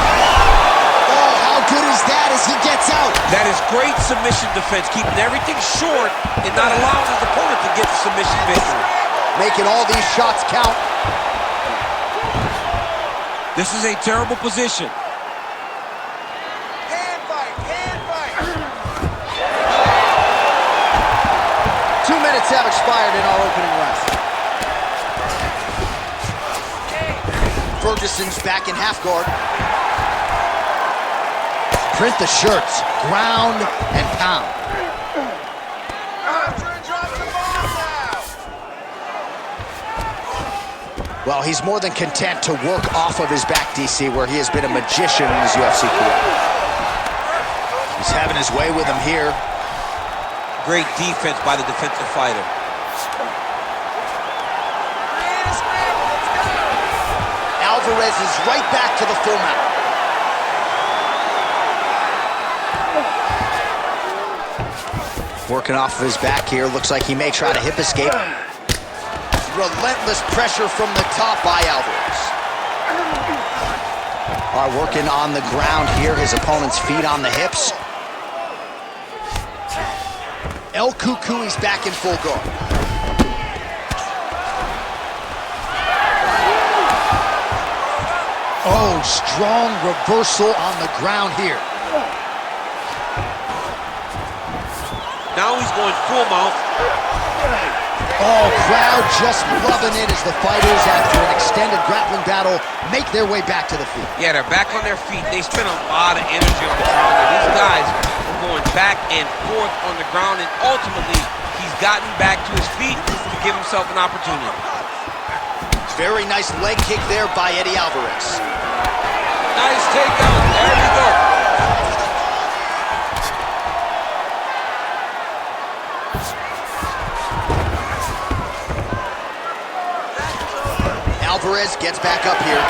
Oh, how good is that as he gets out? That is great submission defense, keeping everything short and not allowing his opponent to get the submission victory. Making all these shots count. This is a terrible position. Hand fight, hand fight. 2 minutes have expired in our opening round. Ferguson's back in half guard. Print the shirts, ground and pound. Well, he's more than content to work off of his back, DC, where he has been a magician in his UFC career. He's having his way with him here. Great defense by the defensive fighter. Alvarez is right back to the full mount. Working off of his back here. Looks like he may try to hip escape. Relentless pressure from the top by Alvarez. All right, working on the ground here. His opponent's feet on the hips. El Kukui's back in full guard. Oh, strong reversal on the ground here. Now he's going full mount. Oh, crowd just loving it as the fighters, after an extended grappling battle, make their way back to the feet. Yeah, they're back on their feet. They spent a lot of energy on the ground. These guys are going back and forth on the ground, and ultimately, he's gotten back to his feet to give himself an opportunity. Very nice leg kick there by Eddie Alvarez. Nice takedown. There we go. Alvarez gets back up here.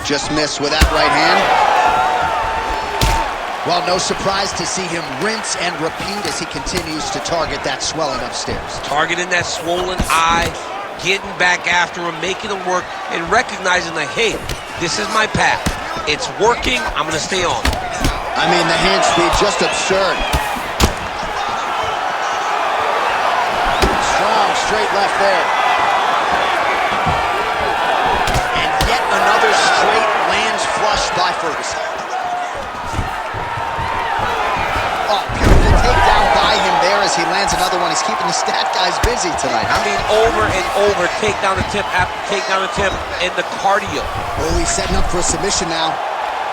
Just missed with that right hand. Well, no surprise to see him rinse and repeat as he continues to target that swelling upstairs. Targeting that swollen eye, getting back after him, making him work, and recognizing that, hey, this is my path. It's working. I'm going to stay on. I mean, the hand speed, just absurd. Strong straight left there. And yet another straight lands flush by Ferguson. Oh, beautiful takedown by him there as he lands another one. He's keeping the stat guys busy tonight. I mean, over and over, takedown attempt after takedown attempt, and the cardio. Oh, he's setting up for a submission now.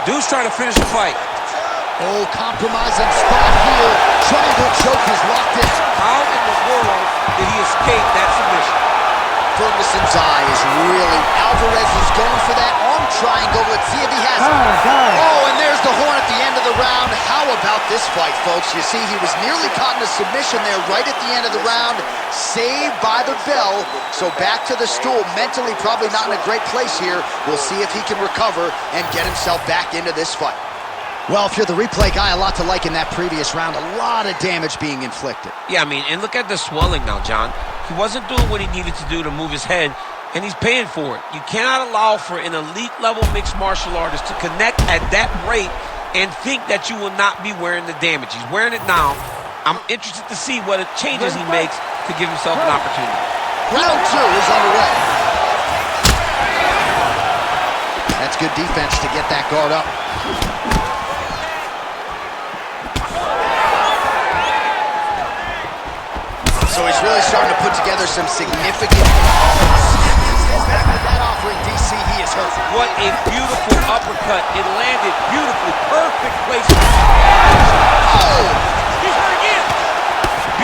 Dude's trying to finish the fight. Oh, compromising spot here. Triangle choke is locked in. How in the world did he escape that submission? Ferguson's eye is really... Alvarez is going for that arm triangle. Let's see if he has it. Oh, and there's the horn at the end of the round. How about this fight, folks? You see, he was nearly caught in a submission there right at the end of the round. Saved by the bell. So back to the stool. Mentally probably not in a great place here. We'll see if he can recover and get himself back into this fight. Well, if you're the replay guy, a lot to like in that previous round. A lot of damage being inflicted. Yeah, I mean, and look at the swelling now, John. He wasn't doing what he needed to do to move his head, and he's paying for it. You cannot allow for an elite-level mixed martial artist to connect at that rate and think that you will not be wearing the damage. He's wearing it now. I'm interested to see what changes he makes to give himself an opportunity. Round 2 is underway. That's good defense to get that guard up. So he's really starting to put together some significant... That offering, DC, he is hurt. What a beautiful uppercut. It landed beautifully. Perfect placement. Oh! He's hurt again.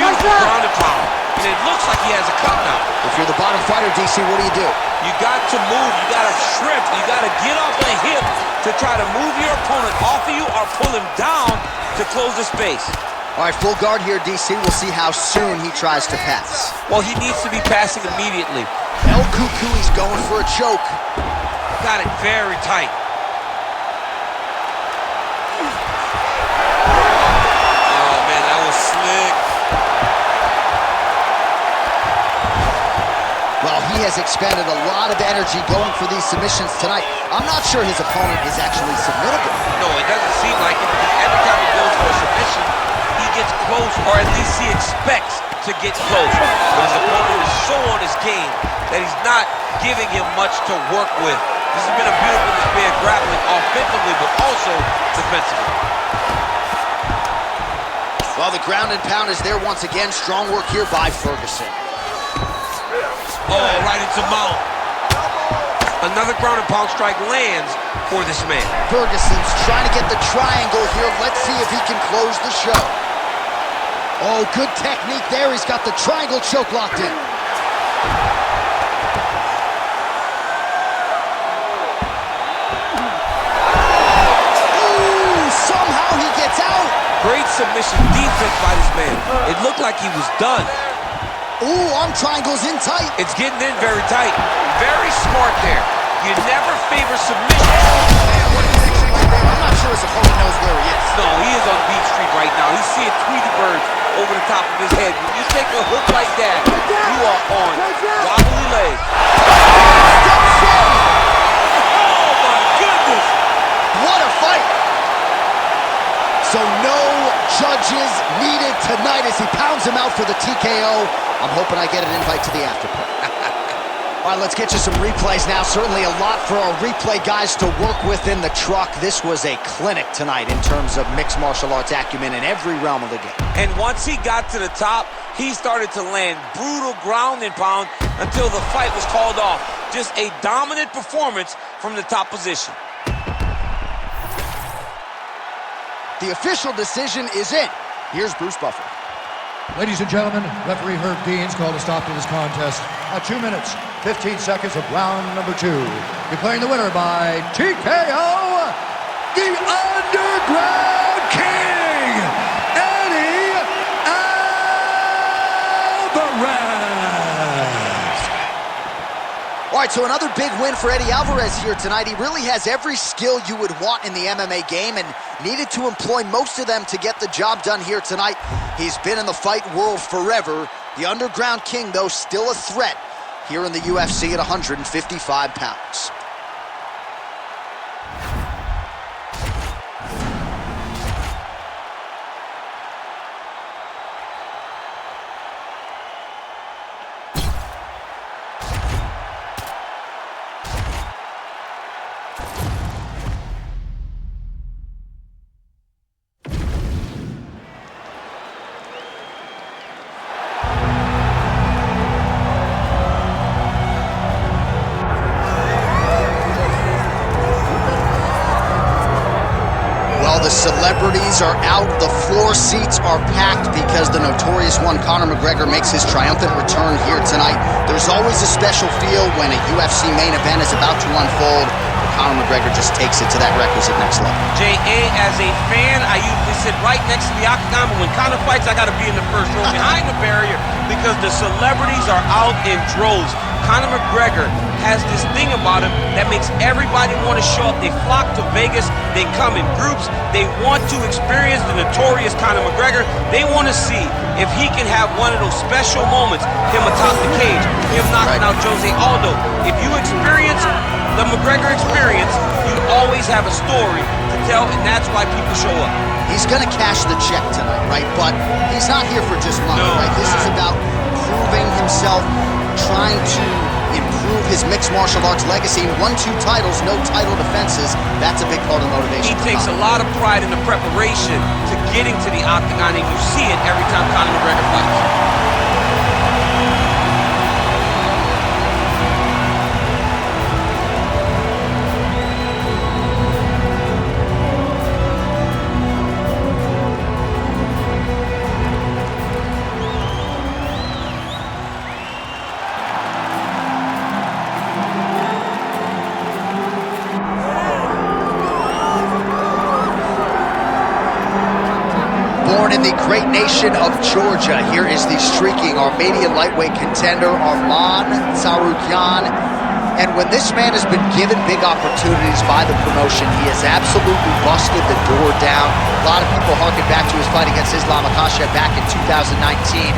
Beautiful ground and pound. And it looks like he has a cut now. If you're the bottom fighter, DC, what do? You got to move. You got to shrimp. You got to get off the hip to try to move your opponent off of you or pull him down to close the space. All right, full guard here, DC. We'll see how soon he tries to pass. Well, he needs to be passing immediately. El Cuckoo, he's going for a choke. Got it very tight. Oh, man, that was slick. Well, he has expended a lot of energy going for these submissions tonight. I'm not sure his opponent is actually submittable. No, it doesn't seem like it. Every time he goes for a submission, he gets close, or at least he expects to get close. But his opponent is so on his game that he's not giving him much to work with. This has been a beautiful display of grappling offensively, but also defensively. Well, the ground and pound is there once again. Strong work here by Ferguson. Oh, right into mount. Another ground and pound strike lands for this man. Ferguson's trying to get the triangle here. Let's see if he can close the show. Oh, good technique there. He's got the triangle choke locked in. Ooh, somehow he gets out. Great submission defense by this man. It looked like he was done. Ooh, arm triangle's in tight. It's getting in very tight. Very smart there. You never favor submission. I'm not sure his opponent knows where he is. No, he is on Beach Street right now. He's seeing Tweety birds over the top of his head. When you take a hook like that, you are on wobbly legs. Oh, my goodness. What a fight. So no judges needed tonight as he pounds him out for the TKO. I'm hoping I get an invite to the afterparty. All right, let's get you some replays now. Certainly a lot for our replay guys to work with in the truck. This was a clinic tonight in terms of mixed martial arts acumen in every realm of the game. And once he got to the top, he started to land brutal ground and pound until the fight was called off. Just a dominant performance from the top position. The official decision is in. Here's Bruce Buffer. Ladies and gentlemen, referee Herb Dean's called a stop to this contest at 2 minutes, 15 seconds of round number 2. Declaring the winner by TKO, the Underground King, Eddie Alvarez. All right, so another big win for Eddie Alvarez here tonight. He really has every skill you would want in the MMA game and needed to employ most of them to get the job done here tonight. He's been in the fight world forever. The Underground King, though, still a threat here in the UFC at 155 pounds. The celebrities are out. The floor seats are packed because the notorious one, Conor McGregor, makes his triumphant return here tonight. There's always a special feel when a UFC main event is about to unfold. Conor McGregor just takes it to that requisite next level. J.A., as a fan, I usually sit right next to the octagon, but when Conor fights, I got to be in the first row behind the barrier because the celebrities are out in droves. Conor McGregor has this thing about him that makes everybody want to show up. They flock to Vegas. They come in groups. They want to experience the notorious Conor McGregor. They want to see if he can have one of those special moments, him atop the cage, him knocking out Jose Aldo. If you experience the McGregor experience, you always have a story to tell, and that's why people show up. He's going to cash the check tonight, right? But he's not here for just money, right? This is about proving himself, trying to improve his mixed martial arts legacy. He won 2 titles, no title defenses. That's a big part of the motivation. He takes a lot of pride in the preparation to getting to the octagon, and you see it every time Conor McGregor fights. Born in the great nation of Georgia, here is the streaking Armenian lightweight contender, Arman Tsarukyan. And when this man has been given big opportunities by the promotion, he has absolutely busted the door down. A lot of people harken back to his fight against Islam Makhachev back in 2019.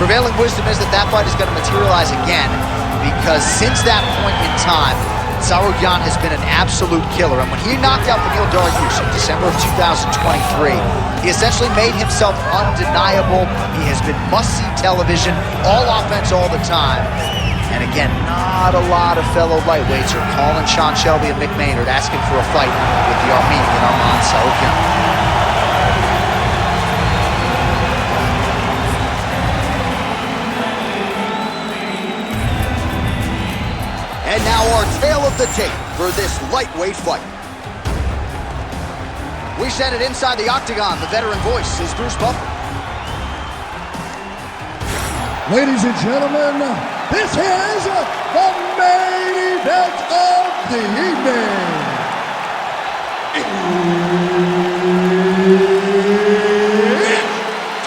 Prevailing wisdom is that that fight is going to materialize again, because since that point in time, Tsarukyan has been an absolute killer. And when he knocked out Beneil Dariush in December of 2023, he essentially made himself undeniable. He has been must-see television, all offense all the time. And again, not a lot of fellow lightweights are calling Sean Shelby and Mick Maynard asking for a fight with the Armenian Arman Tsarukyan. And now our tale of the tape for this lightweight fight. We send it inside the octagon. The veteran voice is Bruce Buffer. Ladies and gentlemen, this is the main event of the evening. It's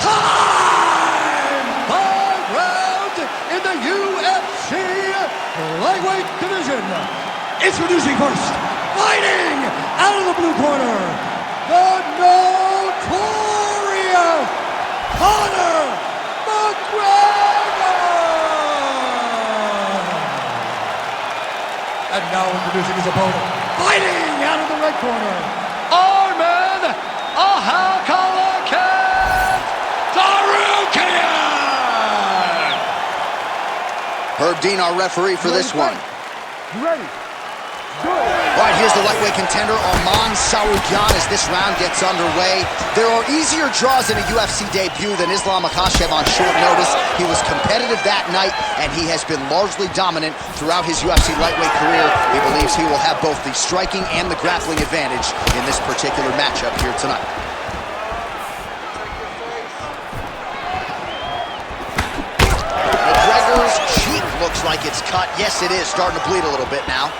time! 5 rounds in the UFC lightweight division. Introducing first, fighting out of the blue corner, the notorious Conor McGregor! And now introducing his opponent, fighting out of the red corner, Arman Tsarukyan! Herb Dean, our referee for this one. You ready? All right, here's the lightweight contender, Arman Tsarukyan, as this round gets underway. There are easier draws in a UFC debut than Islam Makhachev on short notice. He was competitive that night, and he has been largely dominant throughout his UFC lightweight career. He believes he will have both the striking and the grappling advantage in this particular matchup here tonight. McGregor's cheek looks like it's cut. Yes, it is. Starting to bleed a little bit now.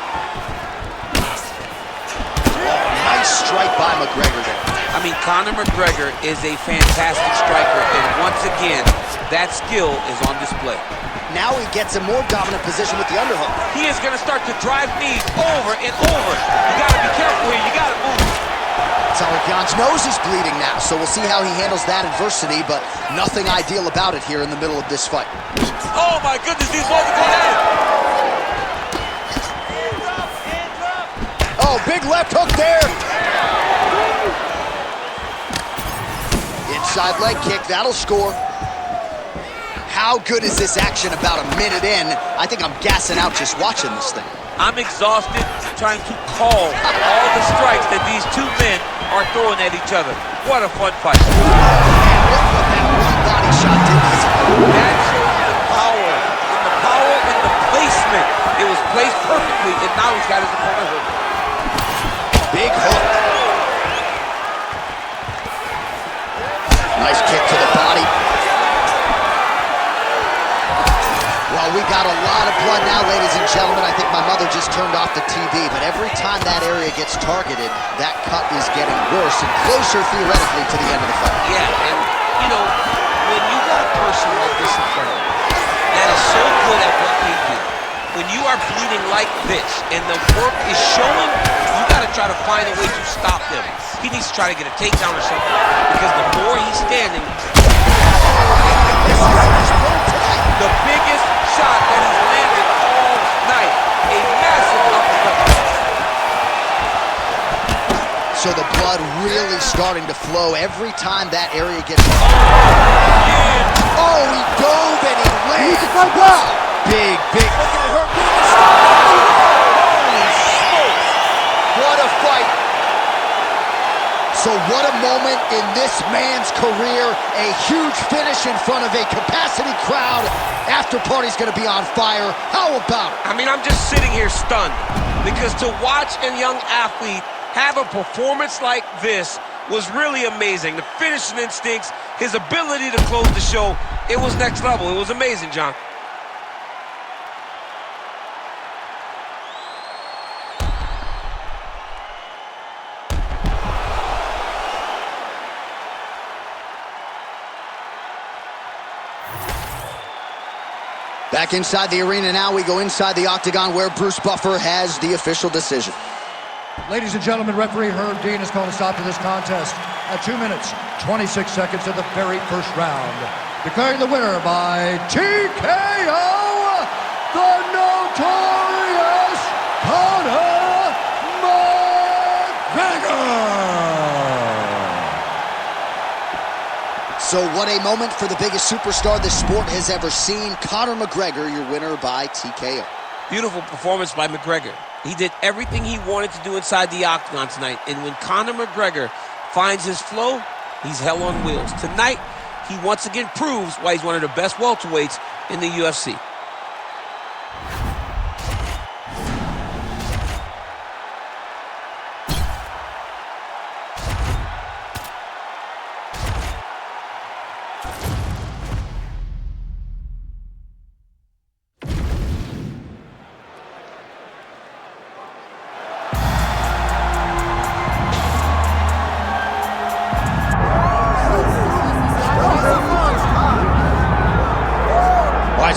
Nice strike by McGregor there. I mean, Conor McGregor is a fantastic striker, and once again, that skill is on display. Now he gets a more dominant position with the underhook. He is going to start to drive knees over and over. You got to be careful here. You got to move. Tsarukyan's nose is bleeding now, so we'll see how he handles that adversity, but nothing ideal about it here in the middle of this fight. Oh, my goodness, these boys are going at it. Oh, big left hook there. Inside leg kick, that'll score. How good is this action about a minute in? I think I'm gassing out just watching this thing. I'm exhausted trying to call all the strikes that these two men are throwing at each other. What a fun fight. And look what that one body shot did. That shows the power, and the power in the placement. It was placed perfectly, and now he's got his opponent hooked. Big hook. blood now, ladies and gentlemen. I think my mother just turned off the TV, but every time that area gets targeted, that cut is getting worse and closer, theoretically, to the end of the fight. Yeah, and, you know, when you got a person like this in front of you that is so good at what they do, when you are bleeding like this and the work is showing, you got to try to find a way to stop them. He needs to try to get a takedown or something, because the more he's standing, the biggest shot that he's landed all night. A massive uppercut. So the blood really starting to flow every time that area gets... Oh, he dove and he lands. Wow. Big. Holy smokes. What a fight. So what a moment in this man's career. A huge finish in front of a capacity crowd. After party's gonna be on fire. How about it? I mean, I'm just sitting here stunned, because to watch a young athlete have a performance like this was really amazing. The finishing instincts, his ability to close the show, it was next level. It was amazing, John. Back inside the arena now. We go inside the octagon where Bruce Buffer has the official decision. Ladies and gentlemen, referee Herb Dean has called a stop to this contest at 2 minutes, 26 seconds of the very first round. Declaring the winner by TKO, the notorious Conor McGregor. So what a moment for the biggest superstar this sport has ever seen. Conor McGregor, your winner by TKO. Beautiful performance by McGregor. He did everything he wanted to do inside the octagon tonight. And when Conor McGregor finds his flow, he's hell on wheels. Tonight, he once again proves why he's one of the best welterweights in the UFC.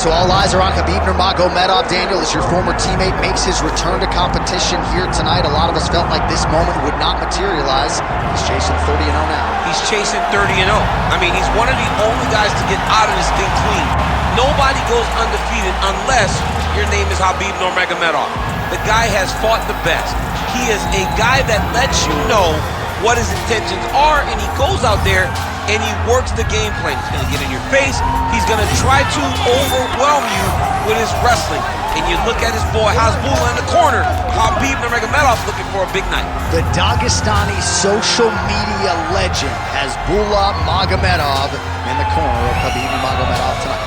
So all eyes are on Khabib Nurmagomedov. Daniel, as your former teammate makes his return to competition here tonight, a lot of us felt like this moment would not materialize. He's chasing 30-0 now. He's chasing 30-0. I mean, he's one of the only guys to get out of this thing clean. Nobody goes undefeated unless your name is Khabib Nurmagomedov. The guy has fought the best. He is a guy that lets you know what his intentions are, and he goes out there and he works the game plan. He's going to get in your face. He's going to try to overwhelm you with his wrestling. And you look at his boy Hasbulla in the corner. Khabib Nurmagomedov looking for a big night. The Dagestani social media legend Hasbulla Magomedov in the corner of Khabib Nurmagomedov tonight.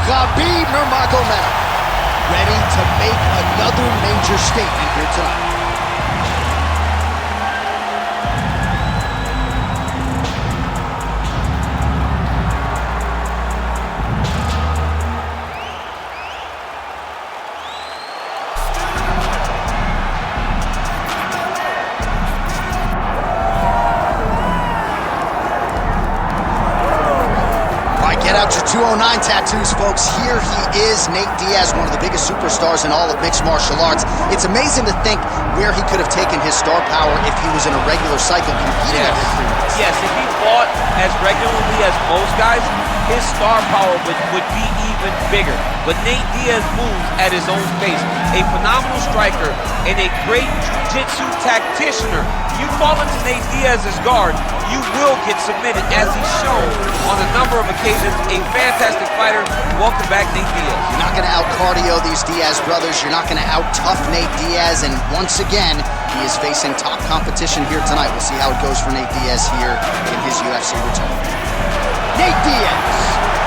Khabib Nurmagomedov ready to make another major statement here tonight. Get out your 209 tattoos, folks. Here he is, Nate Diaz, one of the biggest superstars in all of mixed martial arts. It's amazing to think where he could have taken his star power if he was in a regular cycle competing every 3 months. Yes, if he fought as regularly as most guys, his star power would be even bigger. But Nate Diaz moves at his own pace. A phenomenal striker and a great jiu-jitsu tacticianer. You fall into Nate Diaz's guard, you will get submitted, as he's shown on a number of occasions. A fantastic fighter. Welcome back, Nate Diaz. You're not going to out-cardio these Diaz brothers. You're not going to out-tough Nate Diaz. And once again, he is facing top competition here tonight. We'll see how it goes for Nate Diaz here in his UFC return. Nate Diaz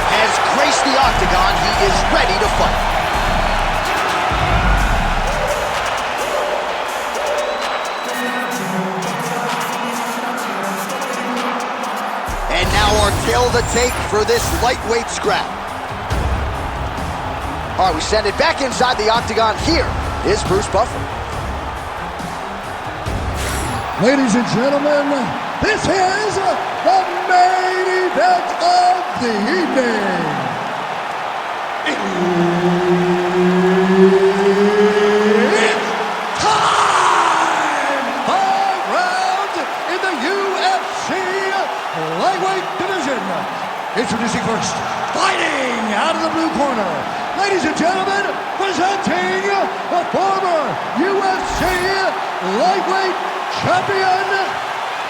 has graced the octagon. He is ready to fight. And now our the take for this lightweight scrap. All right, we send it back inside the octagon. Here is Bruce Buffer. Ladies and gentlemen, this is the main event of the evening. It's time! 5 rounds in the UFC lightweight division. Introducing first, fighting out of the blue corner. Ladies and gentlemen, presenting the former UFC lightweight champion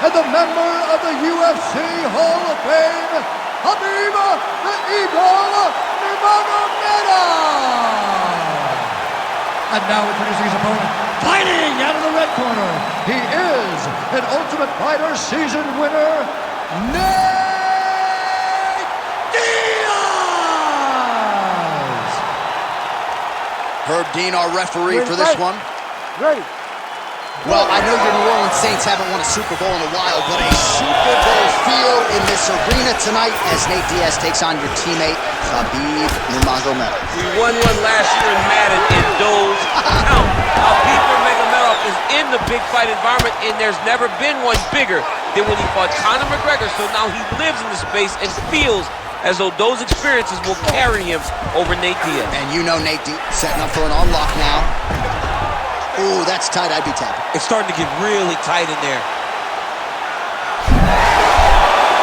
and the member of the UFC Hall of Fame, Khabib the Eagle Nurmagomedov. And now introducing his opponent, fighting out of the red corner. He is an Ultimate Fighter season winner, Nate Diaz. Herb Dean, our referee for this one. Ready. Well, I know your New Orleans Saints haven't won a Super Bowl in a while, but a Super Bowl feel in this arena tonight as Nate Diaz takes on your teammate, Khabib Nurmagomedov. We won one last year in Madden in those count. Khabib Nurmagomedov is in the big fight environment, and there's never been one bigger than when he fought Conor McGregor, so now he lives in the space and feels as though those experiences will carry him over Nate Diaz. And you know Nate Diaz setting up for an unlock now. Ooh, that's tight. I'd be tapping. It's starting to get really tight in there.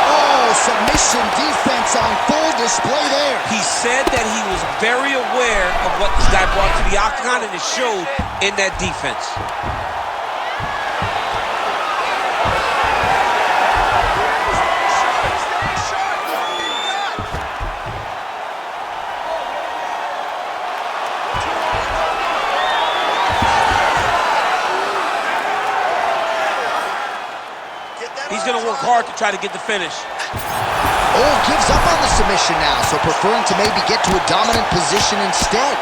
Oh, submission defense on full display there. He said that he was very aware of what this guy brought to the octagon, and it showed in that defense. He's going to work hard to try to get the finish. Oh, gives up on the submission now, so preferring to maybe get to a dominant position instead.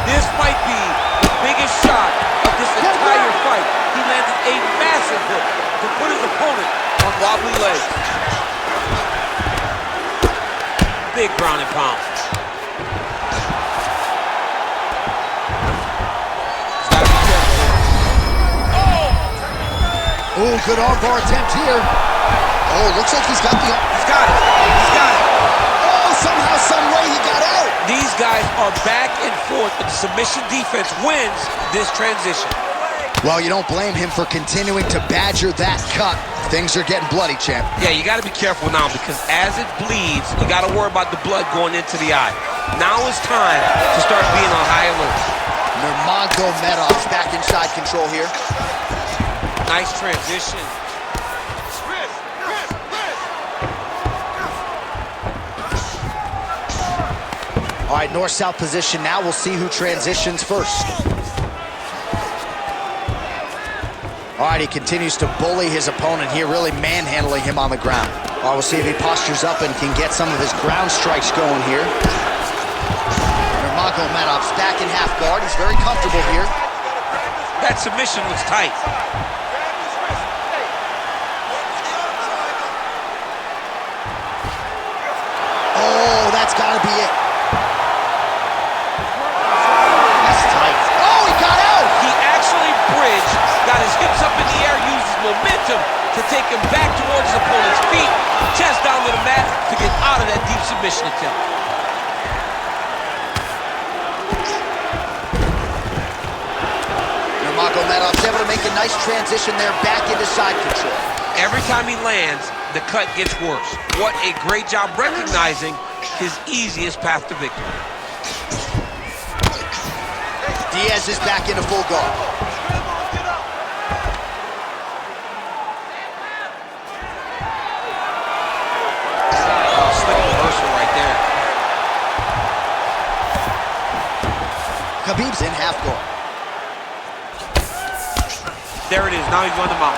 This might be the biggest shot of this entire fight. He landed a massive hook to put his opponent on wobbly legs. Big ground and pound. Oh, good armbar attempt here. Oh, looks like he's got the... He's got it. He's got it. Oh, somehow, some way he got out. These guys are back and forth, but the submission defense wins this transition. Well, you don't blame him for continuing to badger that cut. Things are getting bloody, champ. Yeah, you got to be careful now because as it bleeds, you got to worry about the blood going into the eye. Now it's time to start being on high alert. Nurmagomedov's back inside control here. Nice transition. All right, north-south position now. We'll see who transitions first. All right, he continues to bully his opponent here, really manhandling him on the ground. All right, we'll see if he postures up and can get some of his ground strikes going here. Nurmagomedov's back in half guard. He's very comfortable here. That submission looks tight. Oh, that's got to be it. That's tight. Oh, he got out! He actually bridged, got his hips up in the air, used his momentum to take him back towards his opponent's feet, chest down to the mat to get out of that deep submission attempt. Nurmagomedov's able to make a nice transition there back into side control. Every time he lands, the cut gets worse. What a great job recognizing his easiest path to victory. Diaz is back into full guard. Oh, slick reversal right there. Khabib's in half guard. There it is. Now he's run him out.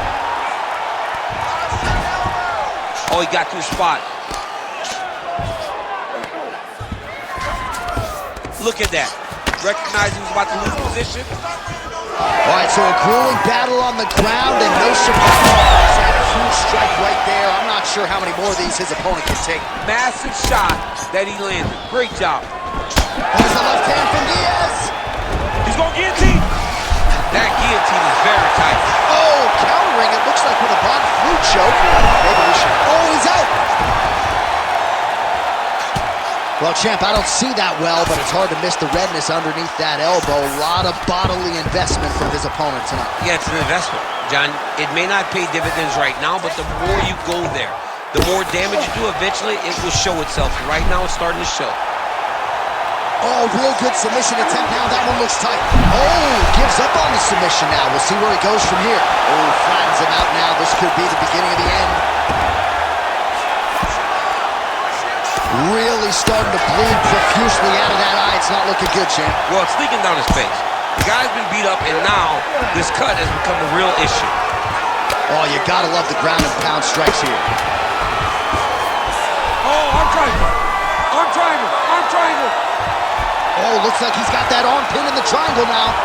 Oh, he got to his spot. Look at that. Recognizing he's about to lose position. All right, so a grueling battle on the ground, and no surprise, a huge strike right there. I'm not sure how many more of these his opponent can take. Massive shot that he landed. Great job. There's the left hand from Diaz. He's going to guillotine. That guillotine is very tight. Oh, countering, it looks like with a bottom flute choke. Maybe we should... Oh, he's out. Well, champ, I don't see that well, but it's hard to miss the redness underneath that elbow. A lot of bodily investment from his opponent tonight. Yeah, it's an investment, John. It may not pay dividends right now, but the more you go there, the more damage you do, eventually it will show itself. Right now, it's starting to show. Oh, real good submission attempt now. That one looks tight. Oh, gives up on the submission now. We'll see where he goes from here. Oh, flattens him out now. This could be the beginning of the end. Really starting to bleed profusely out of that eye. It's not looking good, champ. Well, it's leaking down his face. The guy's been beat up, and now this cut has become a real issue. Oh, you gotta love the ground and pound strikes here. Oh, arm triangle. Arm triangle. Arm triangle. Oh, looks like he's got that arm pin in the triangle now.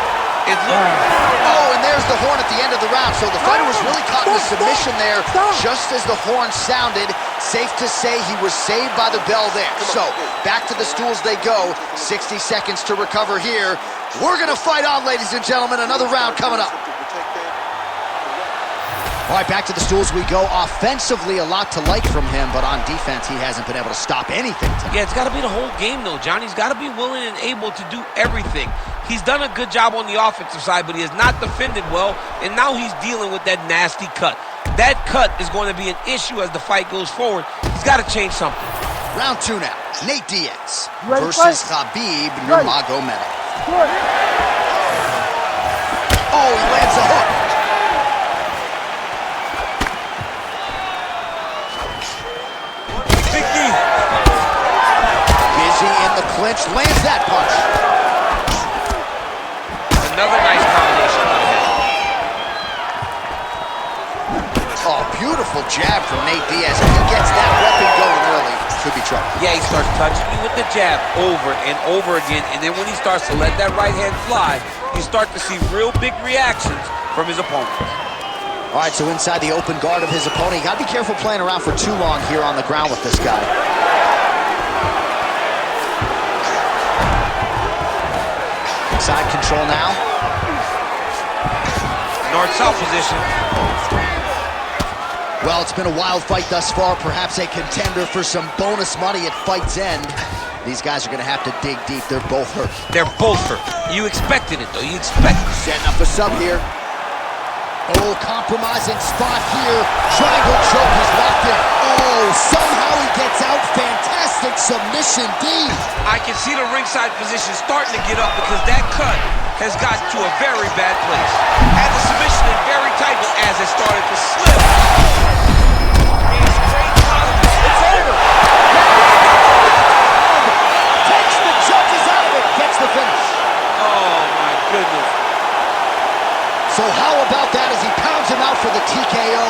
It looks... Oh, and there's the horn at the end of the round. So the fighter was really caught in the submission there just as the horn sounded. Safe to say he was saved by the bell there. So back to the stools they go. 60 seconds to recover here. We're going to fight on, ladies and gentlemen. Another round coming up. All right, back to the stools we go. Offensively, a lot to like from him, but on defense, he hasn't been able to stop anything tonight. Yeah, it's got to be the whole game, though, John. He's got to be willing and able to do everything. He's done a good job on the offensive side, but he has not defended well, and now he's dealing with that nasty cut. That cut is going to be an issue as the fight goes forward. He's got to change something. Round two now. Nate Diaz versus Khabib Nurmagomedov. Oh, he lands a hook. Big knee. Busy in the clinch, lands that punch. Another nice combination on the head. Oh, beautiful jab from Nate Diaz. If he gets that weapon going early, could be trouble. Yeah, he starts touching you with the jab over and over again, and then when he starts to let that right hand fly, you start to see real big reactions from his opponent. All right, so inside the open guard of his opponent, you got to be careful playing around for too long here on the ground with this guy. Side control now. North-south position. Well, it's been a wild fight thus far, perhaps a contender for some bonus money at fight's end. These guys are going to have to dig deep. They're both hurt. They're both hurt. You expected it, though. You expected it. Setting up a sub here. Oh, compromising spot here. Triangle choke is locked in. Oh, somehow he gets out. Fantastic submission D. I can see the ringside position starting to get up because that cut has gotten to a very bad place. Had the submission in very tight, but as it started to slip, it's over. Takes the judges out of it. Gets the finish. Oh, my goodness. So how about that as he pounds him out for the TKO?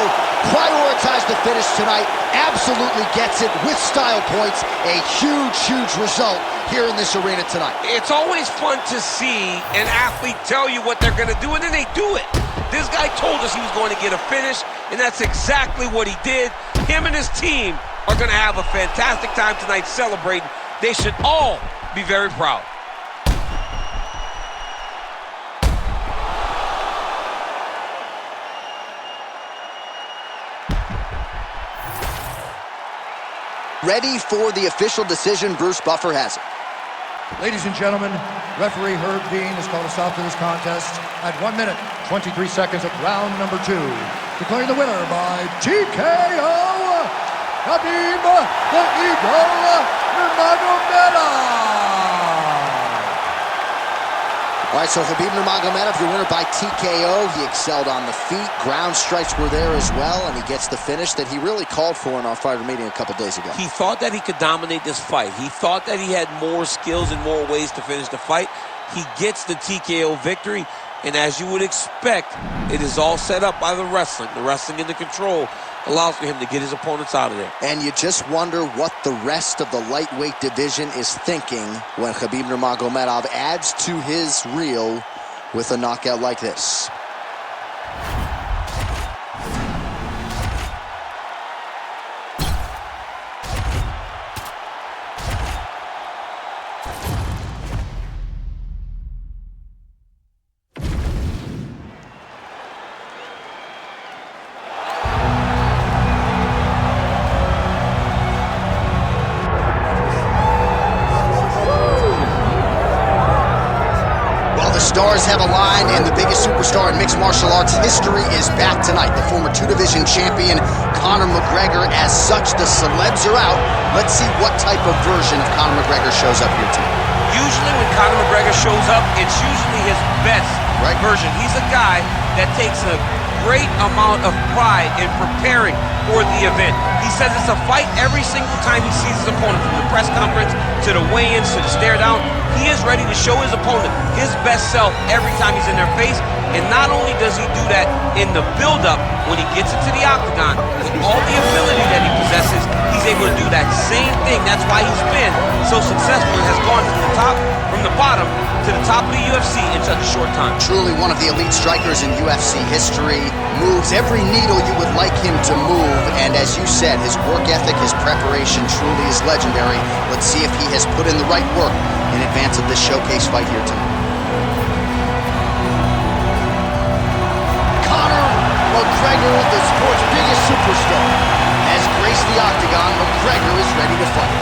Prioritize the finish tonight. Absolutely gets it with style points. A huge, huge result here in this arena tonight. It's always fun to see an athlete tell you what they're going to do, and then they do it. This guy told us he was going to get a finish, and that's exactly what he did. Him and his team are going to have a fantastic time tonight celebrating. They should all be very proud. Ready for the official decision. Bruce Buffer has it. Ladies and gentlemen, referee Herb Dean has called a stop to this contest at 1 minute, 23 seconds of round number 2. Declaring the winner by TKO, Khabib the Eagle Nurmagomedov. All right, so Khabib Nurmagomedov, your winner by TKO. He excelled on the feet. Ground strikes were there as well, and he gets the finish that he really called for in our fighter meeting a couple days ago. He thought that he could dominate this fight. He thought that he had more skills and more ways to finish the fight. He gets the TKO victory, and as you would expect, it is all set up by the wrestling. The wrestling and the control allows for him to get his opponents out of there. And you just wonder what the rest of the lightweight division is thinking when Khabib Nurmagomedov adds to his reel with a knockout like this. Stars have aligned, and the biggest superstar in mixed martial arts history is back tonight. The former two-division champion, Conor McGregor. As such, the celebs are out. Let's see what type of version of Conor McGregor shows up here tonight. Usually when Conor McGregor shows up, it's usually his best version. He's a guy that takes a great amount of pride in preparing for the event. He says it's a fight every single time he sees his opponent, from the press conference to the weigh-ins to the stare down. He is ready to show his opponent his best self every time he's in their face. And not only does he do that in the build-up when he gets into the octagon, with all the ability that he possesses, he's able to do that same thing. That's why he's been so successful and has gone from the bottom to the top of the UFC in such a short time. Truly one of the elite strikers in UFC history. Moves every needle you would like him to move. And as you said, his work ethic, his preparation truly is legendary. Let's see if he has put in the right work in advance of this showcase fight here tonight. Conor McGregor, the sport's biggest superstar, has graced the octagon. McGregor is ready to fight.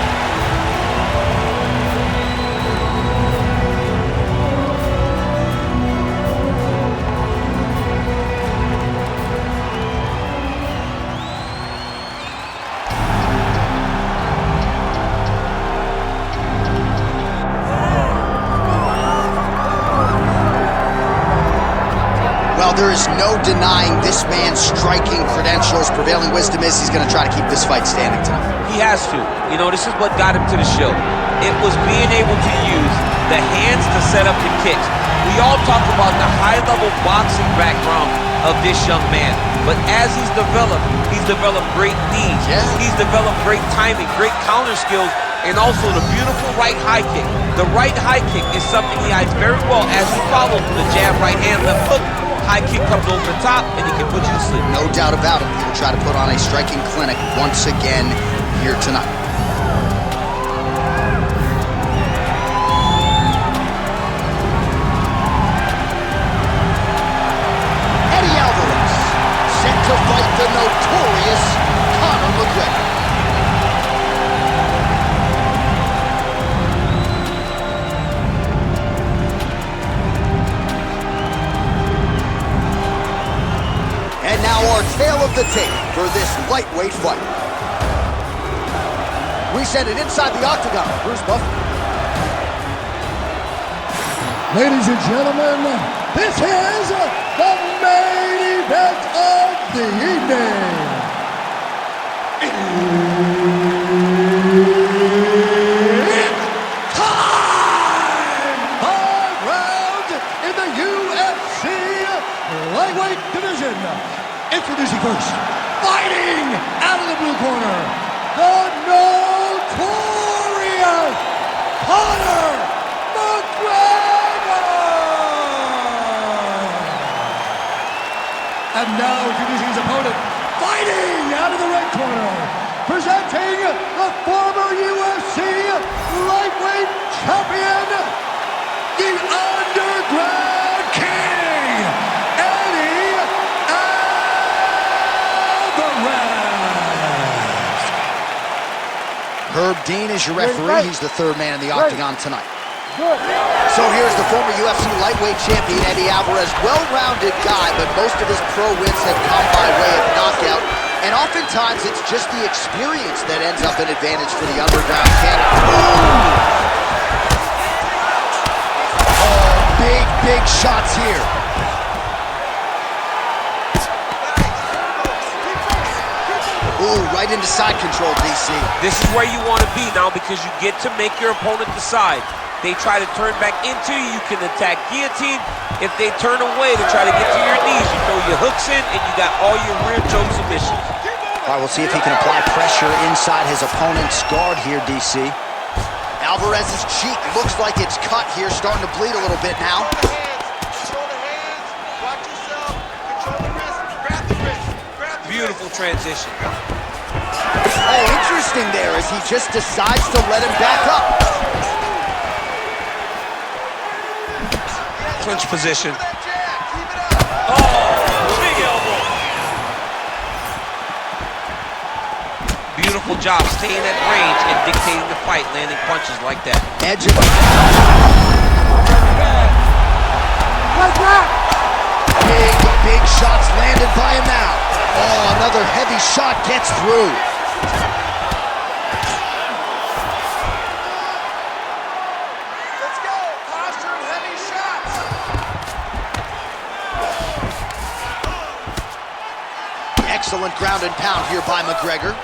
Well, there is no denying this man's striking credentials. Prevailing wisdom is he's going to try to keep this fight standing tonight. He has to. You know, this is what got him to the show. It was being able to use the hands to set up the kicks. We all talk about the high-level boxing background of this young man. But as he's developed great knees. Yeah. He's developed great timing, great counter skills, and also the beautiful right high kick. The right high kick is something he hides very well as he follows the jab, right hand, left hook. High kick comes over the top, and he can put you to sleep. No doubt about it. He will try to put on a striking clinic once again here tonight. Eddie Alvarez, set to fight the notorious Conor McGregor. And now our tale of the tape for this lightweight fight. We send it inside the octagon. Bruce Buffer. Ladies and gentlemen, this is the main event of the evening. It's time! 5 rounds in the UFC lightweight division. Introducing first, fighting out of the blue corner, the notorious Conor McGregor! And now introducing his opponent, fighting out of the red corner, presenting the former UFC lightweight champion, the Underground King, Eddie Alvarez. Herb Dean is your referee. He's the third man in the octagon tonight. So here's the former UFC lightweight champion, Eddie Alvarez. Well-rounded guy, but most of his pro wins have come by way of knockout. And oftentimes, it's just the experience that ends up an advantage for the Underground King. Oh, big shots here. Ooh, right into side control, DC. This is where you want to be now, because you get to make your opponent decide. They try to turn back into you, you can attack guillotine. If they turn away to try to get to your knees, you throw your hooks in, and you got all your rear choke submissions. All right, we'll see if he can apply pressure inside his opponent's guard here, DC. Alvarez's cheek looks like it's cut here, starting to bleed a little bit now. beautiful transition. Oh, interesting there as he just decides to let him back up. Clinch position. Oh, big elbow. Beautiful job staying at range and dictating the fight, landing punches like that. Edge of big shots landed by him now. Oh, another heavy shot gets through. Let's go. Posture and heavy shots. Excellent ground and pound here by McGregor.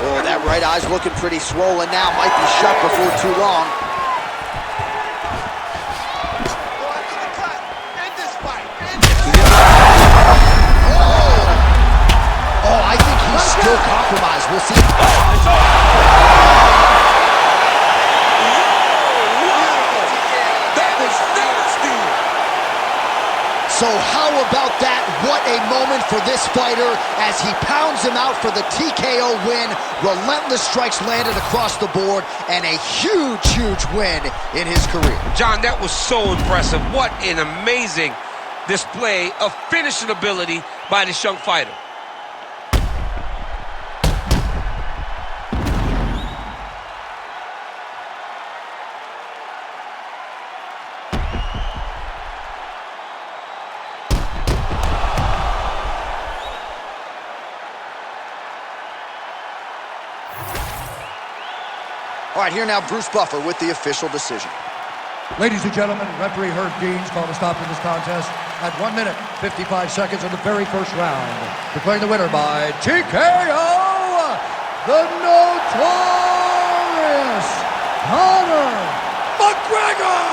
Oh, that right eye's looking pretty swollen now. Might be shut before too long. Oh, I think he's still compromised. We'll see. It's over. That was nasty. So how about that? What a moment for this fighter as he pounds him out for the TKO win. Relentless strikes landed across the board and a huge, huge win in his career. John, that was so impressive. What an amazing display of finishing ability by this young fighter. All right, here now Bruce Buffer with the official decision. Ladies and gentlemen, referee Herb Dean's called a stop to this contest at 1 minute, 55 seconds of the very first round. Declaring the winner by TKO, the notorious Conor McGregor!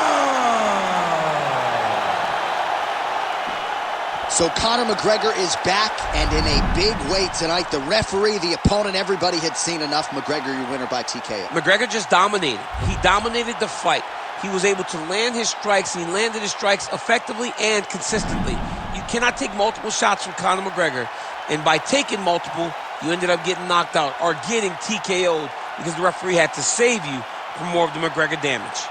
So Conor McGregor is back and in a big way tonight. The referee, the opponent, everybody had seen enough. McGregor, your winner by TKO. McGregor just dominated. He dominated the fight. He was able to land his strikes. He landed his strikes effectively and consistently. You cannot take multiple shots from Conor McGregor, and by taking multiple, you ended up getting knocked out or getting TKO'd because the referee had to save you from more of the McGregor damage.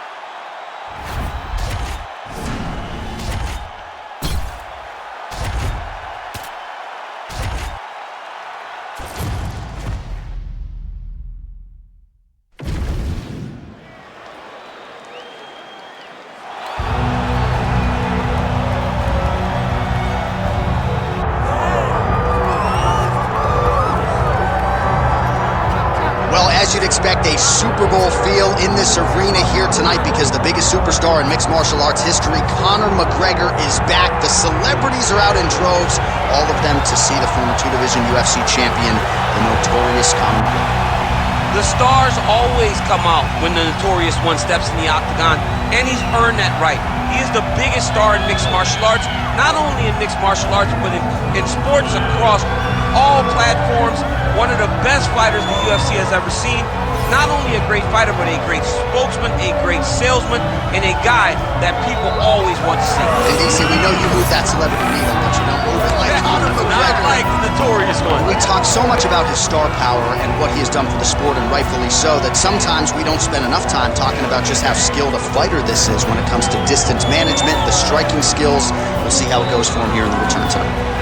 As you'd expect, a Super Bowl feel in this arena here tonight because the biggest superstar in mixed martial arts history, Conor McGregor, is back. The celebrities are out in droves, all of them to see the former two-division UFC champion, the notorious Conor McGregor. The stars always come out when the notorious one steps in the octagon, and he's earned that right. He is the biggest star in mixed martial arts, not only in mixed martial arts, but in sports across all platforms. One of the best fighters the UFC has ever seen. Not only a great fighter, but a great spokesman, a great salesman, and a guy that people always want to see. And DC, we know you move that celebrity needle, but you don't move it like Conor McGregor. Not like the notorious one. We talk so much about his star power and what he has done for the sport, and rightfully so, that sometimes we don't spend enough time talking about just how skilled a fighter this is when it comes to distance management, the striking skills. We'll see how it goes for him here in the return tonight.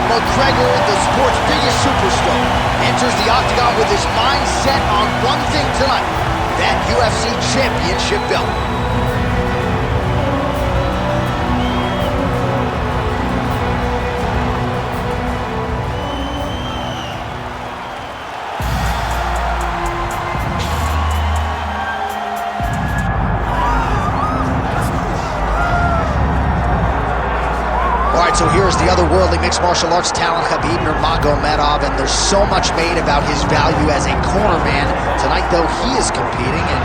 McGregor, the sport's biggest superstar, enters the octagon with his mind set on one thing tonight, that UFC championship belt. So here's the otherworldly mixed martial arts talent, Khabib Nurmagomedov, and there's so much made about his value as a corner man. Tonight, though, he is competing and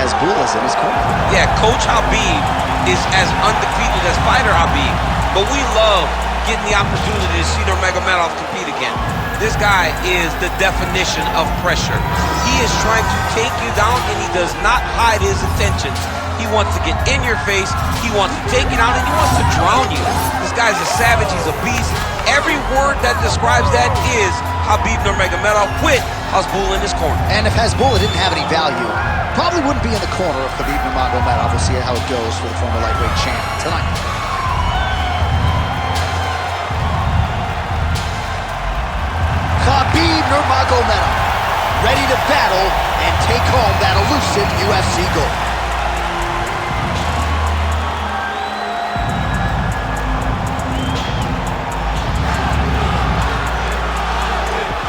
has Gulas in his corner. Yeah, Coach Khabib is as undefeated as fighter Khabib, but we love getting the opportunity to see Nurmagomedov compete again. This guy is the definition of pressure. He is trying to take you down, and he does not hide his intentions. He wants to get in your face, he wants to take you down, and he wants to drown you. This guy's a savage, he's a beast. Every word that describes that is Khabib Nurmagomedov with Hasbulla in his corner. And if Hasbulla didn't have any value, probably wouldn't be in the corner of Khabib Nurmagomedov. We'll see how it goes for the former lightweight champ tonight. Khabib Nurmagomedov, ready to battle and take home that elusive UFC gold.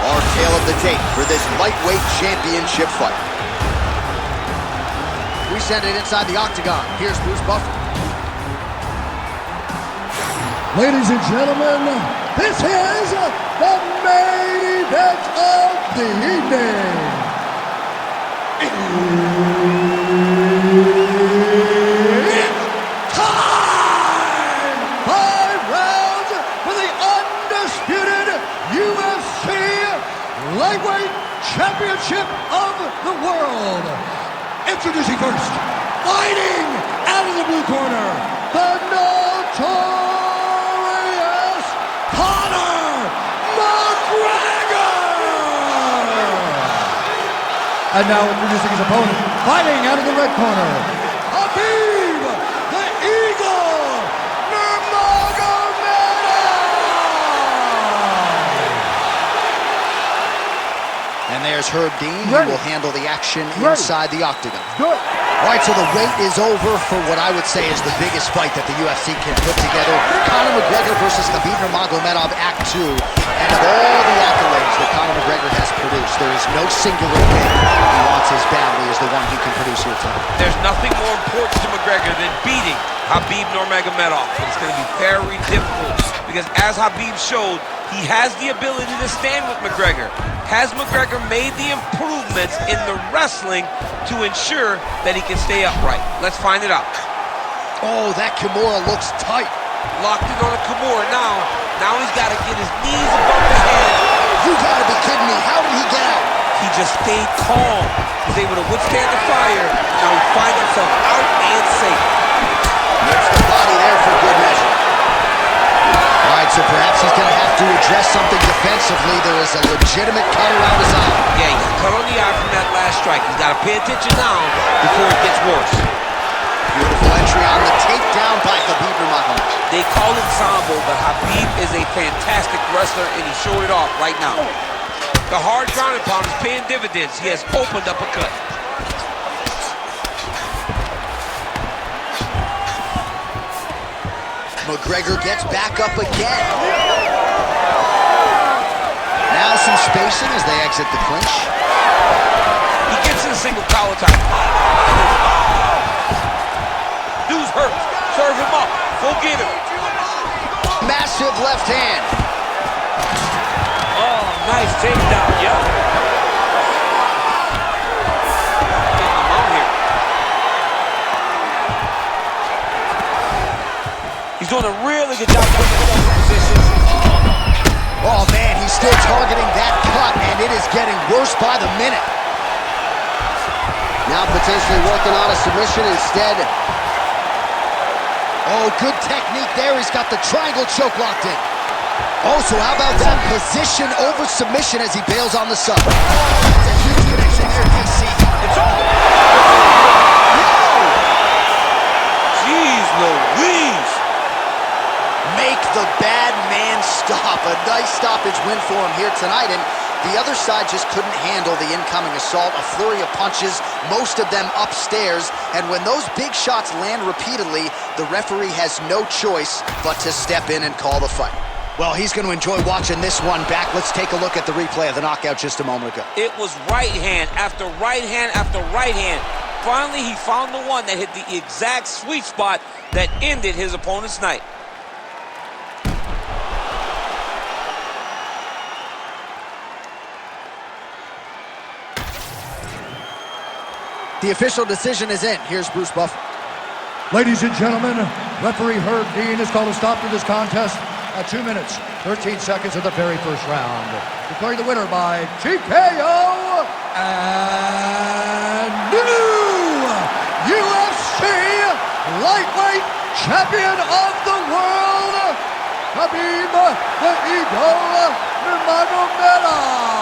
Our tale of the tape for this lightweight championship fight. We send it inside the octagon. Here's Bruce Buffer. Ladies and gentlemen, this is the main event of the evening. It's time! 5 rounds for the undisputed UFC Lightweight Championship of the world. Introducing first, fighting out of the blue corner, the notorious and now introducing his opponent, fighting out of the red corner, Khabib, the Eagle, Nurmagomedov! And there's Herb Dean, who will handle the action inside the octagon. Good. All right, so the wait is over for what I would say is the biggest fight that the UFC can put together. Conor McGregor versus Khabib Nurmagomedov, Act 2. And of all the accolades that Conor McGregor has produced, there is no singular win he wants as badly as the one he can produce here tonight. There's nothing more important to McGregor than beating Khabib Nurmagomedov. But it's going to be very difficult because, as Khabib showed, he has the ability to stand with McGregor. Has McGregor made the improvements in the wrestling to ensure that he can stay upright? Let's find it out. Oh, that Kimura looks tight. Locked in on a Kimura now. Now he's got to get his knees above his head. You gotta be kidding me. How did he get out? He just stayed calm. He's able to withstand the fire. Now he finds himself out and safe. Nips the body there for good measure. All right, so perhaps he's going to have to address something defensively. There is a legitimate cut around his eye. Yeah, he cut on the eye from that last strike. He's got to pay attention now before it gets worse. Beautiful entry on the takedown by Khabib Nurmagomedov. They call it Sambo, but Khabib is a fantastic wrestler, and he showed it off right now. The hard ground and pound is paying dividends. He has opened up a cut. McGregor gets back up again. Now some spacing as they exit the clinch. He gets in a single collar tie. Dude's hurt. Serve him up. Forget him. Massive left hand. Oh, nice takedown, yeah. Getting him out here. He's doing a really good job putting himself in positions. Oh, man, he's still targeting that cut, and it is getting worse by the minute. Now potentially working on a submission instead. Oh, good technique there. He's got the triangle choke locked in. Oh, so how about that position over submission as he bails on the sub? Oh, that's a huge connection there, DC. It's over. Jeez Louise. Make the bad man stop. A nice stoppage win for him here tonight, and the other side just couldn't handle the incoming assault. A flurry of punches, most of them upstairs, and when those big shots land repeatedly, the referee has no choice but to step in and call the fight. Well, he's going to enjoy watching this one back. Let's take a look at the replay of the knockout just a moment ago. It was right hand after right hand after right hand. Finally, he found the one that hit the exact sweet spot that ended his opponent's night. The official decision is in. Here's Bruce Buffer. Ladies and gentlemen, referee Herb Dean has called a stop to this contest at 2 minutes, 13 seconds of the very first round. Declaring the winner by TKO and new UFC lightweight champion of the world, Khabib the Eagle Nurmagomedov.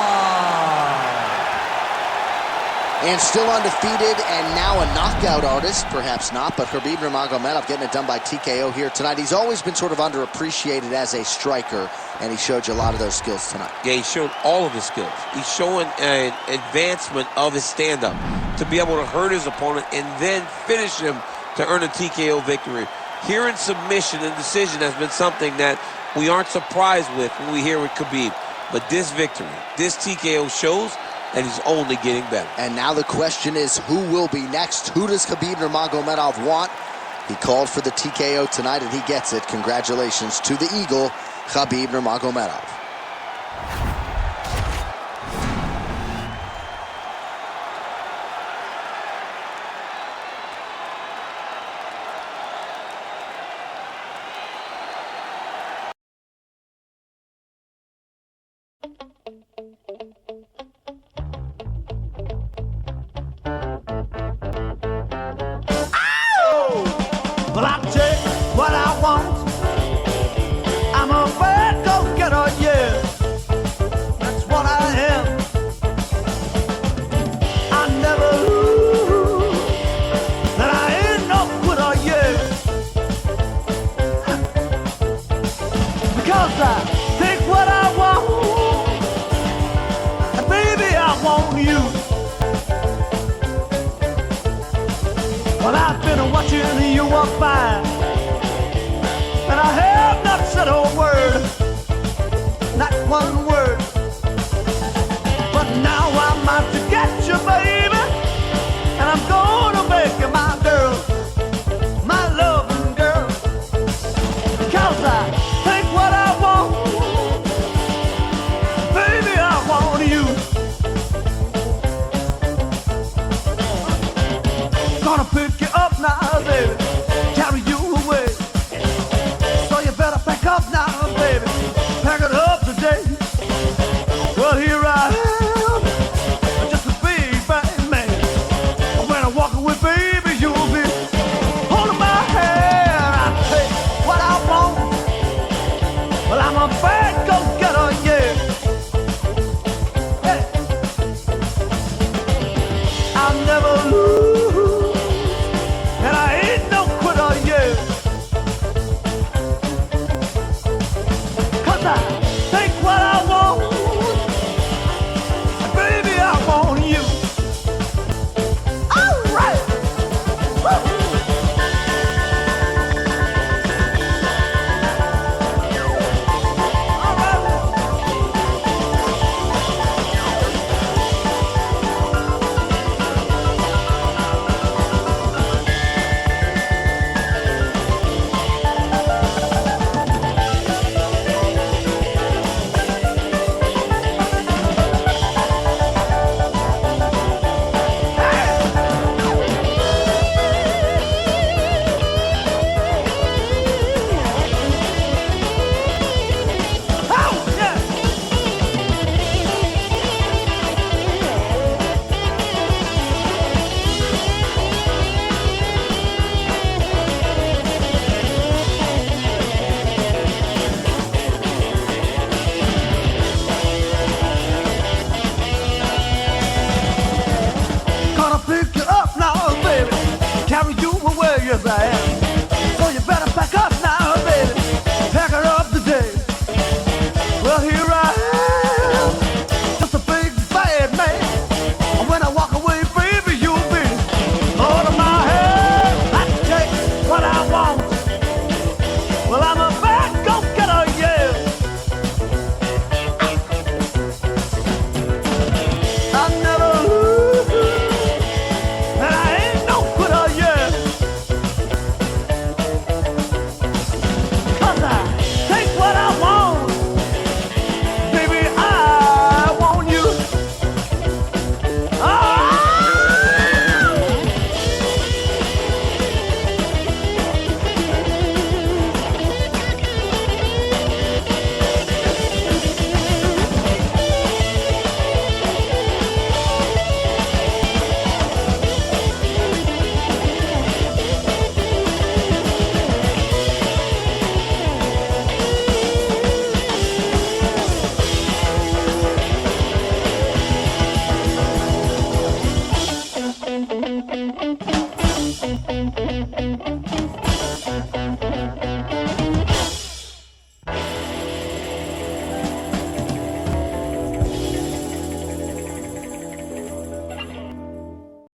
And still undefeated and now a knockout artist, perhaps not, but Khabib Nurmagomedov getting it done by TKO here tonight. He's always been sort of underappreciated as a striker, and he showed you a lot of those skills tonight. Yeah, he showed all of his skills. He's showing an advancement of his stand-up to be able to hurt his opponent and then finish him to earn a TKO victory. Here in submission and decision has been something that we aren't surprised with when we hear with Khabib. But this victory, this TKO shows that he's only getting better. And now the question is, who will be next? Who does Khabib Nurmagomedov want? He called for the TKO tonight, and he gets it. Congratulations to the Eagle, Khabib Nurmagomedov. Well, I'll take what I want. I'm a bad go-getter, yeah. That's what I am. I never lose. That I ain't no quitter, yeah. Because I take what I want. And baby, I want you. Well, I've been watching you walk by, and I have no